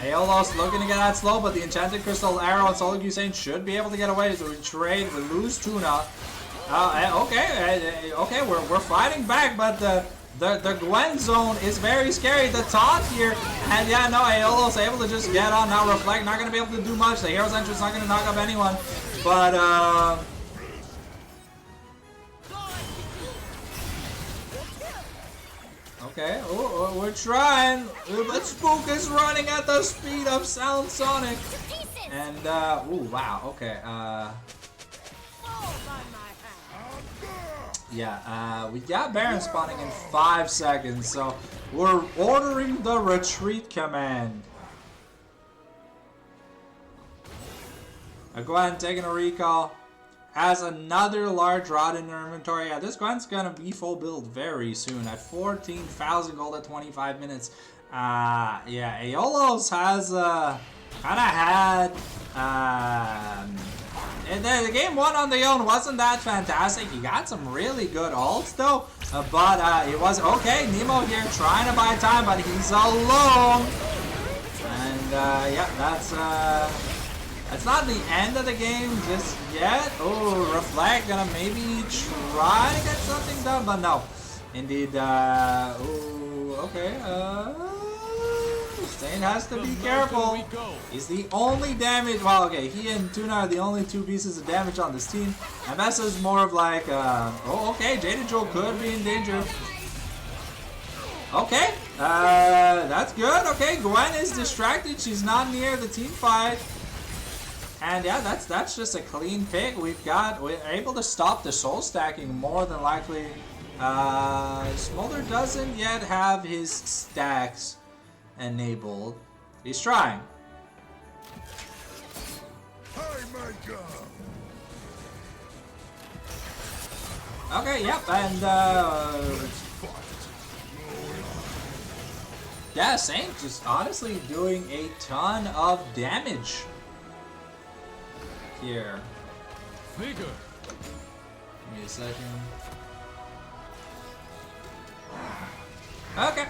Aeolos looking to get out slow, but the Enchanted Crystal Arrow and Solo Hussein should be able to get away. So we trade, we lose Tuna. Okay, we're fighting back, but the Gwen zone is very scary. The taunt here, and yeah, no, Aeolos able to just get on now. Reflect not going to be able to do much. The Hero's Entrance not going to knock up anyone, but okay, oh, we're trying. But Spook is running at the speed of Sound Sonic. And, ooh, wow, okay, yeah, we got Baron spawning in 5 seconds, so we're ordering the retreat command. Go ahead and taking a recall. Has another large rod in her inventory. Yeah, this Gwen's gonna be full build very soon at 14,000 gold at 25 minutes. Yeah, Aeolos has kind of had and then the game 1 on the own wasn't that fantastic. He got some really good ults though, but it was okay. Nemo here trying to buy time, but he's alone. And yeah, that's not the end of the game just yet. Oh, Reflect gonna maybe try to get something done, but no. Indeed, oh, okay, Saint has to be careful. He's the only damage. Well, okay, he and Tuna are the only two pieces of damage on this team. And Messa's more of like, oh, okay, Jada Jewel could be in danger. Okay, that's good. Okay, Gwen is distracted. She's not near the team fight. And yeah, that's just a clean pick. We're able to stop the soul stacking more than likely. Smolder doesn't yet have his stacks enabled. He's trying. Okay, yep, and yeah, Saint just honestly doing a ton of damage here. Vigor. Give me a second. Okay,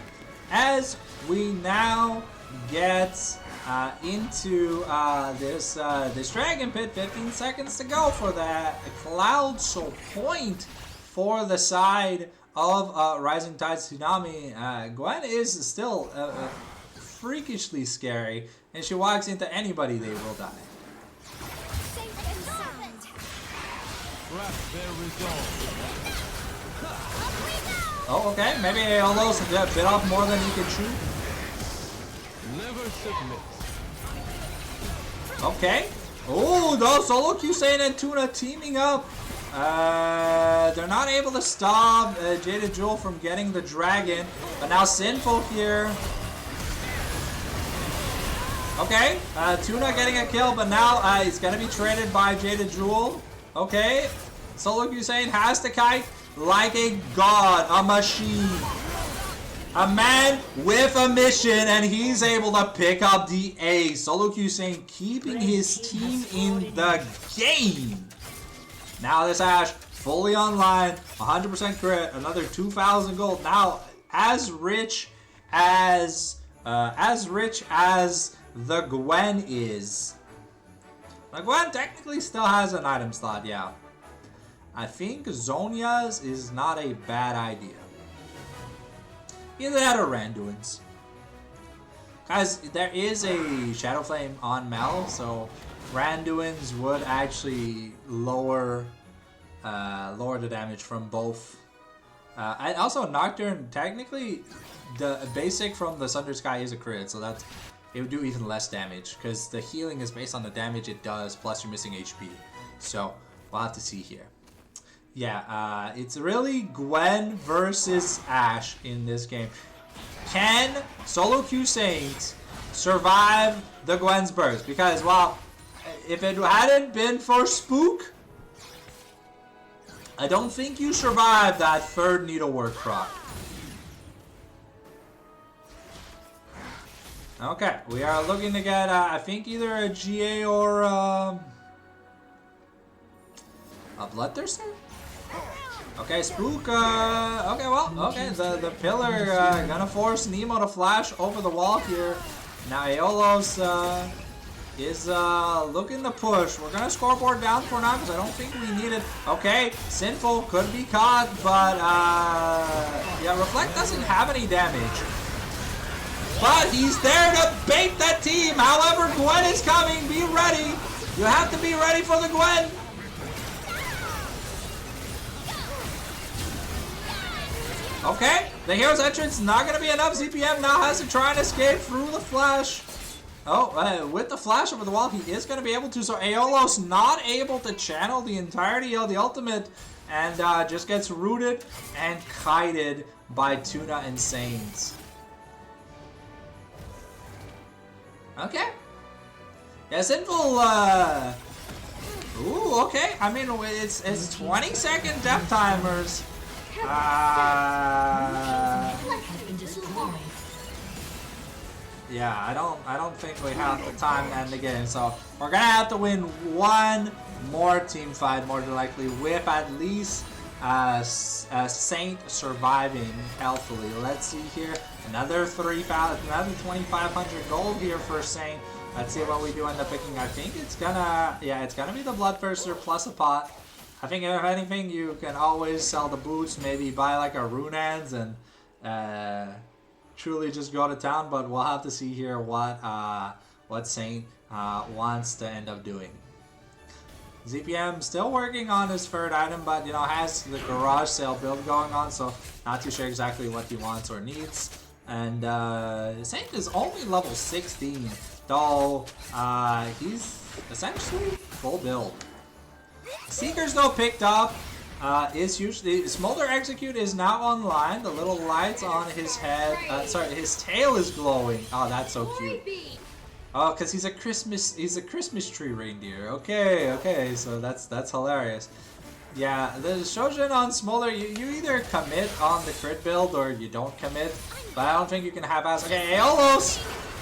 as we now get into this Dragon Pit, 15 seconds to go for that Cloud Soul point for the side of Rising Tide Tsunami. Gwen is still freakishly scary, and she walks into anybody, they will die. Oh, okay. Maybe Aeolo's bit off more than he could chew. Never submit. Okay. Oh, those Solo Q-Sane and Tuna teaming up. They're not able to stop Jada Jewel from getting the dragon, but now Sinful here. Okay, Tuna getting a kill, but now he's gonna be traded by Jada Jewel. Okay, Solo Q-Sane has to kite like a god, a machine. A man with a mission, and he's able to pick up the A. Solo Q-Sane keeping his team in the game. Now this Ashe fully online, 100% crit, another 2,000 gold. Now as rich as the Gwen is. The Gwen technically still has an item slot, yeah. I think Zhonya's is not a bad idea. Either that or Randuin's. Guys, there is a Shadow Flame on Mel, so Randuin's would actually lower the damage from both. And also Nocturne, technically, the basic from the Sunder Sky is a crit, so it would do even less damage because the healing is based on the damage it does, plus you're missing HP. So we'll have to see here. Yeah, it's really Gwen versus Ashe in this game. Can Solo Q-Sane survive the Gwen's burst? Because, well, if it hadn't been for Spook, I don't think you survived that third needlework proc. Okay, we are looking to get, I think, either a GA or a Bloodthirster? Okay, Spook, okay, well, okay, the pillar gonna force Nemo to flash over the wall here. Now Aeolo's is looking to push. We're gonna scoreboard down for now because I don't think we need it. Okay, Sinful could be caught, but yeah, Reflect doesn't have any damage. But he's there to bait that team. However, Gwen is coming. Be ready. You have to be ready for the Gwen. Okay, the hero's entrance not going to be enough. ZPM now has to try and escape through the flash. Oh, with the flash over the wall, he is going to be able to. So Aeolo's not able to channel the entirety of the ultimate and just gets rooted and kited by Tuna and Saints. Okay. Yeah, Sinful, ooh, okay. I mean, it's 20-second death timers. Yeah, I don't think we have the time to end the game, so we're gonna have to win one more team fight, more than likely, with at least Saint surviving healthily. Let's see here, another 2,500 gold here for Saint. Let's see what we do end up picking. I think it's gonna, yeah, it's gonna be the Bloodthirster plus a pot. I think if anything, you can always sell the boots, maybe buy like a Runans and truly just go to town, but we'll have to see here what Saint wants to end up doing. ZPM still working on his third item, but has the garage sale build going on, so not too sure exactly what he wants or needs. And Saint is only level 16, though he's essentially full build. Seeker's though picked up. Is usually Smolder Execute is now online. The little lights on his head, his tail is glowing. Oh, that's so cute. Oh, cause he's a Christmas tree reindeer. Okay, so that's hilarious. Yeah, the Shojin on Smolder, you either commit on the crit build or you don't commit. But I don't think you can have ass. Okay, Aeolos!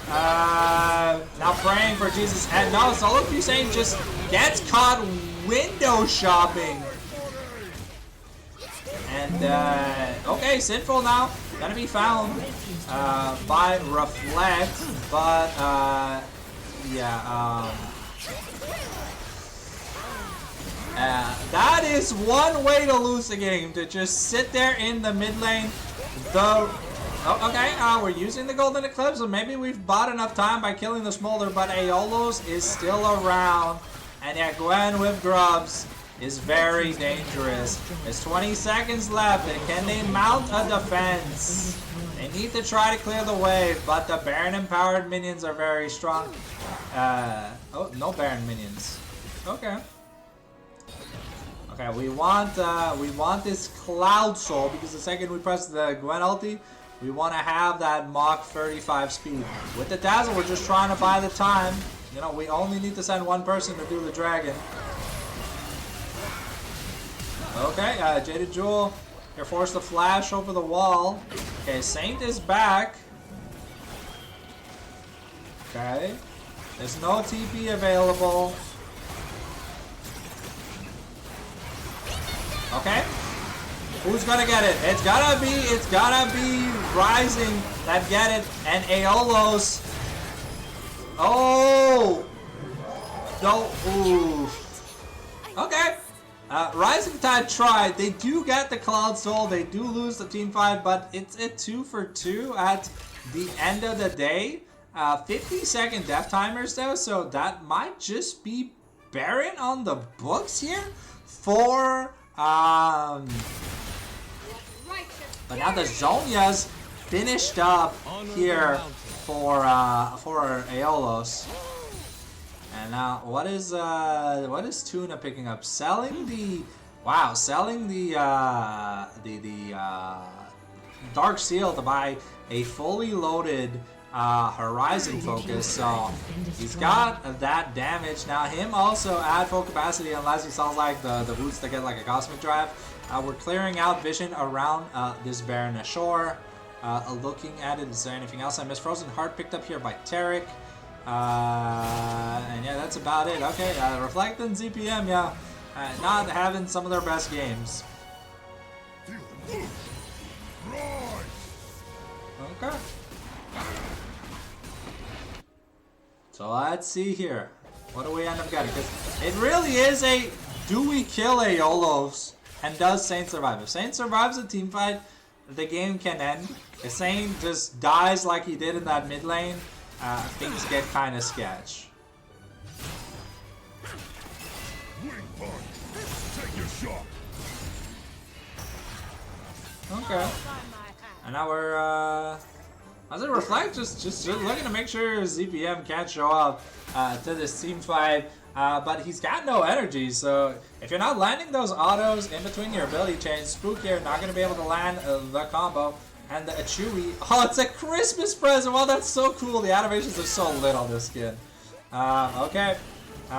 Now praying for Jesus. And no, Solo Fusane just gets caught window shopping. And, okay, Sinful now. Gonna be found by Reflect. But, that is one way to lose the game, to just sit there in the mid lane. We're using the Golden Eclipse, so maybe we've bought enough time by killing the Smolder, but Aeolos is still around. And yeah, Gwen with Grubs is very dangerous. There's 20 seconds left, and can they mount a defense? They need to try to clear the wave, but the Baron empowered minions are very strong. No Baron minions. Okay. Okay, we want this Cloud Soul, because the second we press the Gwen ulti, we want to have that Mach 35 speed. With the Dazzle, we're just trying to buy the time. We only need to send one person to do the dragon. Okay, Jaded Jewel, you're forced to flash over the wall. Okay, Saint is back. Okay, there's no TP available. Okay, who's gonna get it? It's gotta be Rising that get it, and Aeolos. Oh no! Ooh. Okay. Rising Tide tried. They do get the Cloud Soul. They do lose the team fight, but it's a 2 for 2 at the end of the day. 50-second death timers though, so that might just be Baron on the books here for but now the Zhonya's finished up here for Aeolos. And now, what is Tuna picking up? Selling the Dark Seal to buy a fully loaded Horizon Focus. So he's got that damage. Now him also add full capacity unless he sounds like the boots that get like a Cosmic Drive. We're clearing out vision around this Baron ashore. Looking at it, is there anything else I missed? Frozen Heart picked up here by Tarek. And yeah, that's about it. Okay, Reflect and ZPM, yeah, not having some of their best games. Okay. So let's see here. What do we end up getting? Because it really is a, do we kill Aeolos and does Saint survive? If Saint survives a team fight, the game can end. If Saint just dies like he did in that mid lane, things get kind of sketch. Okay. And now we're as it Reflect, just looking to make sure ZPM can't show up to this team fight. But he's got no energy, so if you're not landing those autos in between your ability chains, Spook here not going to be able to land the combo. And the Chewy, oh, it's a Christmas present. Well, that's so cool. The animations are so lit on this skin. Okay. We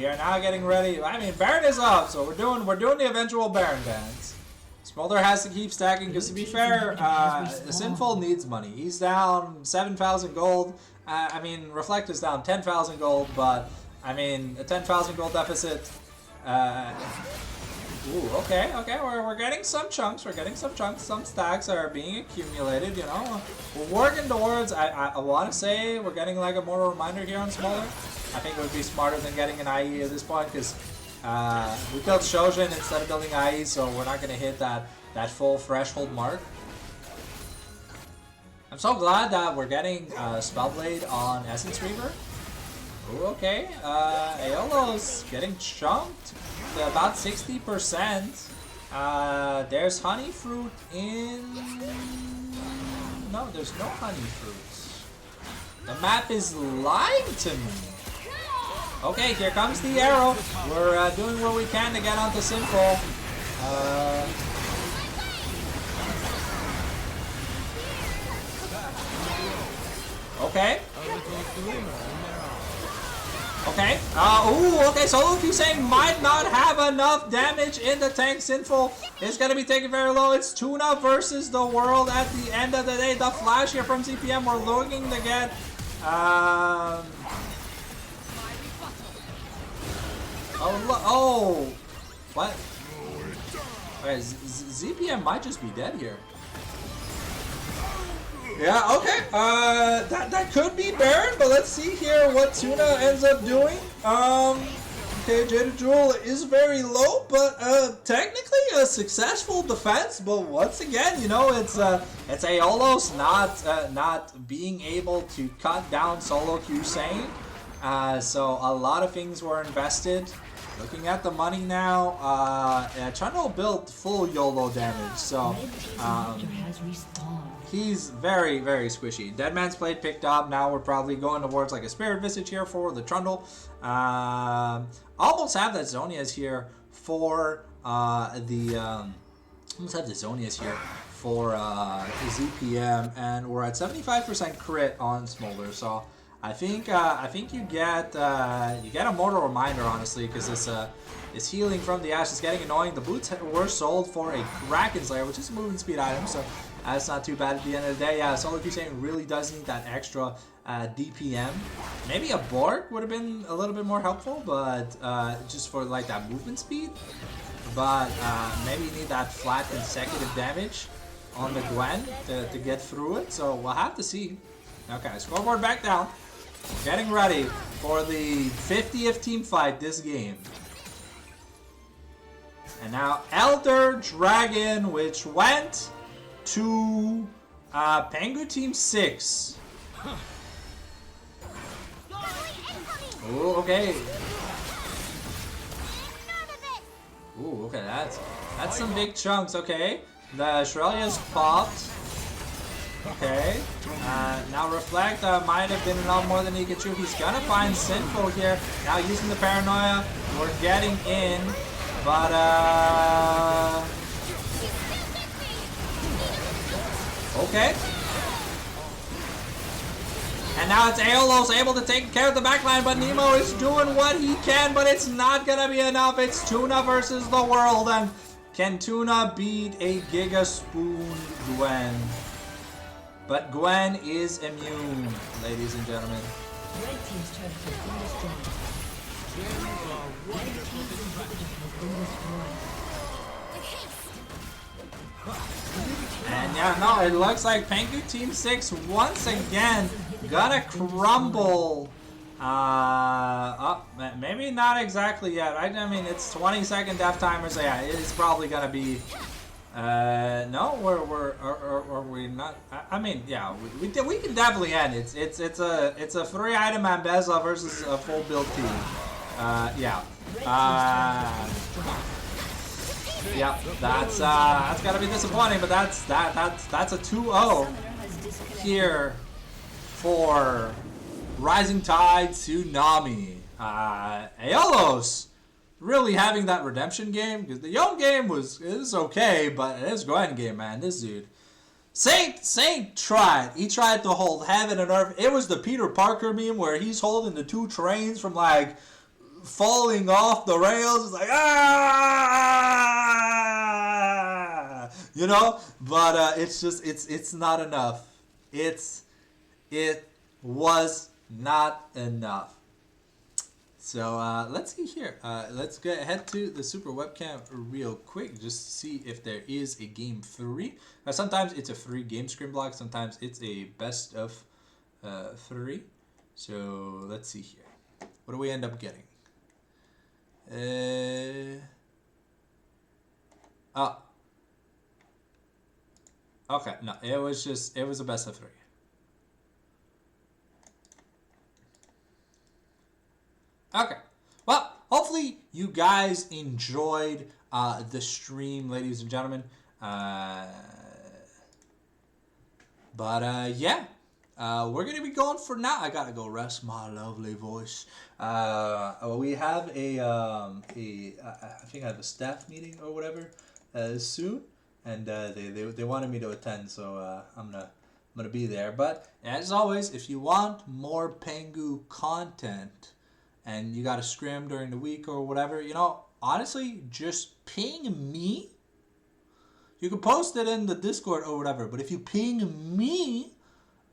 are now getting ready. I mean, Baron is up, so we're doing the eventual Baron dance. Smolder has to keep stacking because, to be fair, the Sinful needs money. He's down 7,000 gold. I mean, Reflect is down 10,000 gold, but I mean, a 10,000 gold deficit. Ooh, okay, we're getting some chunks, some stacks are being accumulated, you know. We're working towards, I want to say we're getting like a more reminder here on Smolder. I think it would be smarter than getting an IE at this point, because we built Shojin instead of building IE, so we're not going to hit that full threshold mark. I'm so glad that we're getting Spellblade on Essence Reaver. Ooh, okay, Aeolo's getting chunked to about 60%. There's honey fruit in... No, there's no honey fruits. The map is lying to me. Okay, here comes the arrow. We're doing what we can to get onto Sinful. Okay. Okay. Ooh, okay, Solo Q-Sang might not have enough damage in the tank. Sinful is going to be taken very low. It's Tuna versus the world at the end of the day. The flash here from CPM. We're looking to get... Oh, what? Okay, ZPM might just be dead here. Yeah, okay. That could be Baron, but let's see here what Tuna ends up doing. Okay, Jada Jewel is very low, but technically a successful defense. But once again, you know, it's Aeolo's not being able to cut down Solo Q-Sane. So a lot of things were invested. Looking at the money now, Trundle built full YOLO damage, so he's very, very squishy. Deadman's Blade picked up. Now we're probably going towards like a Spirit Visage here for the Trundle. Almost have that Zonia's here for almost have the Zonia's here for ZPM, and we're at 75% crit on Smolder. So I think you get a Mortal Reminder, honestly, because this healing from the Ash is getting annoying. The boots were sold for a Kraken Slayer, which is a movement speed item, so that's not too bad at the end of the day. Yeah, Solo Q-Sane really does need that extra DPM. Maybe a Bork would have been a little bit more helpful, but just for like that movement speed. But maybe you need that flat consecutive damage on the Gwen to get through it. So we'll have to see. Okay, scoreboard back down. Getting ready for the 50th team fight this game. And now Elder Dragon, which went to Pengu Team 6. Ooh, okay. Ooh, okay, that's some big chunks, okay. The Shrelia's popped. Okay, now Reflect might have been a lot more than he could chew. He's gonna find Sinful here. Now using the Paranoia, we're getting in, but okay. And now it's Aeolo's able to take care of the backline, but Nemo is doing what he can, but it's not gonna be enough. It's Tuna versus the world, and can Tuna beat a Giga Spoon Gwen? But Gwen is immune, ladies and gentlemen. Red team's turret has been destroyed. Red team's inhibitor has been destroyed. And yeah, no, it looks like Pengu Team 6 once again gonna crumble. Maybe not exactly yet. I mean, it's 20-second death timer, so yeah, it's probably gonna be. No, are we not? I mean, yeah, we can definitely end. It's a 3-item Ambeza versus a full build team. Yeah. Yeah, that's gotta be disappointing, but that's a 2-0 here for Rising Tide Tsunami. Aeolo's really having that redemption game, because the Young game is okay, but his Gwen game, man, this dude. Saint tried. He tried to hold heaven and earth. It was the Peter Parker meme where he's holding the 2 trains from like falling off the rails. It's like you know. But it's just it's not enough. It was not enough. So let's see here. Let's head to the super webcam real quick just to see if there is a game 3. Sometimes it's a free game scrim block. Sometimes it's a best of 3. So let's see here. What do we end up getting? Oh. Okay, no, it was a best of 3. Okay. Well, hopefully you guys enjoyed the stream, ladies and gentlemen. Yeah. We're going to be going for now. I got to go rest my lovely voice. We have I think I have a staff meeting or whatever soon. And they wanted me to attend, so I'm gonna be there. But as always, if you want more Pengu content and you got a scrim during the week or whatever, honestly, just ping me. You can post it in the Discord or whatever, but if you ping me,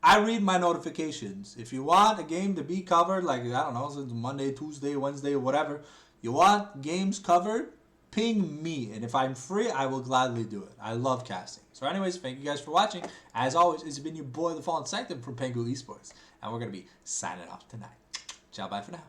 I read my notifications. If you want a game to be covered, like, I don't know, since Monday, Tuesday, Wednesday, whatever, you want games covered, ping me. And if I'm free, I will gladly do it. I love casting. So anyways, thank you guys for watching. As always, it's been your boy, the Fallen Sanctum from Pengu Esports. And we're going to be signing off tonight. Ciao, bye for now.